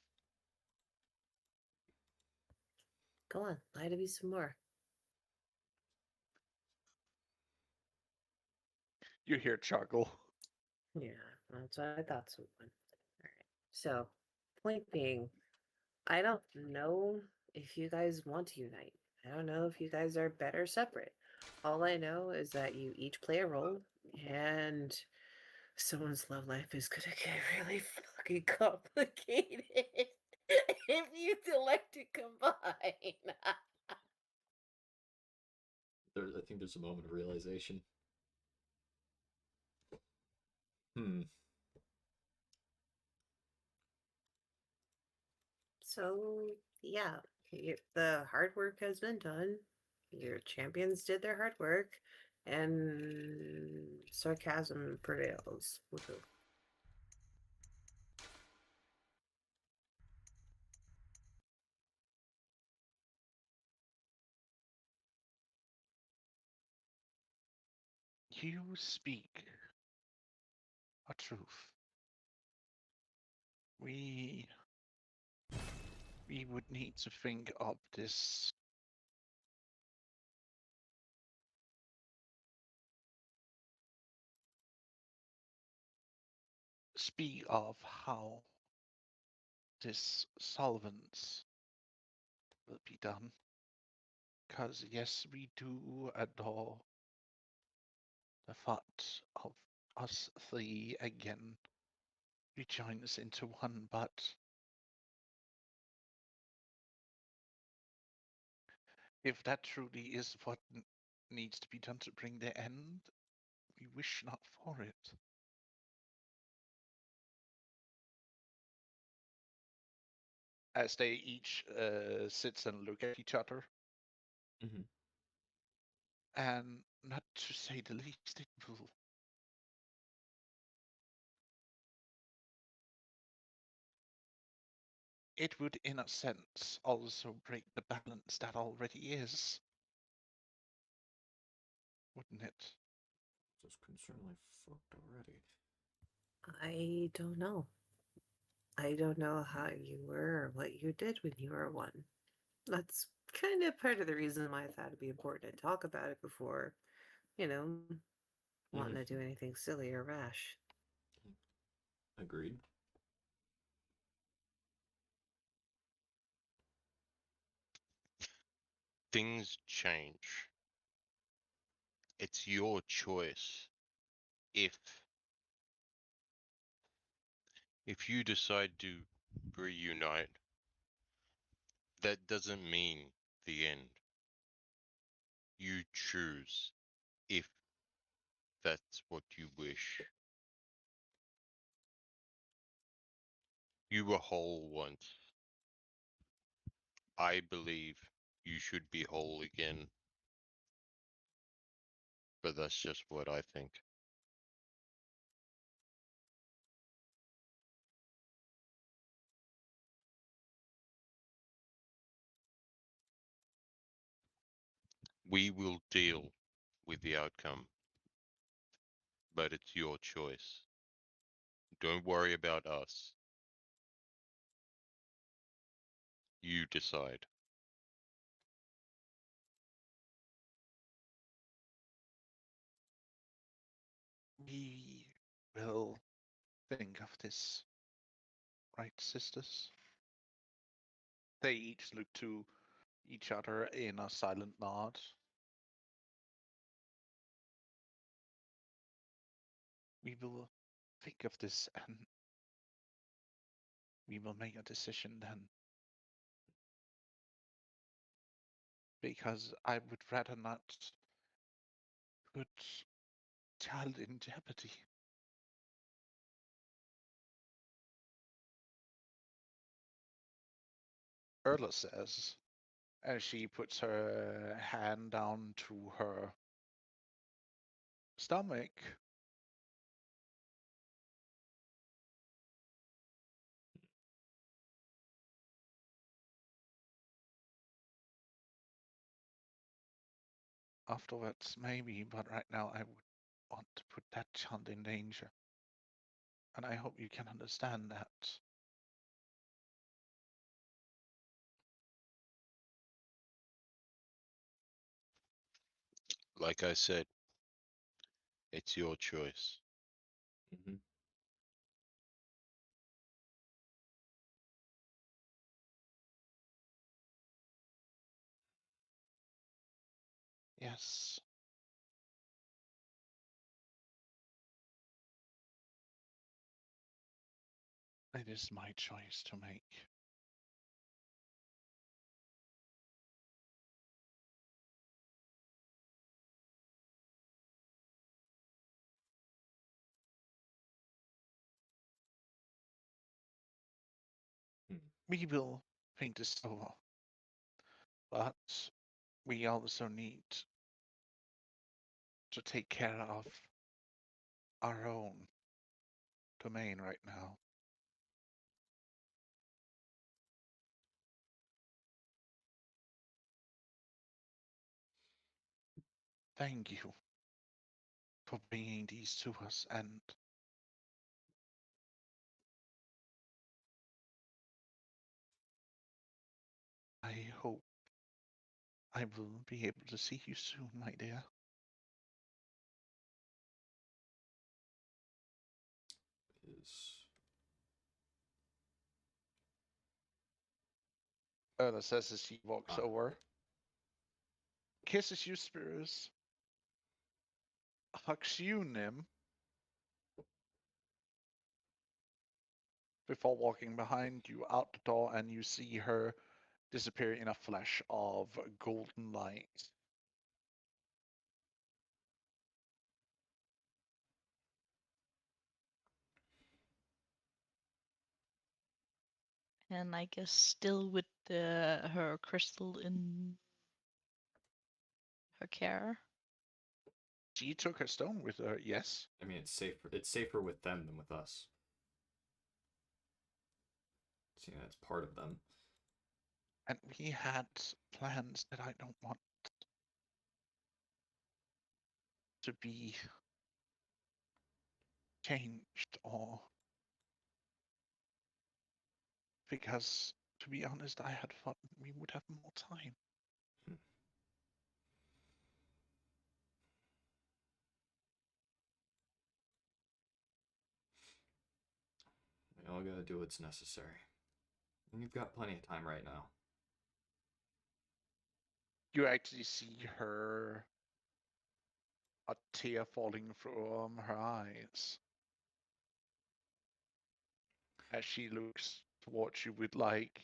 Go on, lie to me some more. You hear chuckle. Yeah, that's what I thought so. Alright. So, point being, I don't know if you guys want to unite. I don't know if you guys are better separate. All I know is that you each play a role, and someone's love life is gonna get really fucking complicated if you elect to combine. I think there's a moment of realization. So, yeah, the hard work has been done. Your champions did their hard work, and sarcasm prevails. Woohoo. You speak a truth. We would need to think of this speak of how this solvents will be done. Because yes, we do adore the thought of us three again rejoin us into one, but if that truly is what needs to be done to bring the end, we wish not for it. As they each sits and look at each other, Mhm. and not to say the least, it would, in a sense, also break the balance that already is, wouldn't it? This concerningly fucked already. I don't know. I don't know how you were or what you did when you were one. That's kind of part of the reason why I thought it'd be important to talk about it before, you know, wanting to do anything silly or rash. Agreed. Things change. It's your choice. If you decide to reunite, that doesn't mean the end. You choose if that's what you wish. You were whole once. I believe you should be whole again. But that's just what I think. We will deal with the outcome, but it's your choice. Don't worry about us. You decide. We will think of this, right, sisters? They each look to each other in a silent nod. We will think of this and we will make a decision then. Because I would rather not put child in jeopardy. Erla says, as she puts her hand down to her stomach. Afterwards, maybe, but right now I would want to put that child in danger. And I hope you can understand that. Like I said, it's your choice. Mm-hmm. Yes. It is my choice to make. We will think this over. But we also need to take care of our own domain right now. Thank you for bringing these to us, and I hope I will be able to see you soon, my dear. Is Erla says as she walks Ah. over, kisses you, Spirus, hugs you, Nim, before walking behind you out the door, and you see her disappear in a flash of golden light. And I guess still with her crystal in her care. She took her stone with her, yes. I mean, it's safer. It's safer with them than with us. Seeing that's part of them. And we had plans that I don't want to be changed, or because, to be honest, I had thought we would have more time. Hmm. We all gotta do what's necessary. And you've got plenty of time right now. You actually see her, a tear falling from her eyes as she looks towards you with like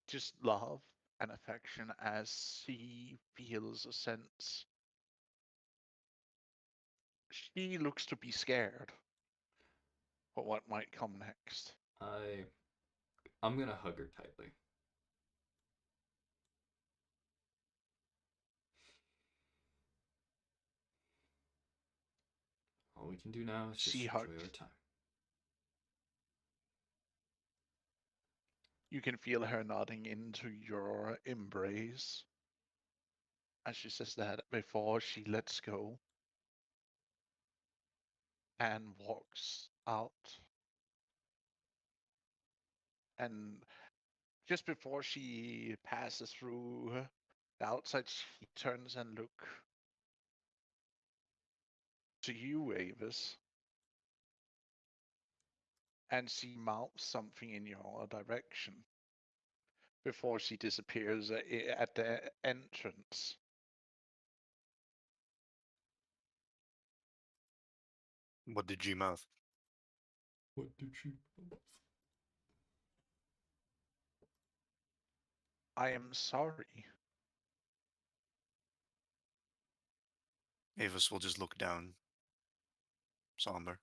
just love and affection, as she feels a sense. She looks to be scared for what might come next. I'm gonna hug her tightly. All we can do now is just She enjoy hugs our time. You can feel her nodding into your embrace as she says that before she lets go and walks out. And just before she passes through the outside, she turns and look to you, Avis, and she mouths something in your direction before she disappears at the entrance. What did you mouth? What did she? I am sorry. Avis will just look down, somber.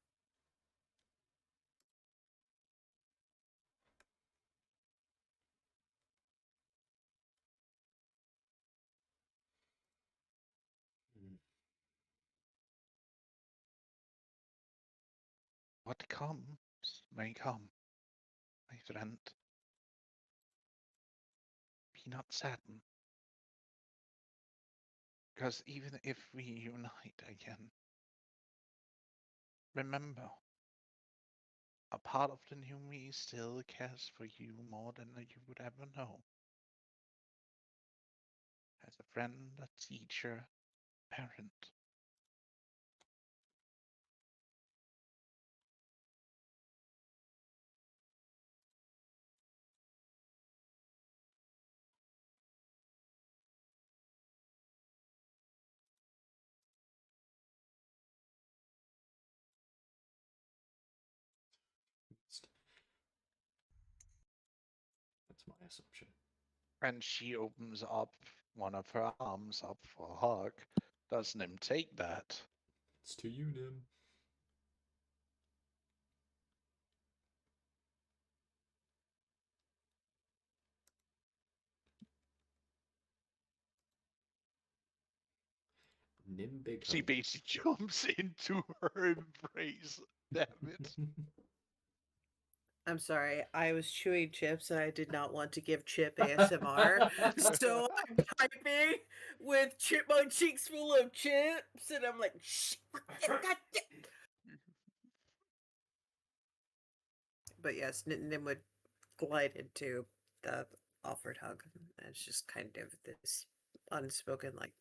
What comes may come, my friend. Be not saddened, because even if we unite again, remember, a part of the new me still cares for you more than you would ever know. As a friend, a teacher, parent. That's my assumption. And she opens up one of her arms up for a hug. Does Nim take that? It's to you, Nim. Nim big She hug. basically jumps into her embrace. Damn it. I'm sorry, I was chewing chips and I did not want to give Chip ASMR, so I'm typing with my cheeks full of chips, and I'm like, shh, God damn. But yes, Nim would glide into the offered hug. It's just kind of this unspoken, like,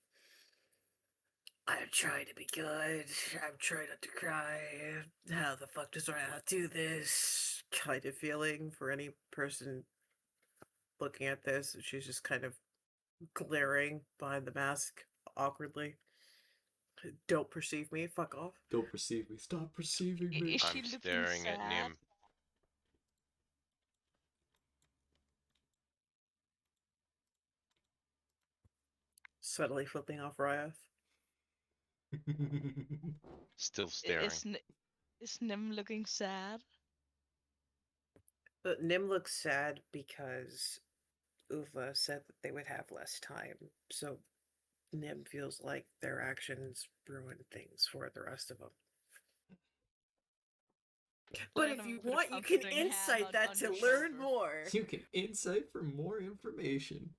I'm trying to be good. I'm trying not to cry. How the fuck does I do this? Kind of feeling for any person looking at this. She's just kind of glaring behind the mask awkwardly. Don't perceive me. Fuck off. Don't perceive me. Stop perceiving me. Is she I'm looking staring at sad? Nim. Subtly flipping off Ryoth. Still I- staring. Is Nim looking sad? But Nim looks sad because Uva said that they would have less time. So Nim feels like their actions ruin things for the rest of them. But if Lena you put a want, you can comforting hand insight that on to your learn shoulder. more. You can insight for more information.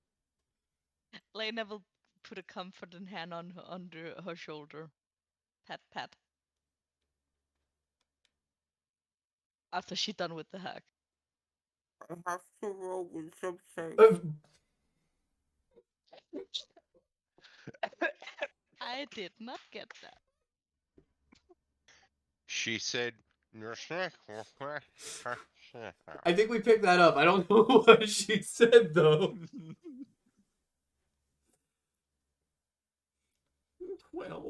Lena will put a comforting hand on under her shoulder. Pat, pat. After she done with the hack. I have to roll with something. I did not get that. She said, I think we picked that up. I don't know what she said though. 12.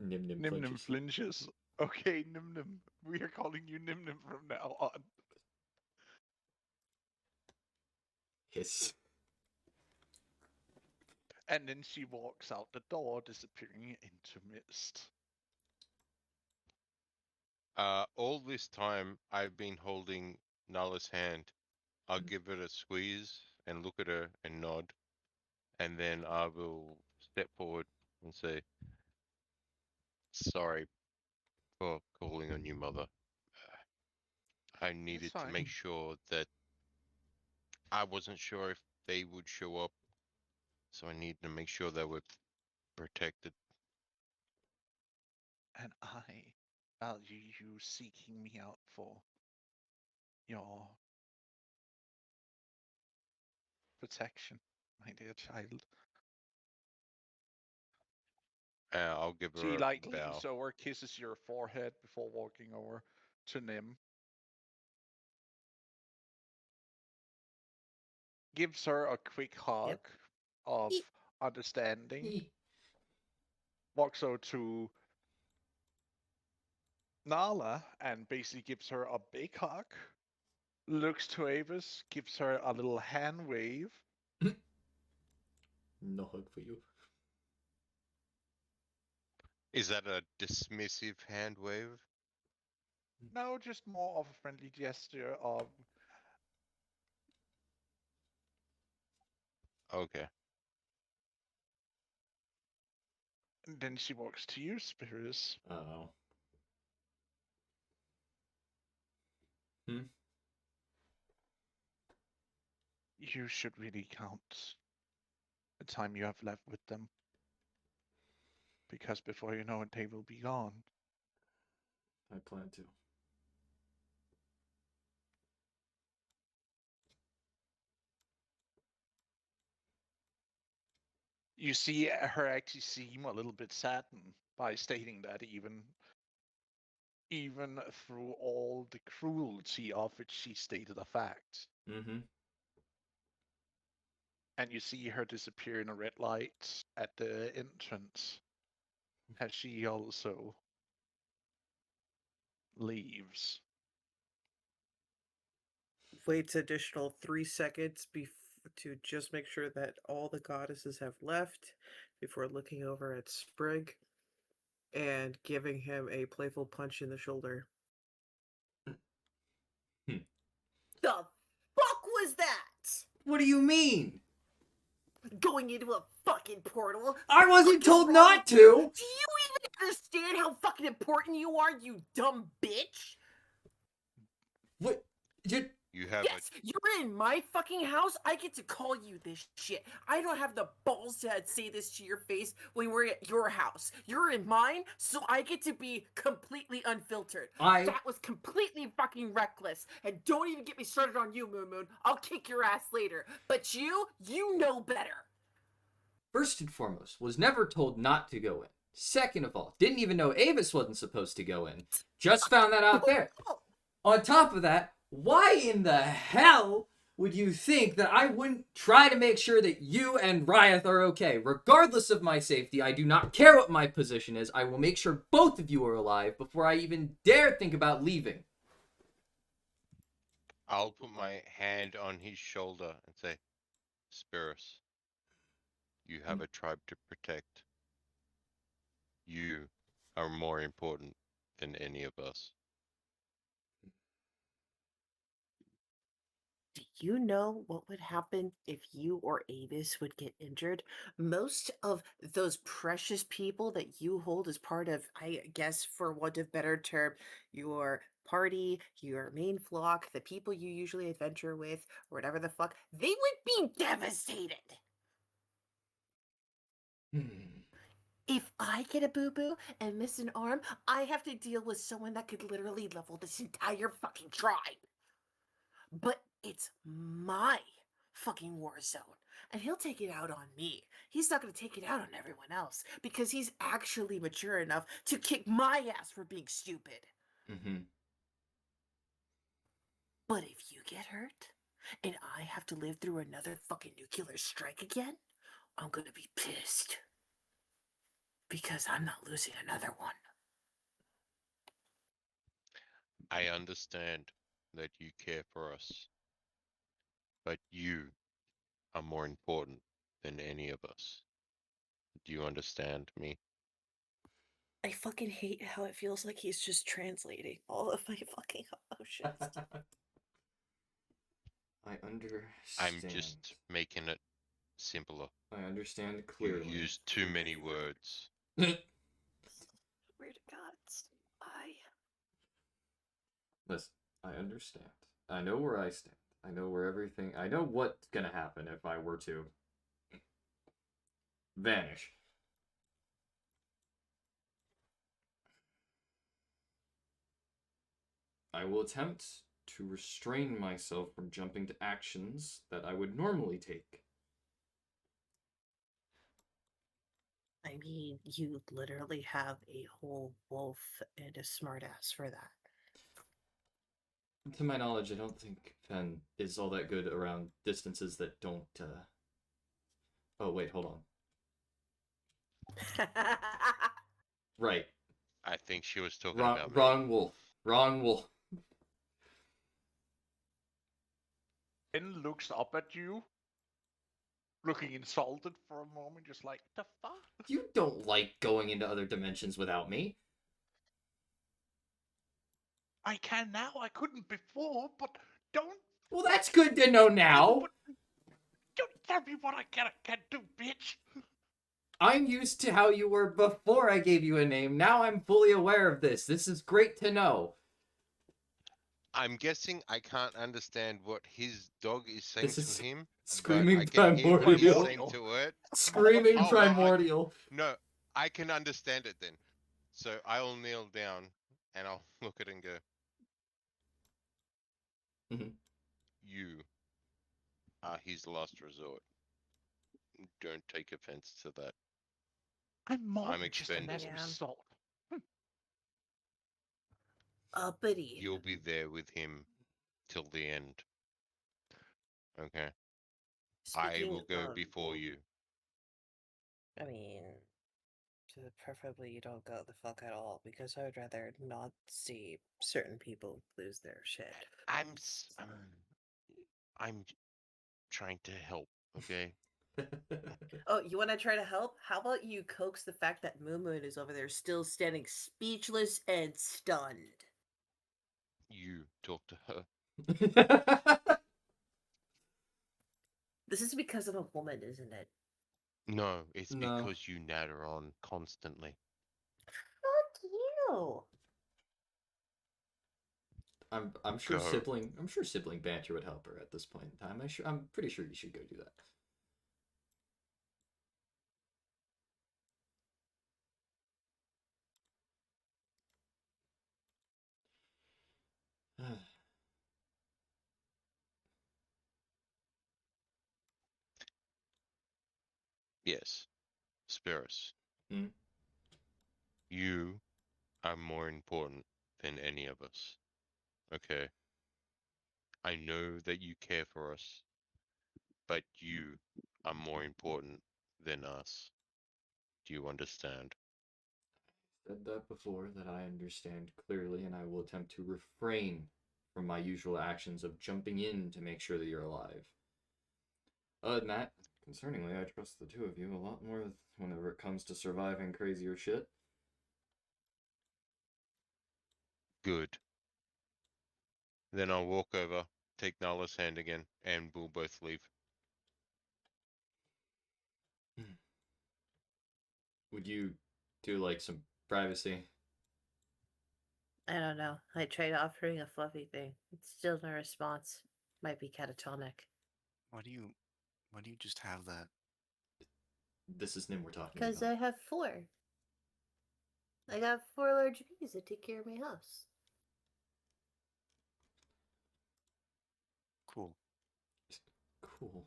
Nim Nim Nim Nim flinches. flinches. Okay, Nim Nim. We are calling you Nim Nim from now on. Hiss. And then she walks out the door, disappearing into mist. all this time I've been holding Nala's hand. I'll give it a squeeze and look at her and nod, and then I will step forward and say, "Sorry for calling on you, mother. I needed to fine. make sure that I wasn't sure if they would show up, so I needed to make sure they were protected. And I value you seeking me out for your protection, my dear child. I'll give She her a like bow. leans over, kisses your forehead before walking over to Nim. Gives her a quick hug of understanding. Walks over to Nala and basically gives her a big hug. Looks to Avis, gives her a little hand wave. No hug for you. Is that a dismissive hand wave? No, just more of a friendly gesture of Okay. and then she walks to you, Spirits. Oh. Hmm. You should really count the time you have left with them. Because before you know it, they will be gone. I plan to. You see her actually seem a little bit saddened by stating that even through all the cruelty of it, she stated a fact. Mm-hmm. And you see her disappear in a red light at the entrance as she also leaves. Waits additional 3 seconds to just make sure that all the goddesses have left before looking over at Sprig and giving him a playful punch in the shoulder. The fuck was that? What do you mean? Going into a fucking portal? I wasn't What is told wrong not with you? to! Do you even understand how fucking important you are, you dumb bitch? What? You have Yes, you're in my fucking house. I get to call you this shit. I don't have the balls to say this to your face when we're at your house. You're in mine, so I get to be completely unfiltered. That was completely fucking reckless. And don't even get me started on you, Moon Moon. I'll kick your ass later. But you know better. First and foremost, was never told not to go in. Second of all, didn't even know Avis wasn't supposed to go in. Just found that out there. On top of that, why in the hell would you think that I wouldn't try to make sure that you and Ryath are okay? Regardless of my safety, I do not care what my position is. I will make sure both of you are alive before I even dare think about leaving. I'll put my hand on his shoulder and say, Spirus, you have a tribe to protect. You are more important than any of us. Do you know what would happen if you or Avis would get injured? Most of those precious people that you hold as part of, I guess, for want of better term, your party, your main flock, the people you usually adventure with, or whatever the fuck, they would be devastated. If I get a boo-boo and miss an arm, I have to deal with someone that could literally level this entire fucking tribe. But it's my fucking war zone. And he'll take it out on me. He's not going to take it out on everyone else because he's actually mature enough to kick my ass for being stupid. Mm-hmm. But if you get hurt and I have to live through another fucking nuclear strike again, I'm going to be pissed. Because I'm not losing another one. I understand that you care for us, but you are more important than any of us. Do you understand me? I fucking hate how it feels like he's just translating all of my fucking emotions. I understand. I'm just making it simpler. I understand You clearly. use too many words. Swear to God, I. Listen, I understand. I know where I stand. I know where everything. I know what's gonna happen if I were to vanish. I will attempt to restrain myself from jumping to actions that I would normally take. I mean, you literally have a whole wolf and a smartass for that. To my knowledge, I don't think Fen is all that good around distances that don't. Oh, wait, hold on. Right. I think she was talking Wrong, about me. wrong wolf. Wrong wolf. Ben looks up at you, looking insulted for a moment, just like, the fuck? You don't like going into other dimensions without me. I can now, I couldn't before, but don't... Well, that's good to know now. Don't tell me what I can and can't do, bitch! I'm used to how you were before I gave you a name. Now I'm fully aware of this. This is great to know. I'm guessing I can't understand what his dog is saying This is to him, screaming but I can hear what he's primordial. saying to it. Screaming Oh, well, primordial. No, I can understand it then. So I'll kneel down and I'll look at it and go, Mhm. You are his last resort. Don't take offense to that. I'm more I'm than just an expendable. Yeah. result. Uppity. You'll be there with him till the end. Okay? I Speaking will go of, before you. I mean, preferably you don't go the fuck at all, because I would rather not see certain people lose their shit. I'm trying to help, okay? Oh, you want to try to help? How about you coax the fact that Moon Moon is over there still standing speechless and stunned? You talk to her. This is because I'm a woman, isn't it? No, it's No. because you natter on constantly. Fuck you! I'm sure Go. sibling banter would help her at this point in time. I'm pretty sure you should go do that. Yes, Spiros. Hmm? You are more important than any of us. Okay? I know that you care for us, but you are more important than us. Do you understand? Said that before, that I understand clearly, and I will attempt to refrain from my usual actions of jumping in to make sure that you're alive. Other than that, concerningly, I trust the two of you a lot more whenever it comes to surviving crazier shit. Good. Then I'll walk over, take Nala's hand again, and we'll both leave. Would you do like some privacy? I don't know. I tried offering a fluffy thing. It's still no response. Might be catatonic. Why do you just have that? This is Nim we're talking Because about. I have 4. I got 4 large bees that take care of my house. Cool. Cool.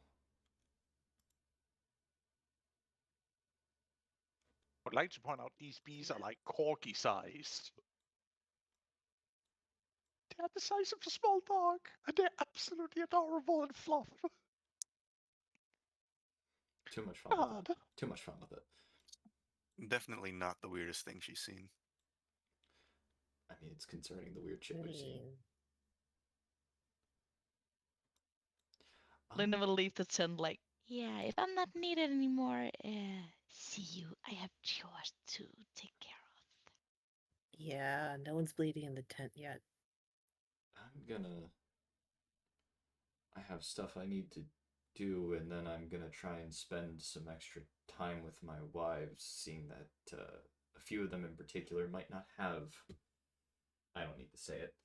I'd like to point out these bees are like corgi sized. They're the size of a small dog, and they're absolutely adorable and fluff. Too much fun with God. it. Too much fun with it. Definitely not the weirdest thing she's seen. I mean, it's concerning the weird shit we've seen. Lena will leave the tent like, yeah, if I'm not needed anymore, see you. I have chores to take care of. Yeah, no one's bleeding in the tent yet. I have stuff I need to do, and then I'm gonna try and spend some extra time with my wives, seeing that a few of them in particular might not have. I don't need to say it.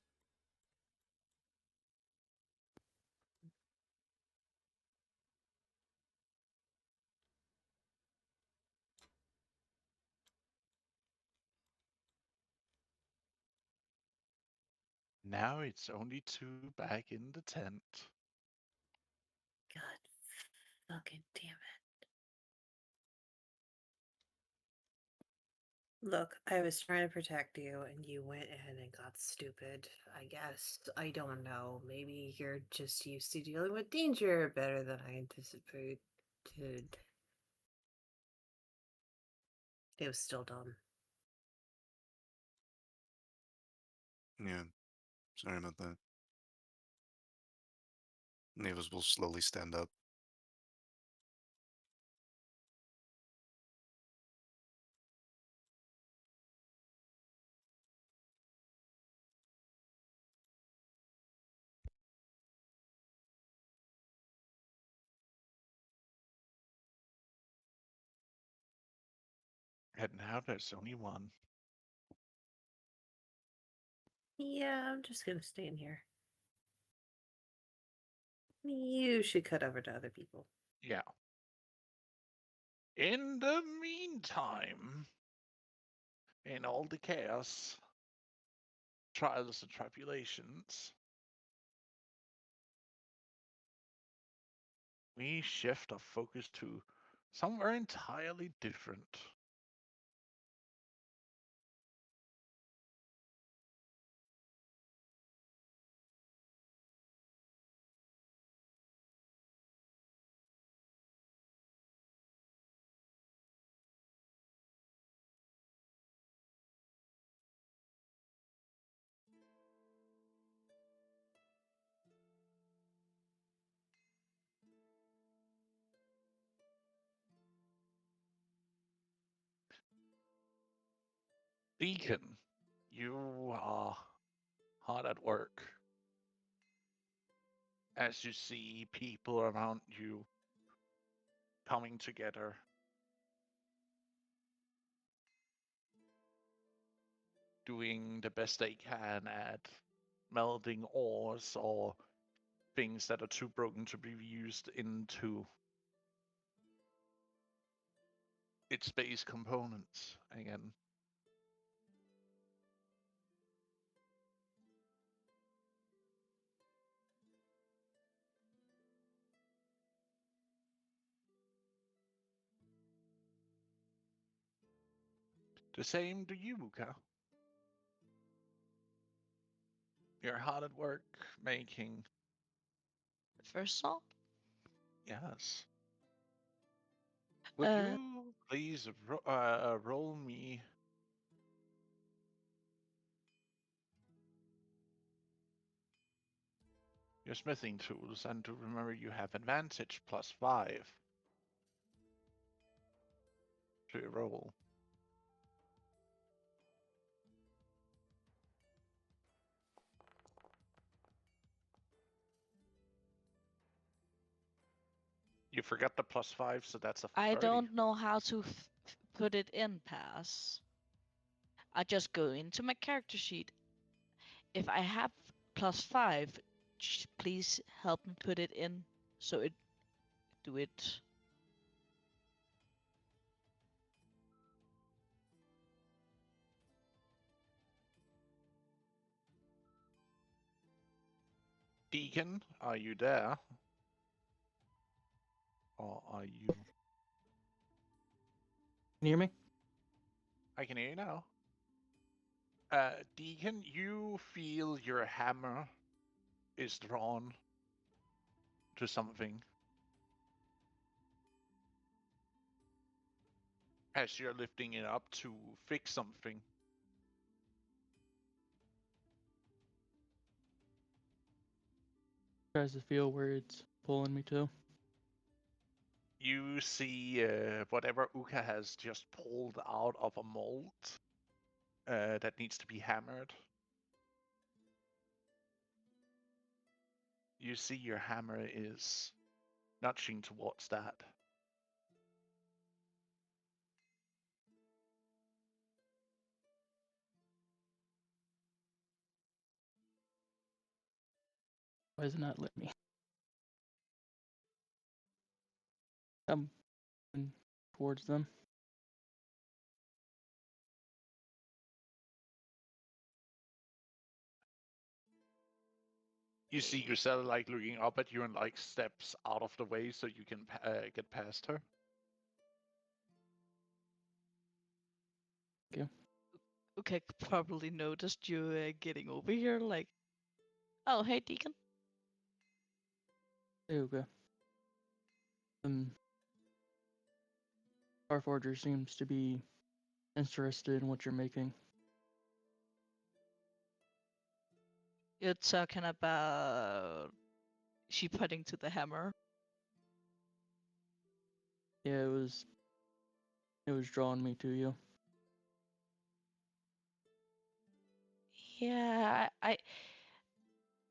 Now it's only two back in the tent. God fucking damn it. Look, I was trying to protect you and you went ahead and got stupid. I guess. I don't know. Maybe you're just used to dealing with danger better than I anticipated. It was still dumb. Yeah, sorry about that. Neighbors will slowly stand up. And now there's only one. Yeah, I'm just gonna stay in here. You should cut over to other people. Yeah. In the meantime, in all the chaos, trials and tribulations, we shift our focus to somewhere entirely different. Deacon, you are hard at work as you see people around you coming together. Doing the best they can at melding ores or things that are too broken to be used into its base components again. The same to you, Muka. You're hard at work making. First song? Yes. Would you please roll me your smithing tools, and to remember you have advantage +5 to your roll. You forgot the +5, so that's a 30. I don't know how to put it in pass. I just go into my character sheet. If I have +5, please help me put it in so it do it. Deacon, are you there? Or are you? Can you hear me? I can hear you now. Deacon, you feel your hammer is drawn to something as you're lifting it up to fix something. Tries to feel where it's pulling me to. You see whatever Uka has just pulled out of a mold that needs to be hammered. You see your hammer is nudging towards that. Why is it not letting me? I'm moving towards them. You see Griselle like looking up at you and like steps out of the way so you can get past her. Okay, probably noticed you getting over here. Like, oh hey Deacon. Hey, okay. Starforger seems to be interested in what you're making. You're talking about she pointing to the hammer. Yeah, it was drawing me to you. Yeah, I've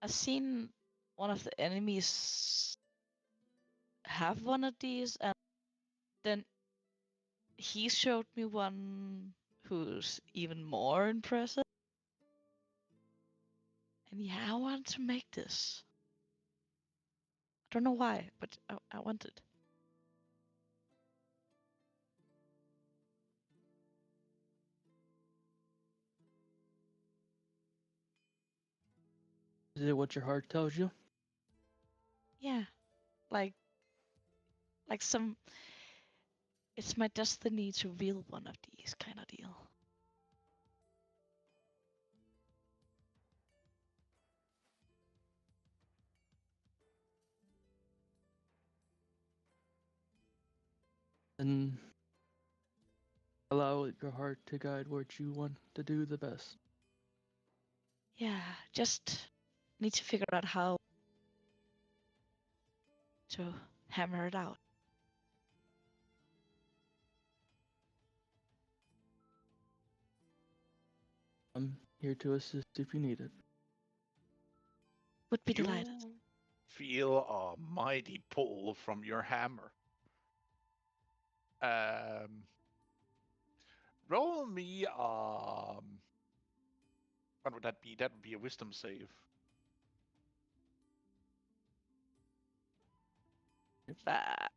seen one of the enemies have one of these, and then he showed me one who's even more impressive. And yeah, I wanted to make this. I don't know why, but I wanted. Is it what your heart tells you? Yeah, like some. It's my destiny to wield one of these kind of deal. Then allow your heart to guide what you want to do the best. Yeah, just need to figure out how to hammer it out. I'm here to assist if you need it. Would be delighted. You feel a mighty pull from your hammer. Roll me what would that be? That would be a wisdom save. Ah,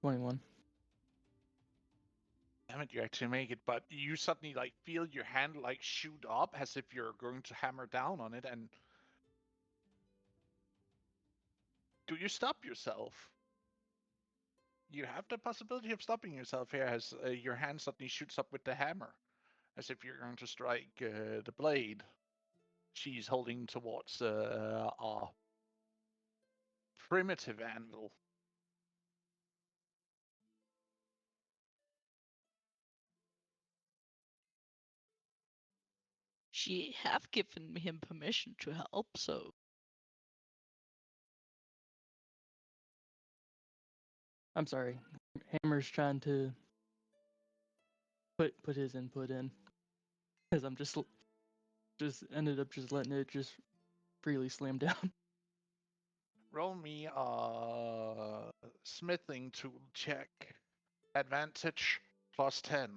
21. Damn it, you actually make it, but you suddenly like feel your hand like shoot up as if you're going to hammer down on it, and do you stop yourself? You have the possibility of stopping yourself here as your hand suddenly shoots up with the hammer, as if you're going to strike the blade she's holding towards a primitive anvil. she have given him permission to help, so I'm sorry. Hammer's trying to put his input in, because I'm just ended up just letting it just freely slam down. Roll me a smithing tool check. Advantage +10.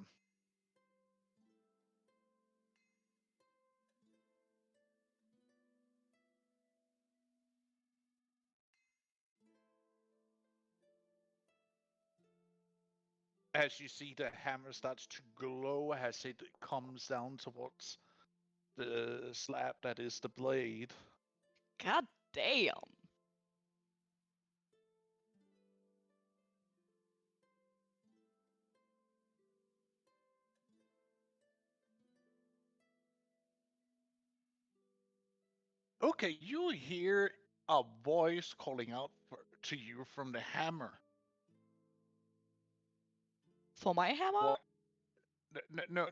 As you see the hammer starts to glow as it comes down towards the slab that is the blade. god damn. Okay, you hear a voice calling out to you from the hammer. For my hammer? What?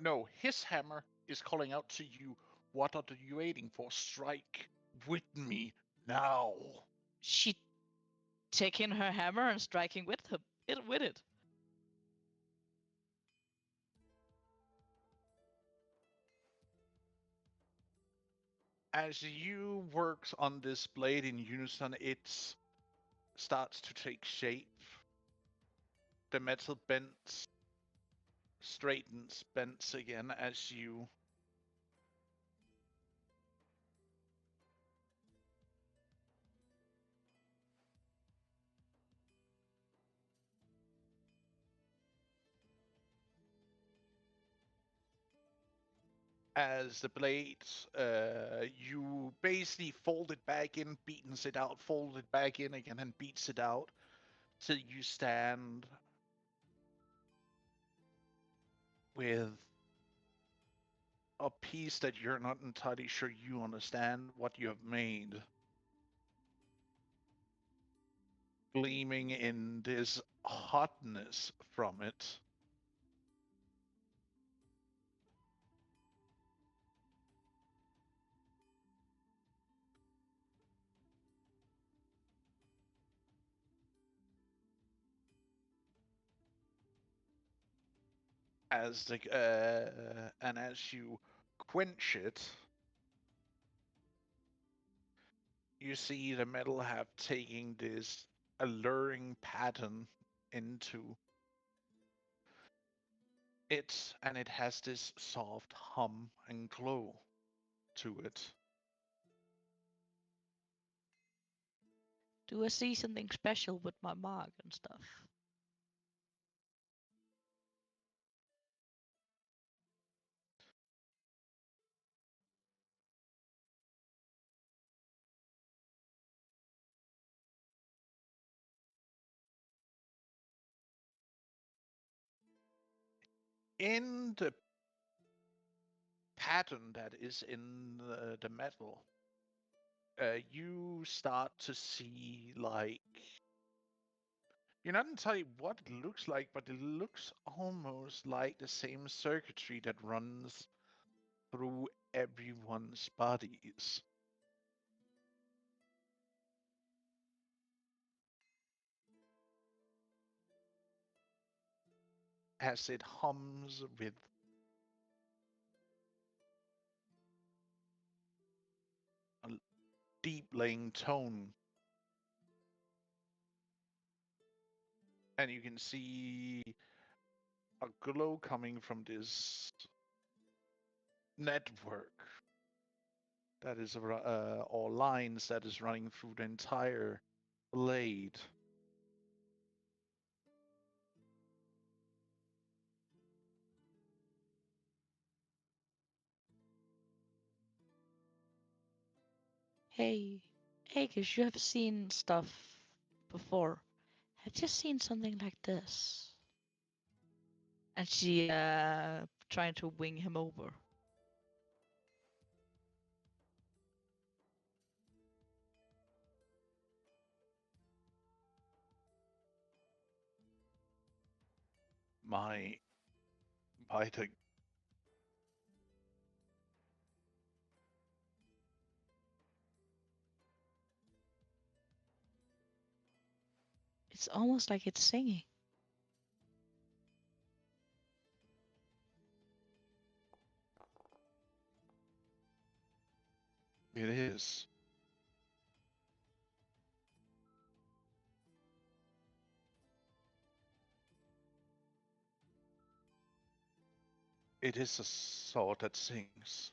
No, his hammer is calling out to you. What are you waiting for? Strike with me now. She taking her hammer and striking with it. As you work on this blade in unison, it starts to take shape. The metal bends, straightens, bends again as you as the blades, you basically fold it back in, beatens it out, fold it back in again, and beats it out till you stand with a piece that you're not entirely sure you understand what you have made, gleaming in this hotness from it. And as you quench it, you see the metal have taking this alluring pattern into it, and it has this soft hum and glow to it. Do I see something special with my mark and stuff? In the pattern that is in the metal, you start to see, like, you're not entirely what it looks like, but it looks almost like the same circuitry that runs through everyone's bodies. As it hums with a deep laying tone. And you can see a glow coming from this network that is, or lines that is running through the entire blade. Hey, Aegis, you have seen stuff before. Have you seen something like this? And she trying to wing him over. My, by the It's almost like it's singing. it is. It is a sword that sings.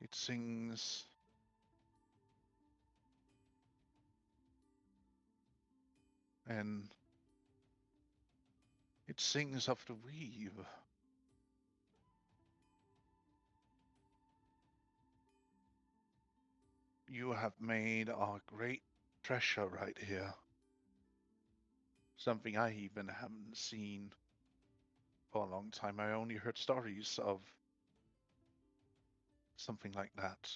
It sings and it sings of the weave. You have made a great treasure right here. Something I even haven't seen for a long time. I only heard stories of something like that.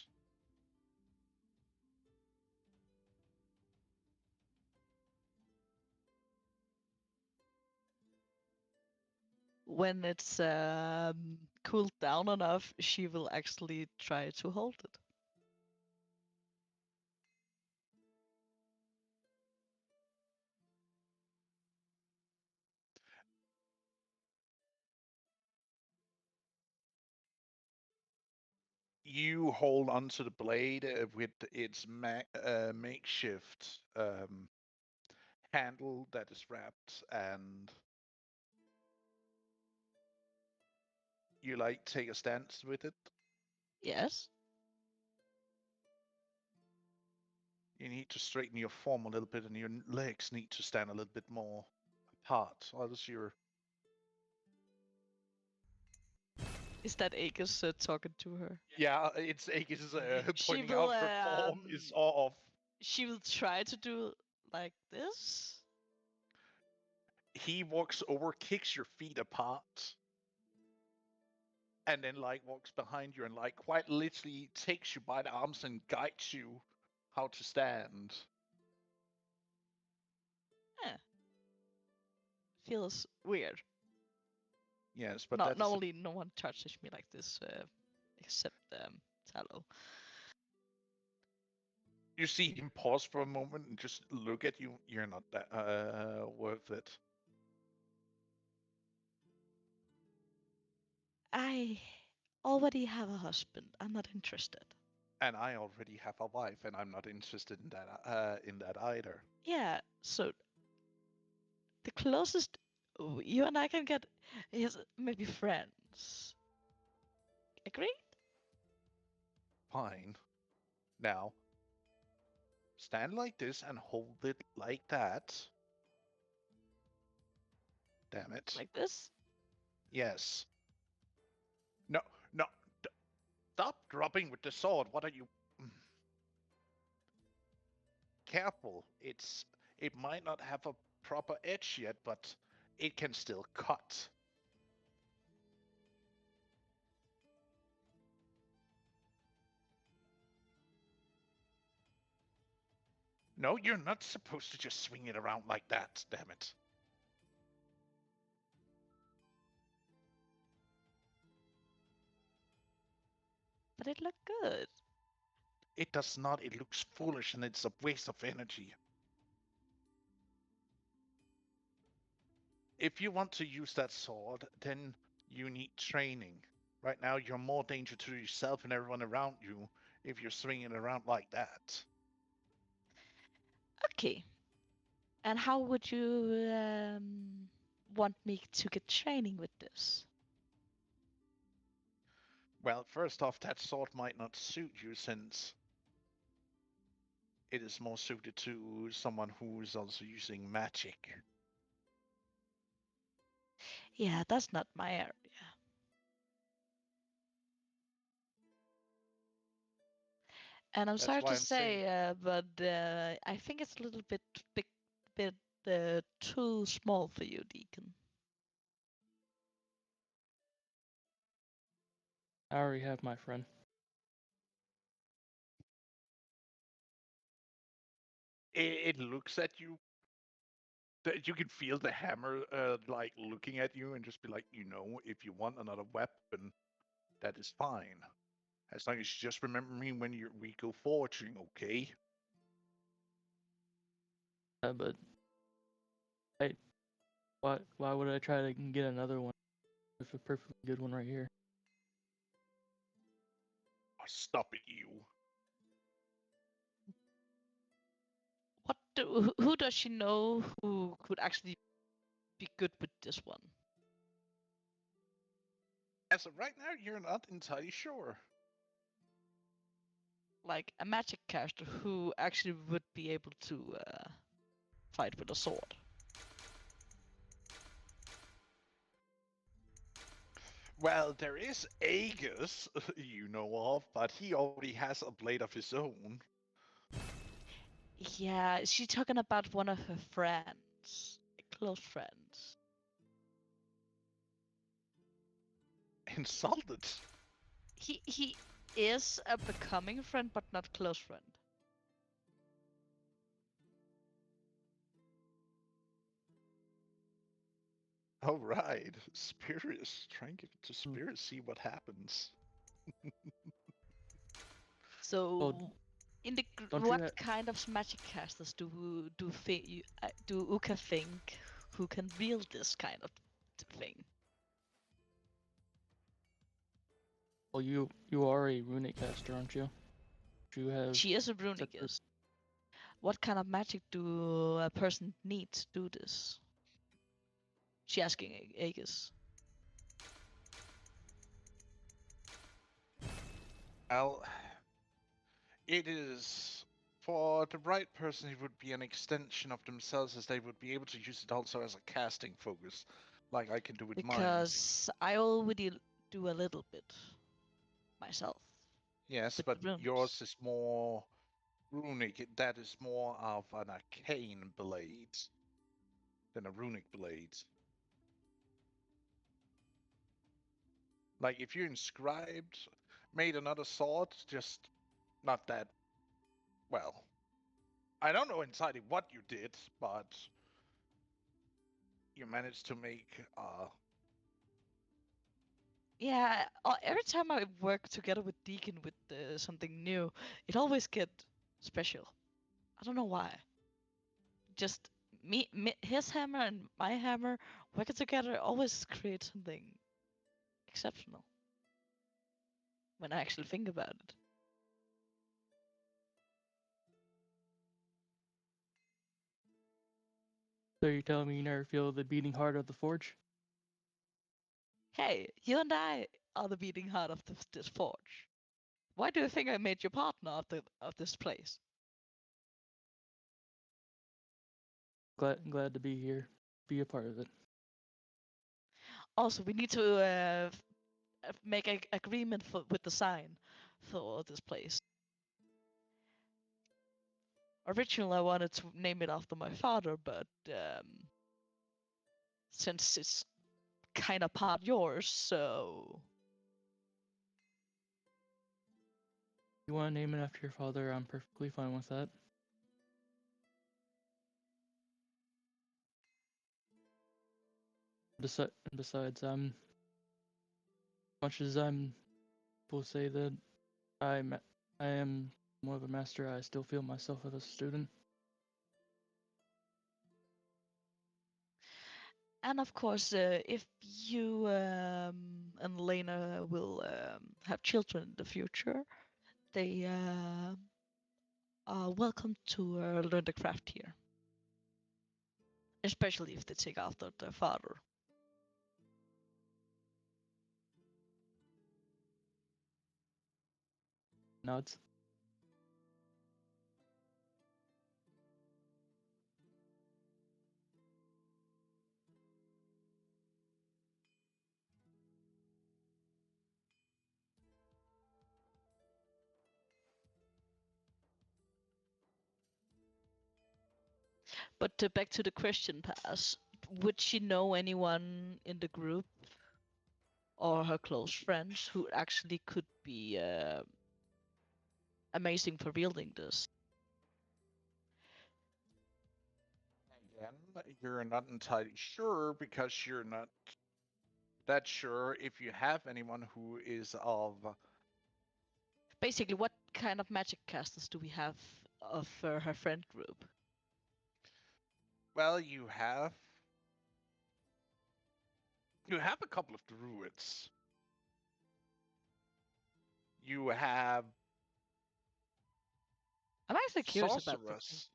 When it's cooled down enough, she will actually try to hold it. You hold onto the blade with its makeshift handle that is wrapped, and you like take a stance with it. Yes. You need to straighten your form a little bit, and your legs need to stand a little bit more apart. Or else you're Is that Aegis talking to her? Yeah, it's Aegis She pointing will, out her form is off. She will try to do like this. He walks over, kicks your feet apart, and then like walks behind you and like quite literally takes you by the arms and guides you how to stand. Feels weird. Yes, but Not that's normally no one touches me like this, except Tallow. you see him pause for a moment and just look at you. You're not that worth it. I already have a husband. I'm not interested. And I already have a wife, and I'm not interested in that either. Yeah, so the closest you and I can get is maybe friends. Agree? Fine. Now, stand like this and hold it like that. Damn it. Like this? Yes. No, no. Stop dropping with the sword. What are you? Careful. It might not have a proper edge yet, but it can still cut. No, you're not supposed to just swing it around like that, damn it. But it looked good. It does not. It looks foolish and it's a waste of energy. If you want to use that sword, then you need training. Right now, you're more danger to yourself and everyone around you if you're swinging it around like that. Okay. And how would you want me to get training with this? Well, first off, that sword might not suit you since it is more suited to someone who is also using magic. Yeah, that's not my area. And I'm That's sorry why to I'm saying. say, but I think it's a little bit too small for you, Deacon. I already have my friend. It looks at you. You can feel the hammer like looking at you and just be like, if you want another weapon, that is fine. As long as you just remember me when we go forging, okay? But why would I try to get another one with a perfectly good one right here? I'll stop it, you. Who does she know who could actually be good with this one? As of right now, you're not entirely sure. Like a magic caster who actually would be able to fight with a sword. Well, there is Aegis, you know of, but he already has a blade of his own. Yeah, she's talking about one of her friends, close friends. Insulted. He is a becoming friend, but not close friend. All right, Spirits. Try and give it to Spirits, see what happens. So, in the don't you what kind of magic casters do Uka think who can wield this kind of thing? Well, you are a runic caster, aren't you? You have. She is a runicist. What kind of magic do a person need to do this? She asking Aegis. Well, it is for the right person. It would be an extension of themselves, as they would be able to use it also as a casting focus, like I can do with mine. Because I already do a little bit myself Yes, with but the yours runes. is more runic. That is more of an arcane blade than a runic blade. Like if you inscribed, made another sword, just not that well. I don't know entirely what you did, but you managed to make Yeah, every time I work together with Deacon with something new, it always get special. I don't know why. Just his hammer and my hammer working together always creates something exceptional when I actually think about it. So you're telling me you never feel the beating heart of the forge? Hey, you and I are the beating heart of this forge. Why do you think I made you partner of this place? Glad to be here, be a part of it. Also, we need to make an agreement with the sign for this place. Originally, I wanted to name it after my father, but since it's kind of part yours, so You want to name it after your father? I'm perfectly fine with that. Besides, much as will say that I am more of a master, I still feel myself as a student. and of course, if you and Lena will have children in the future, they are welcome to learn the craft here, especially if they take after their father. Nods. But back to the question pass, would she know anyone in the group or her close friends who actually could be amazing for wielding this? again, you're not entirely sure because you're not that sure if you have anyone who is of. Basically, what kind of magic casters do we have of her friend group? Well, you have a couple of druids. You have I'm actually curious about something. sorcerers,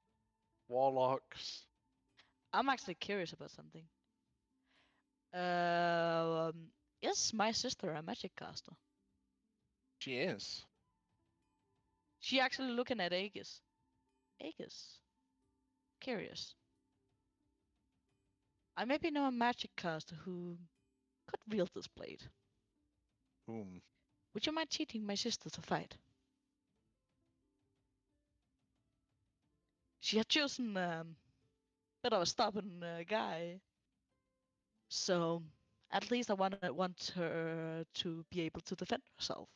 warlocks. I'm actually curious about something. Is my sister a magic caster? She is. She actually looking at Aegis. Aegis. Curious. I maybe know a magic caster who could wield this blade. Whom? Would you mind teaching my sister to fight? She had chosen bit of a stubborn guy, so at least I want her to be able to defend herself.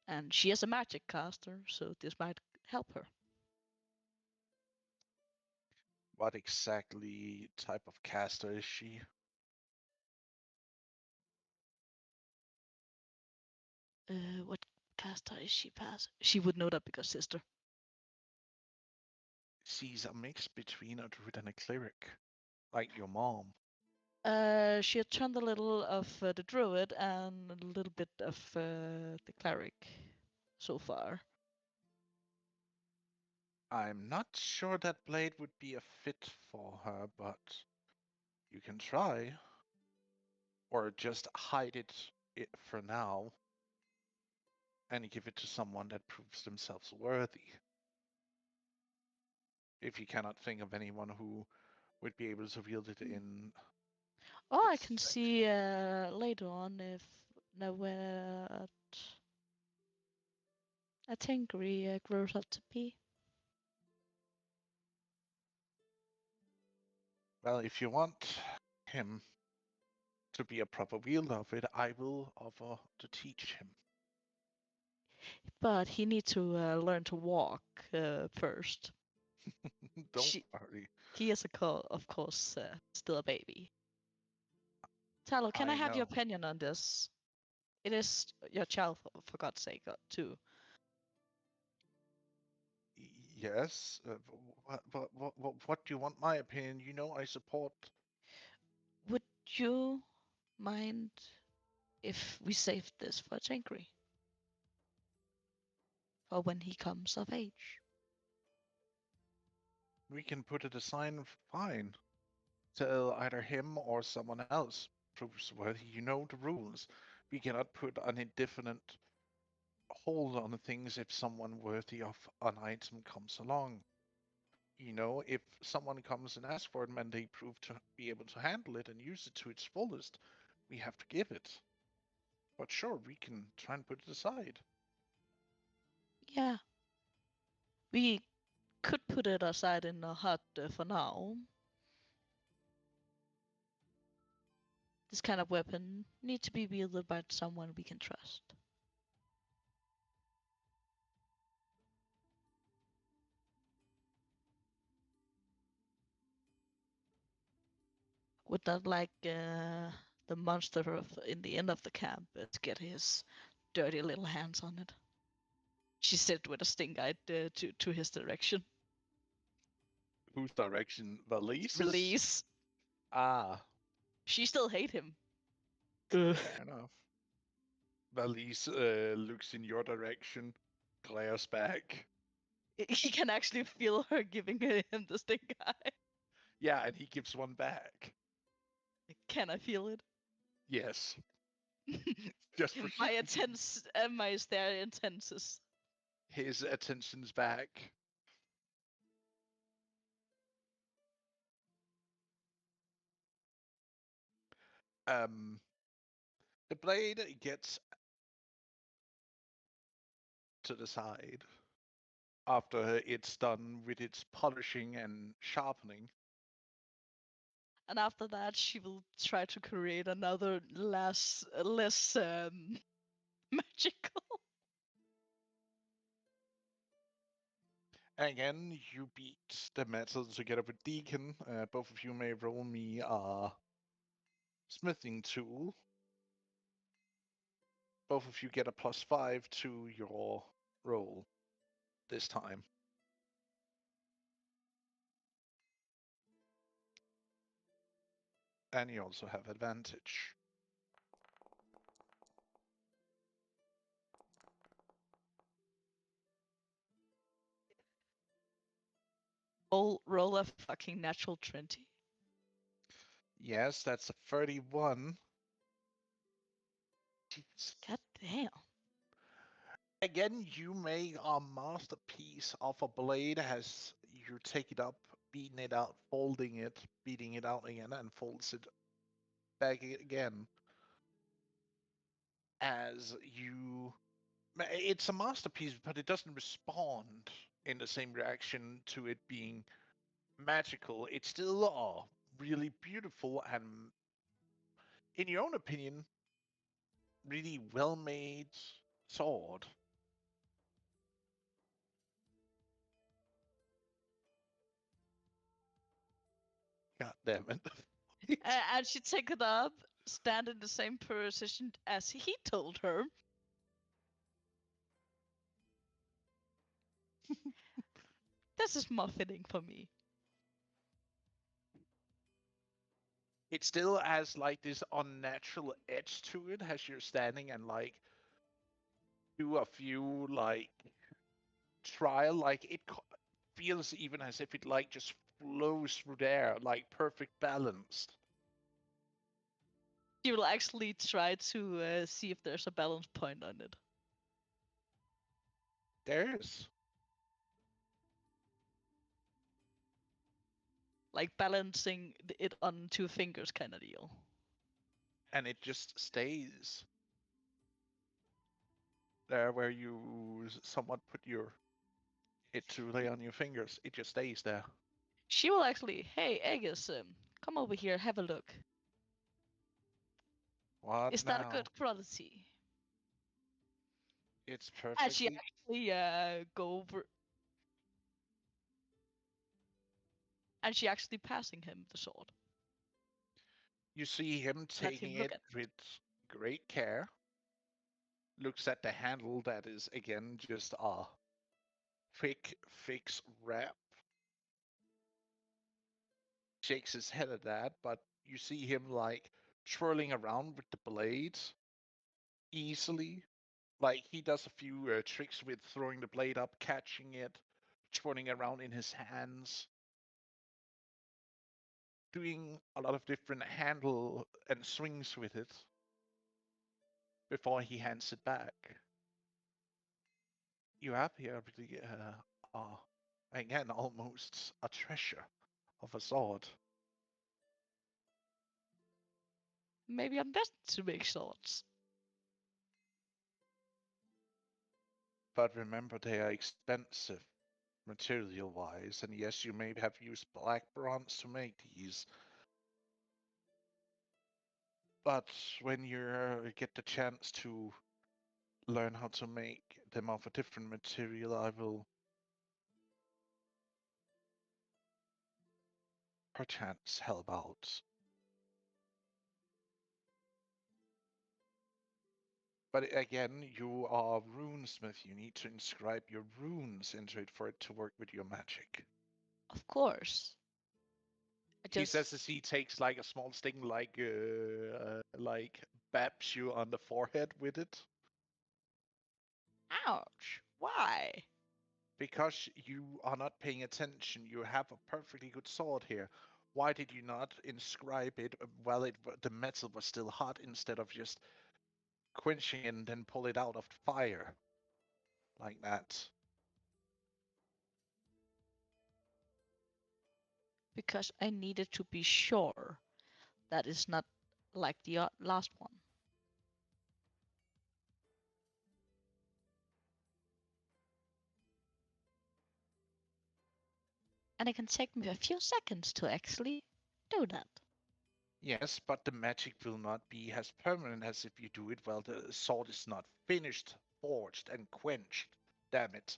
And she is a magic caster, so this might help her. What exactly type of caster is she? What caster is she pass? She would know that because sister. She's a mix between a druid and a cleric, like your mom. She had turned a little of the druid and a little bit of the cleric so far. I'm not sure that blade would be a fit for her, but you can try. Or just hide it for now and give it to someone that proves themselves worthy. If you cannot think of anyone who would be able to wield it in Or I It's can actually- see later on if what a Tengri grows up to be. Well, if you want him to be a proper wielder of it, I will offer to teach him. But he needs to learn to walk first. Don't She- worry. He is, of course, still a baby. Talo, can I I have your know. opinion on this? It is your child, for God's sake, too. Yes. What do you want my opinion? You know I support. Would you mind if we saved this for Tengri? For when he comes of age? We can put it aside fine. Tell either him or someone else proves worthy. You know the rules. We cannot put an indefinite hold on things if someone worthy of an item comes along. You know, if someone comes and asks for it and they prove to be able to handle it and use it to its fullest, we have to give it. But sure, we can try and put it aside. Yeah. We could put it aside in the hut for now. This kind of weapon needs to be wielded by someone we can trust. Would not like the monster in the end of the camp to get his dirty little hands on it. She said with a sting-eyed to his direction. Whose direction? Valise's? Release. Ah, She still hate him. fair enough. Valise looks in your direction, glares back. He can actually feel her giving him the stink eye. Yeah, and he gives one back. Can I feel it? Yes, just for My shooting. my stare intenses. His attention's back. Um, the blade gets to the side after it's done with its polishing and sharpening. And after that, she will try to create another less magical. Again, you beat the metal together with Deacon. Both of you may roll me a smithing tool. Both of you get a +5 to your roll this time. And you also have advantage. Roll a fucking natural 20. Yes, that's a 31. Jeez. God damn. Again, you make a masterpiece of a blade as you take it up, beating it out, folding it, beating it out again, and folds it back again. As you. It's a masterpiece, but it doesn't respond in the same reaction to it being magical. It's still a really beautiful and, in your own opinion, really well made sword. God damn it. And she take it up, stand in the same position as he told her. This is more fitting for me. It still has like this unnatural edge to it as you're standing and like do a few like trial, like it feels even as if it like just flows through there, like perfect balanced. She will actually try to see if there's a balance point on it. There's Like balancing it on two fingers kind of deal. and it just stays there where you somewhat put your it to lay on your fingers. It just stays there. She will actually, hey, Aegis, come over here, have a look. What Is that a now? good quality? It's And she perfectly. actually go over, and she actually passing him the sword. You see him Let taking him look it at. with great care. Looks at the handle that is again just a thick, fix wrap. Shakes his head at that, but you see him like twirling around with the blade easily. Like he does a few tricks with throwing the blade up, catching it, twirling around in his hands, doing a lot of different handle and swings with it before he hands it back. You have here really, again, almost a treasure of a sword. Maybe I'm best to make swords. But remember, they are expensive material wise, and yes, you may have used black bronze to make these. But when you get the chance to learn how to make them of a different material, I will perchance help out. But again, you are runesmith. You need to inscribe your runes into it for it to work with your magic. Of course. I He just, says as he takes like a small sting, like baps you on the forehead with it. ouch. Why? Because you are not paying attention. You have a perfectly good sword here. Why did you not inscribe it while the metal was still hot instead of just quenching it and then pull it out of the fire like that? Because I needed to be sure that is not like the last one. And it can take me a few seconds to actually do that. Yes, but the magic will not be as permanent as if you do it while the sword is not finished, forged, and quenched. Damn it.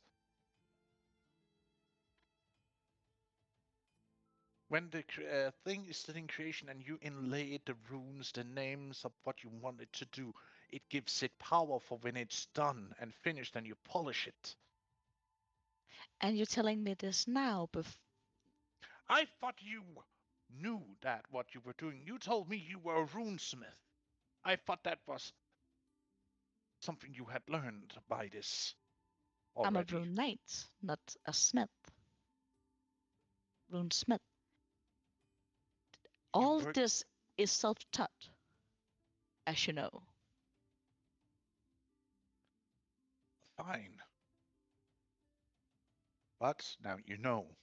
When the thing is still in creation and you inlay the runes, the names of what you want it to do, it gives it power for when it's done and finished and you polish it. And you're telling me this now, I thought you knew that what you were doing. You told me you were a runesmith. I thought that was something you had learned by this I'm a already. rune knight, not a smith. Rune smith. You All work this is self-taught, as you know. fine, but now you know.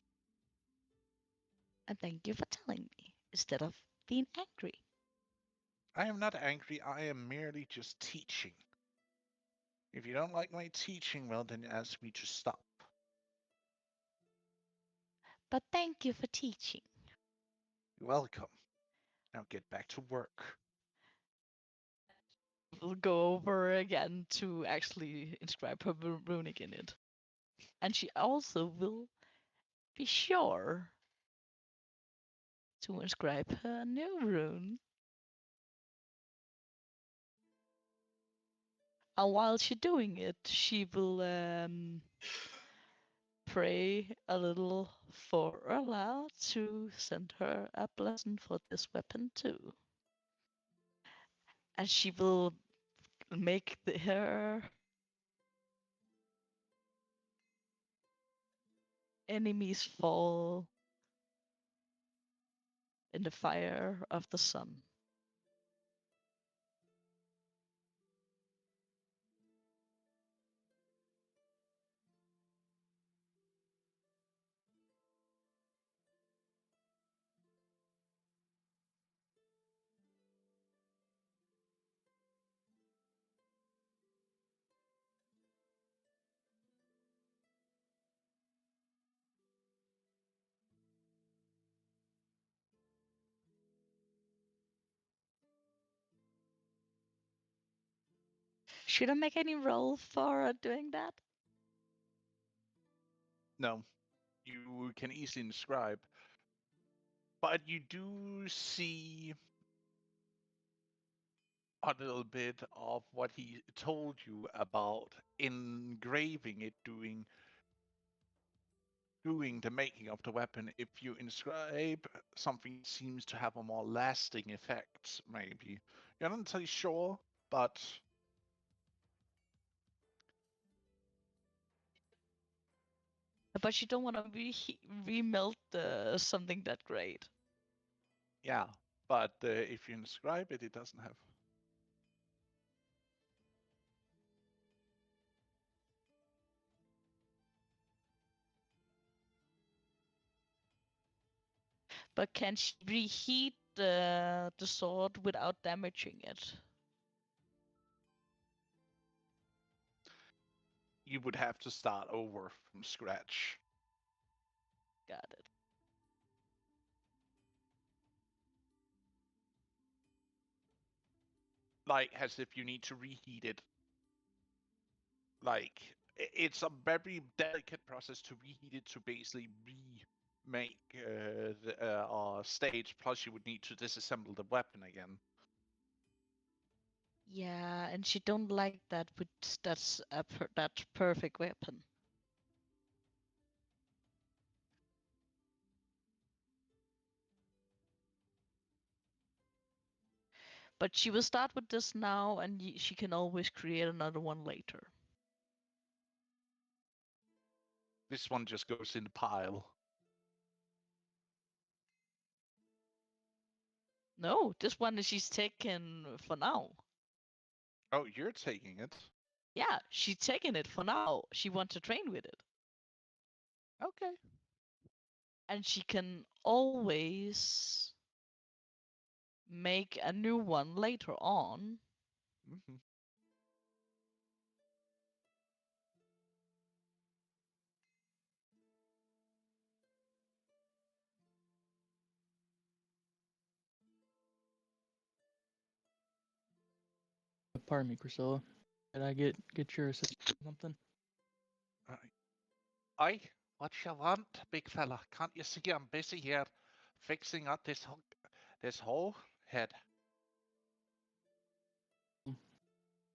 And thank you for telling me, instead of being angry. I am not angry, I am merely just teaching. If you don't like my teaching, well, then ask me to stop. But thank you for teaching. You're welcome. Now get back to work. We'll go over again to actually inscribe her runic in it. And she also will be sure to inscribe her new rune. And while she's doing it, she will pray a little for Allah to send her a blessing for this weapon too. And she will make her enemies fall in the fire of the sun. Should I make any roll for doing that? No, you can easily inscribe, but you do see a little bit of what he told you about engraving it, doing the making of the weapon. If you inscribe something, seems to have a more lasting effect. Maybe you're not entirely sure, but But you don't want to remelt something that great. yeah. But if you inscribe it, it doesn't have. But can she reheat the sword without damaging it? You would have to start over from scratch. Got it. Like as if you need to reheat it. Like it's a very delicate process to reheat it to basically remake the stage. Plus, you would need to disassemble the weapon again. Yeah, and she don't like that. With that's that perfect weapon. But she will start with this now, and she can always create another one later. This one just goes in the pile. No, this one she's taken for now. Oh, you're taking it. Yeah, she's taking it for now. She wants to train with it. Okay. And she can always make a new one later on. Mm-hmm. Pardon me, Priscilla. Did I get your assistance or something? Aye, what you want, big fella? Can't you see I'm busy here fixing up this whole head?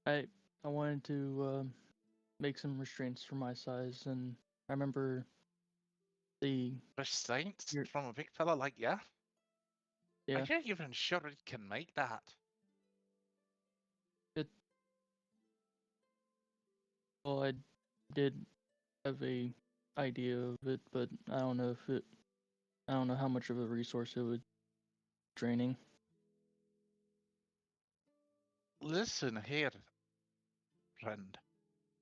I wanted to make some restraints for my size, and I remember the Restraints your from a big fella like you? Are yeah. you even sure it can make that? Well, I did have a idea of it, but I don't know if it. I don't know how much of a resource it would draining. Listen here, friend.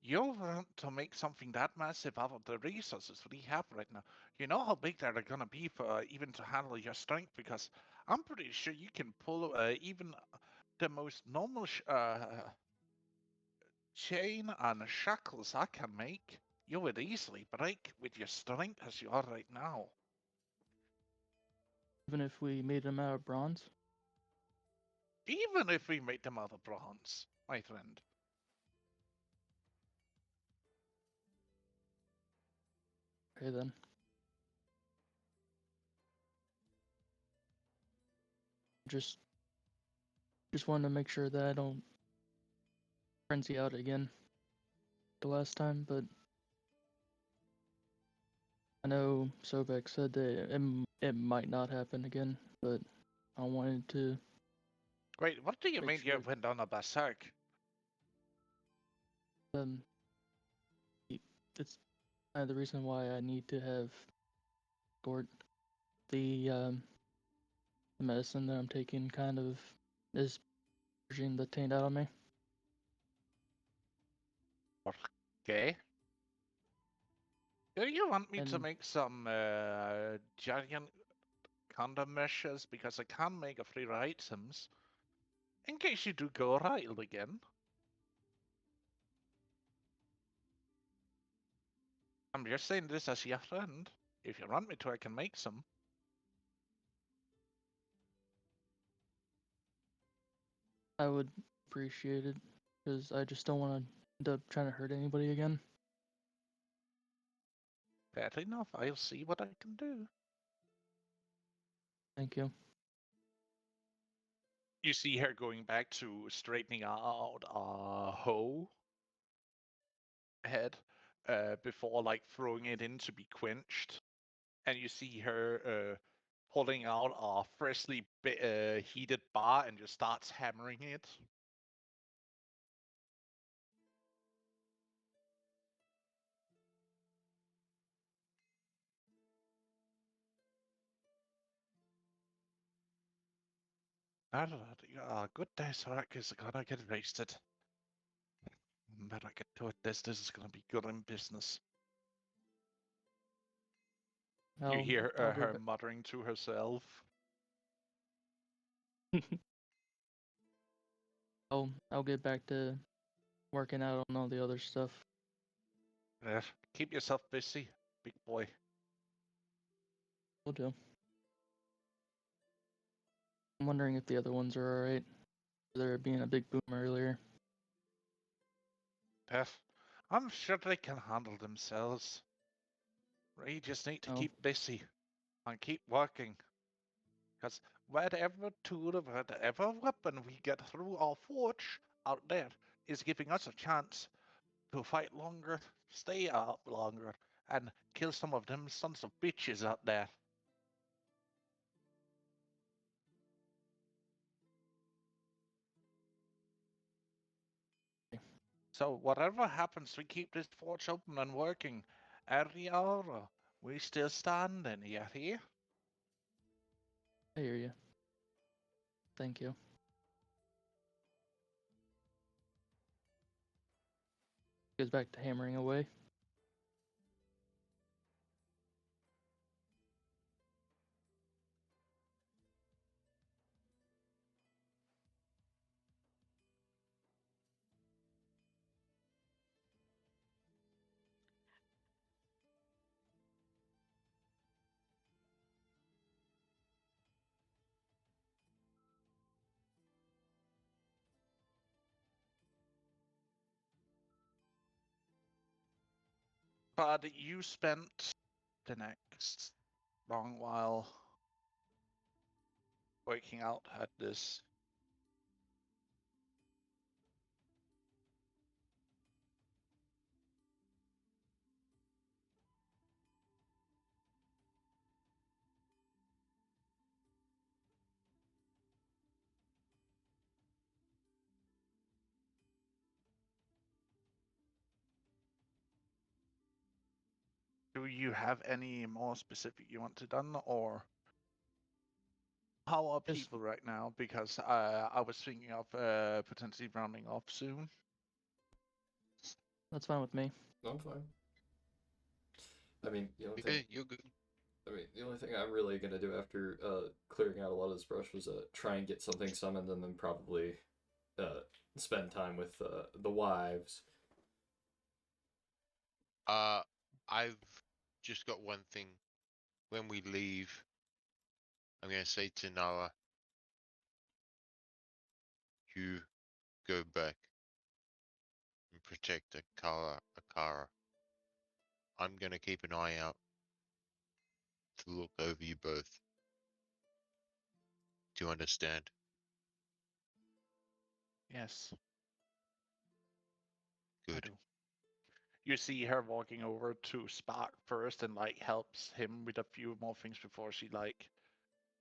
You want to make something that massive out of the resources we have right now. You know how big they're gonna be for even to handle your strength, because I'm pretty sure you can pull even the most normal chain and shackles I can make. You would easily break with your strength as you are right now. Even if we made them out of bronze. Even if we made them out of bronze, my friend. Okay then. Just wanted to make sure that I don't frenzy out again the last time, but I know Sobek said that it might not happen again, but I wanted to Wait, what do you make mean you sure. went on a berserk? Um, it's kind of the reason why I need to have Gord. The medicine that I'm taking kind of is purging the taint out of me. Okay. Do you want me to And make some giant countermeasures? Because I can make a free items in case you do go wild again. I'm just saying this as your friend. If you want me to, I can make some. I would appreciate it. because I just don't want to end up trying to hurt anybody again. Fair enough. I'll see what I can do. Thank you. You see her going back to straightening out a hoe head before like throwing it in to be quenched, and you see her pulling out a freshly heated bar and just starts hammering it. Good day, sir. Is gonna get wasted. Better get to it. This is gonna be good in business. You hear I'll her go muttering to herself. I'll get back to working out on all the other stuff. Keep yourself busy, big boy. Will do. I'm wondering if the other ones are alright. They're being a big boom earlier. I'm sure they can handle themselves. We just need to Oh. keep busy and keep working. Because whatever tool or whatever weapon we get through our forge out there is giving us a chance to fight longer, stay up longer, and kill some of them sons of bitches out there. So whatever happens, we keep this forge open and working. Every hour, we still standing, you hear? I hear you. Thank you. Goes back to hammering away. But you spent the next long while working out at this. Do you have any more specific you want to done, or how are Just- people right now? Because I was thinking of potentially rounding off soon. That's fine with me. I'm fine. I mean, the only Yeah, thing you're good. the only thing I'm really gonna do after clearing out a lot of this brush was try and get something summoned, and then probably spend time with the wives. I've just got one thing. When we leave, I'm gonna say to Nala, you go back and protect Akara. I'm gonna keep an eye out to look over you both. Do you understand? Yes. Good. I do. You see her walking over to Spark first and like helps him with a few more things before she like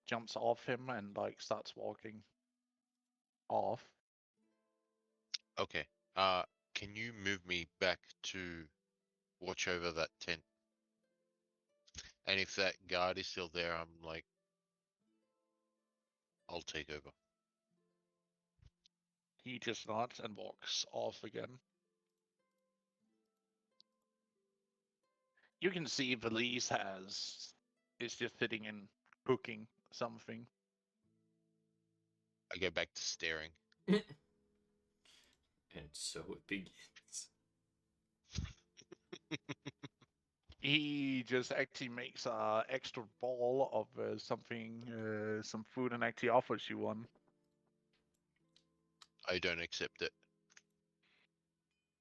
jumps off him and like starts walking off. Okay. Can you move me back to watch over that tent? And if that guard is still there, I'm like, I'll take over. He just nods and walks off again. You can see Valise is just sitting and cooking something. I go back to staring. And so it begins. He just actually makes a extra ball of something, some food, and actually offers you one. I don't accept it.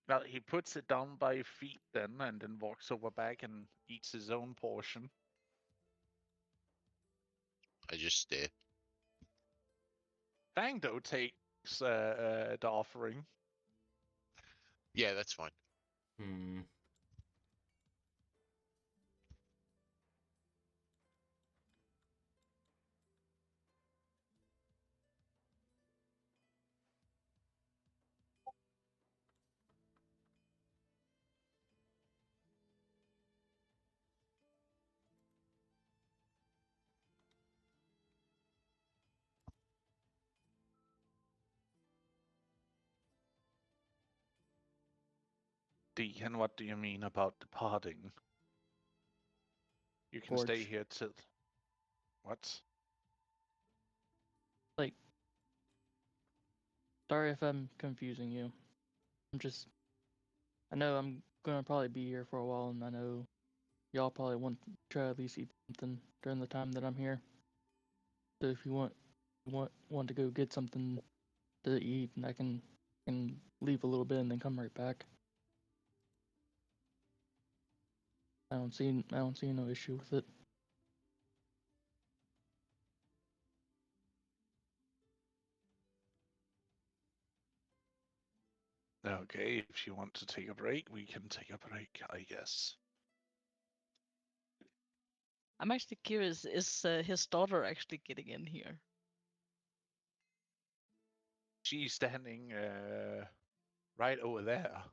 Well, he puts it down by feet then, and then walks over back and eats his own portion. I just stare. Fangdo takes the offering. Yeah, that's fine. Hmm. Deacon, what do you mean about departing? You can stay Forge. here till... What? Like, sorry if I'm confusing you. I know I'm gonna probably be here for a while, and I know y'all probably want to try to at least eat something during the time that I'm here. So if you want to go get something to eat, and I can leave a little bit and then come right back. I don't see no issue with it. Okay, if you want to take a break, we can take a break, I guess. I'm actually curious, is his daughter actually getting in here? She's standing right over there.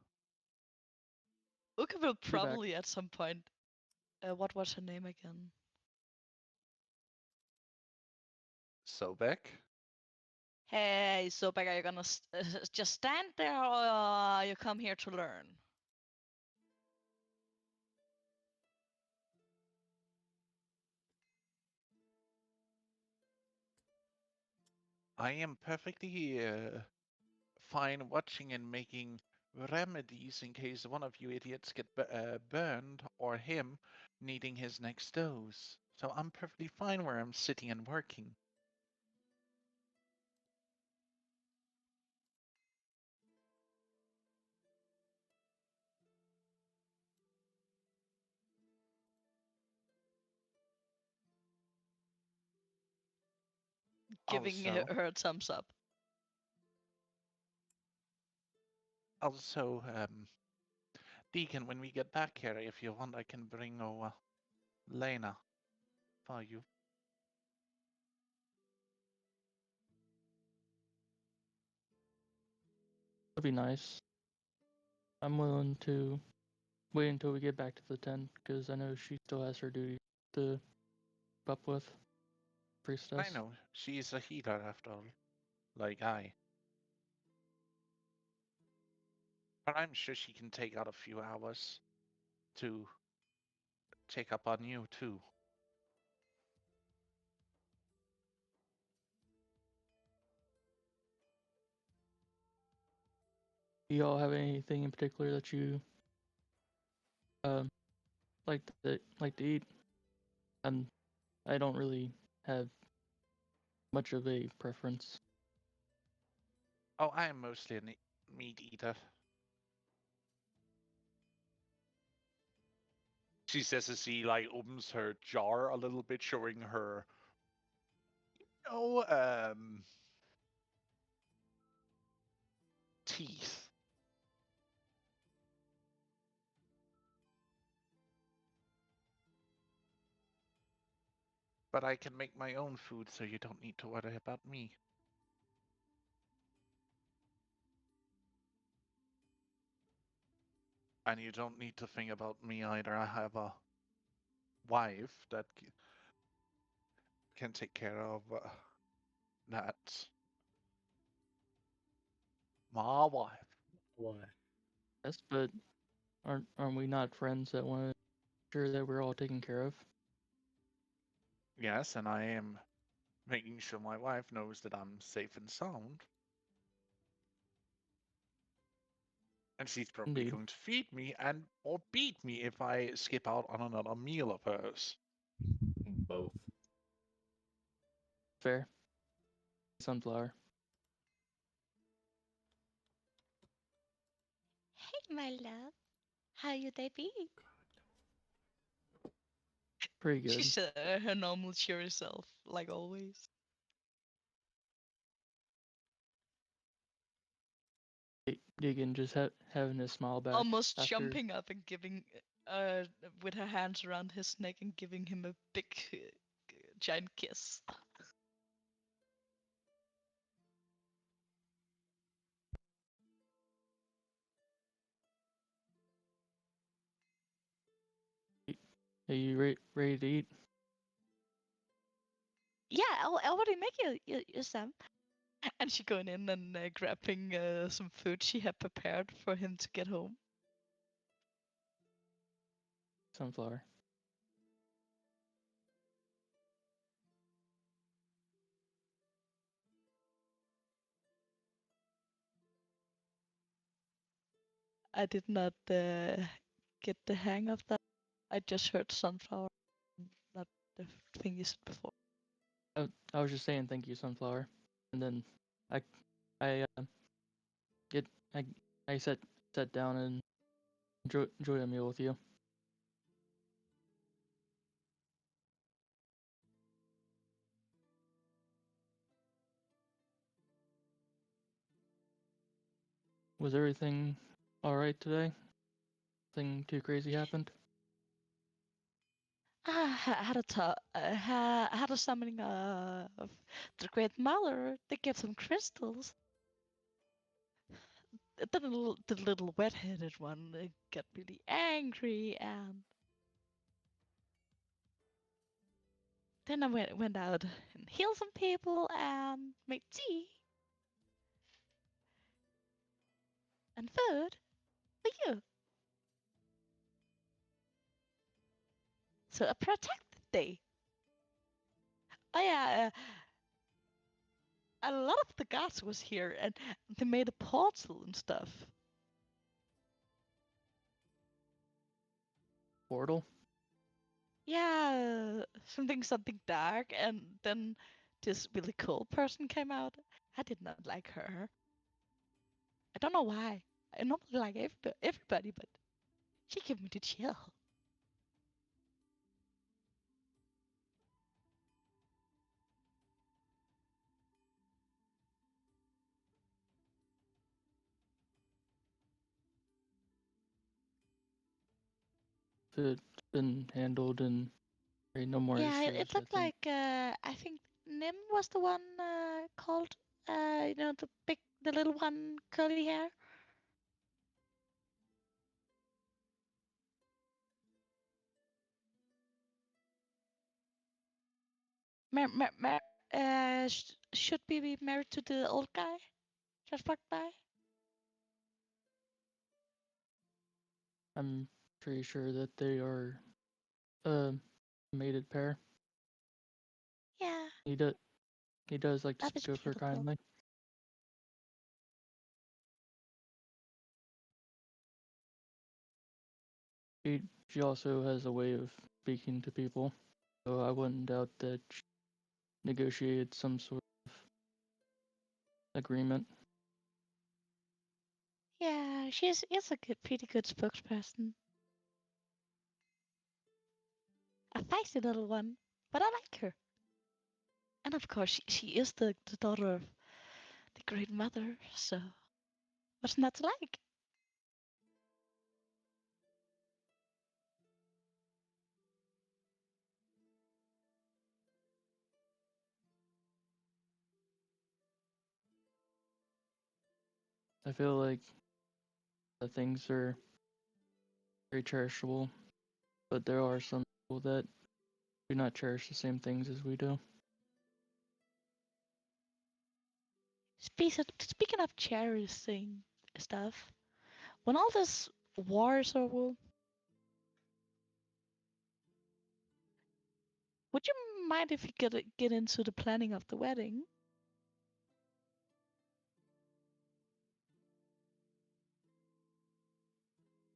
Uka will Be back. probably at some point. What was her name again? Sobek? Hey, Sobek, are you gonna just stand there, or you come here to learn? I am perfectly fine watching and making remedies in case one of you idiots get burned or him needing his next dose. So I'm perfectly fine where I'm sitting and working. Giving Also, her a thumbs up. also, Deacon, when we get back here, if you want, I can bring over Lena for you. That'd be nice. I'm willing to wait until we get back to the tent because I know she still has her duty to keep up with. Priestess. I know, she's a healer after all, like I. But I'm sure she can take out a few hours to check up on you too. Do y'all have anything in particular that you like to eat? I don't really have much of a preference. Oh, I am mostly a meat eater. She says as she like opens her jar a little bit, showing her, teeth. But I can make my own food, so you don't need to worry about me. And you don't need to think about me either. I have a wife that can take care of that. My wife. Why? Yes, but aren't we not friends that want to ensure that we're all taken care of? Yes, and I am making sure my wife knows that I'm safe and sound. And she's probably Indeed. going to feed me and or beat me if I skip out on another meal of hers. Both. Fair. Sunflower. Hey, my love. How you they be? Pretty good. She's her normal cheery self, like always. Deegan just having his smile back. Almost after... jumping up and giving, with her hands around his neck and giving him a big, giant kiss. Are you ready to eat? Yeah, I'll already make you some. And she going in and grabbing some food she had prepared for him to get home. Sunflower. I did not get the hang of that. I just heard sunflower, not the thing you said before. I was just saying thank you, Sunflower, and then I get I sat down and enjoy a meal with you. Was everything all right today? Nothing too crazy happened? I had I had a summoning of the Great Mother. They gave some crystals. The little wet-headed one got really angry, and then I went out and healed some people and made tea and food for you. So a protected day. Oh yeah, a lot of the gods was here, and they made a portal and stuff. Portal? Yeah, something dark, and then this really cool person came out. I did not like her. I don't know why. I normally like everybody, but she gave me the chill. It's been handled and no more Yeah, issues. it looked like I think Nim was the one called. You know, the little one, curly hair. Should be married to the old guy. Just walked by. I'm pretty sure that they are a mated pair. Yeah, He does like to that is speak of her beautiful. kindly. She also has a way of speaking to people, so I wouldn't doubt that she negotiated some sort of agreement. Yeah, is a pretty good spokesperson. A feisty little one, but I like her. And of course, she is the daughter of the Great Mother, so what's not to like? I feel like the things are very cherishable, but there are some people that do not cherish the same things as we do. Speaking of cherishing stuff, when all this war is over, would you mind if you get into the planning of the wedding?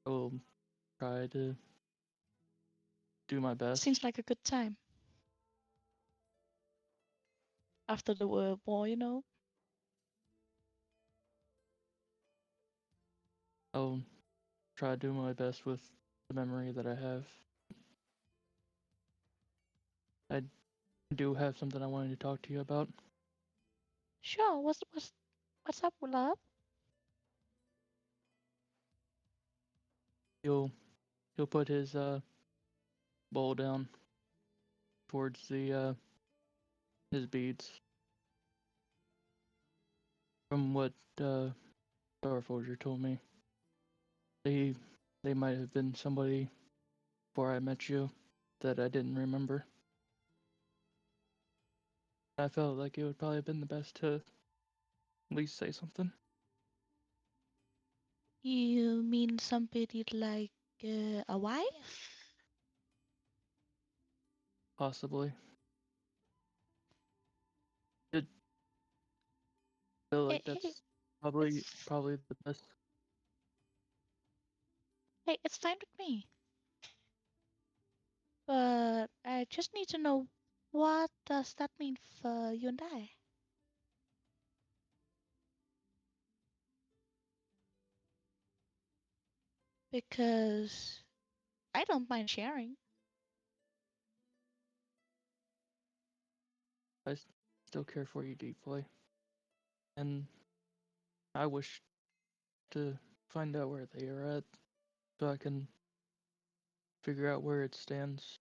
I will try to do my best. Seems like a good time. After the war, you know? I'll try to do my best with the memory that I have. I do have something I wanted to talk to you about. Sure. What's up, love? He'll put his bowl down towards the his beads. From what Starfolger told me, they might have been somebody before I met you that I didn't remember. I felt like it would probably have been the best to at least say something. You mean somebody like a wife? Possibly. It feel Hey, like hey, that's probably it's the best. hey, it's fine with me. But I just need to know, what does that mean for you and I? Because I don't mind sharing. I still care for you deeply, and I wish to find out where they are at so I can figure out where it stands.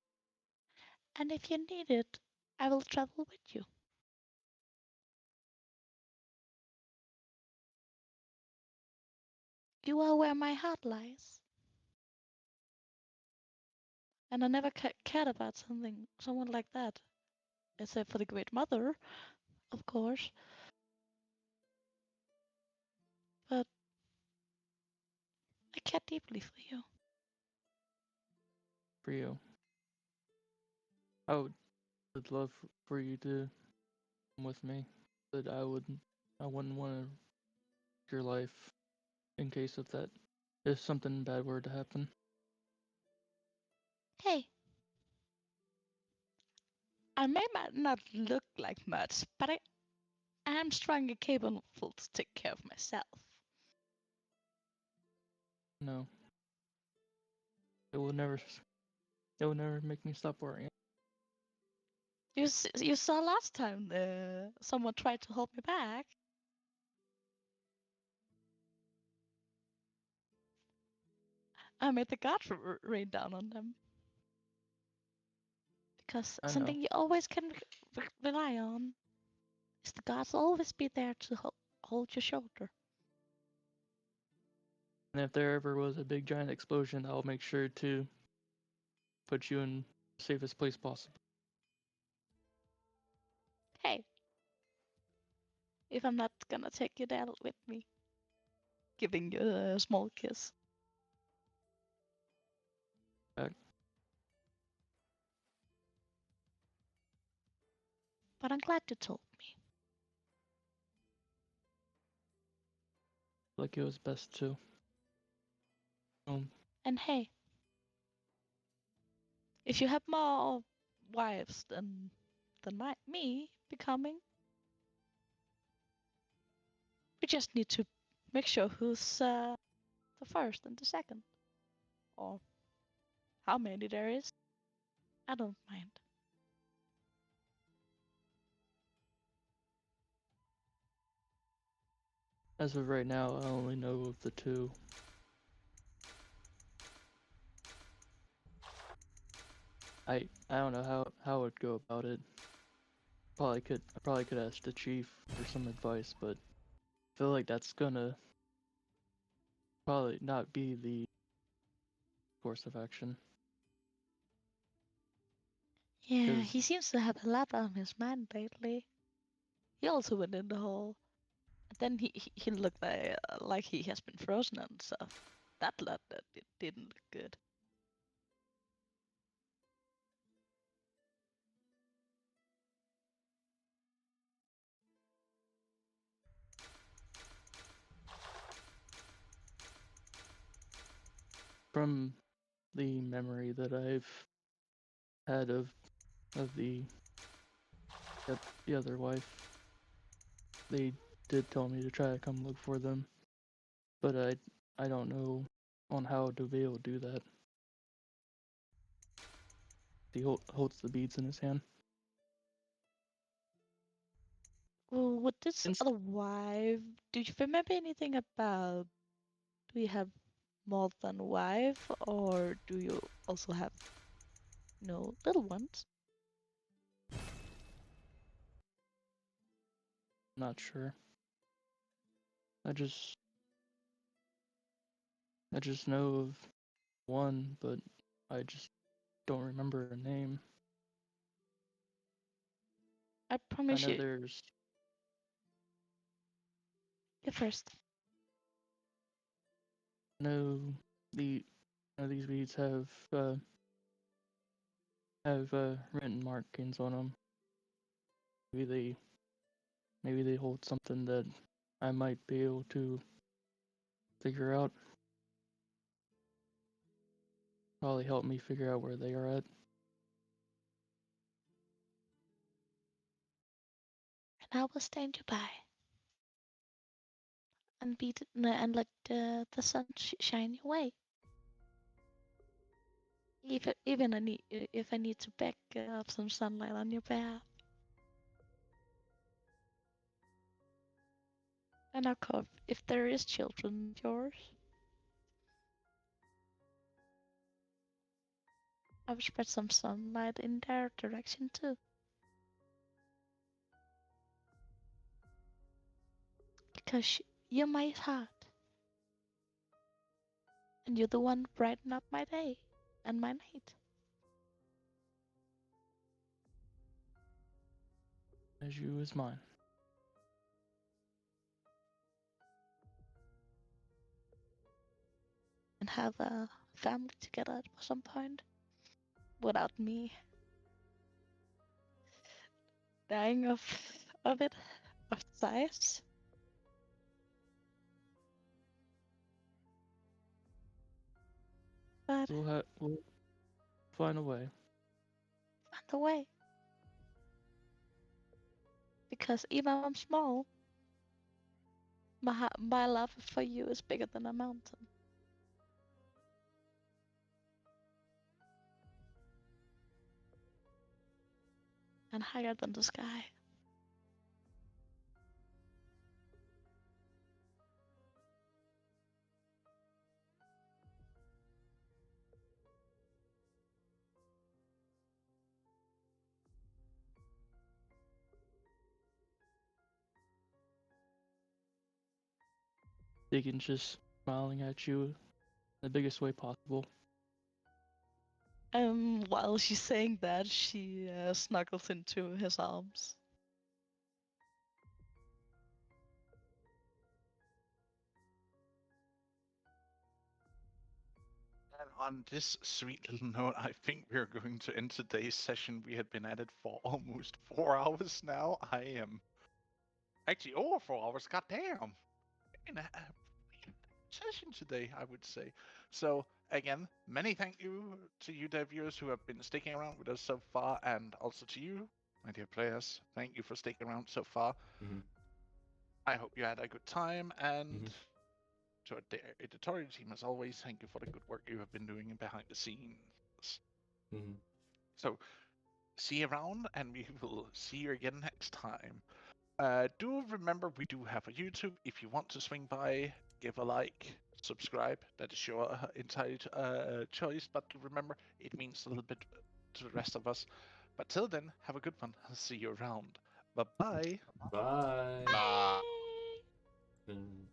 And if you need it, I will travel with you. You are where my heart lies. And I never cared about someone like that. Except for the Great Mother, of course. But I care deeply for you. For you, I would love for you to come with me, but I wouldn't want to risk your life in case of that. If something bad were to happen. Hey, I may not look like much, but I am strong and capable to take care of myself. No, it will never. It will never make me stop worrying. You saw last time someone tried to hold me back. I made the guards rain down on them. Because I know. something you always can rely on is the gods always be there to hold your shoulder. And if there ever was a big giant explosion, I'll make sure to put you in the safest place possible. Hey, if I'm not gonna take you there with me, giving you a small kiss. Back. But I'm glad you told me. Like it was best to. And hey, if you have more wives than me becoming, we just need to make sure who's the first and the second, or how many there is. I don't mind. As of right now, I only know of the two. I don't know how I'd go about it. I probably could ask the chief for some advice, but I feel like that's gonna probably not be the course of action. Yeah, 'Cause he seems to have a lot on his mind lately. He also went in the hole. And then he looked like he has been frozen and stuff. That lot that it didn't look good. from the memory that I've had of the the other wife, they did tell me to try to come look for them, but I don't know on how Dovale will do that. He holds the beads in his hand. Well, with this Inst- other wife, do you remember anything about? Do you have more than a wife, or do you also have, little ones? Not sure. I just know of one, but I just don't remember her name. I I promise know you. there's You first. no these beads have written markings on them. Maybe they hold something that I might be able to figure out. Probably help me figure out where they are at. And I will stand you by and and let the sun shine your way. If I need to back up some sunlight on your path. And of course, if there is children of yours, I will spread some sunlight in their direction too. Because you're my heart. And you're the one brighten up my day and my night. As you is mine. And have a family together at some point. Without me dying of it, of size. But We'll find a way. find a way. Because even if I'm small, my love for you is bigger than a mountain. And higher than the sky. Deacon's just smiling at you in the biggest way possible. While she's saying that, she snuggles into his arms. And on this sweet little note, I think we're going to end today's session. We had been at it for almost 4 hours now. I am actually over 4 hours. God damn! In a session today, I would say. So again, many thank you to you, dear viewers, who have been sticking around with us so far, and also to you, my dear players. Thank you for sticking around so far. Mm-hmm. I hope you had a good time, and Mm-hmm. to the editorial team, as always, thank you for the good work you have been doing behind the scenes. Mm-hmm. So, see you around, and we will see you again next time. Do remember we do have a YouTube. If you want to swing by, give a like, subscribe. That is your entire choice. But remember, it means a little bit to the rest of us. But till then, have a good one. I'll see you around. Bye bye. Bye. Bye. And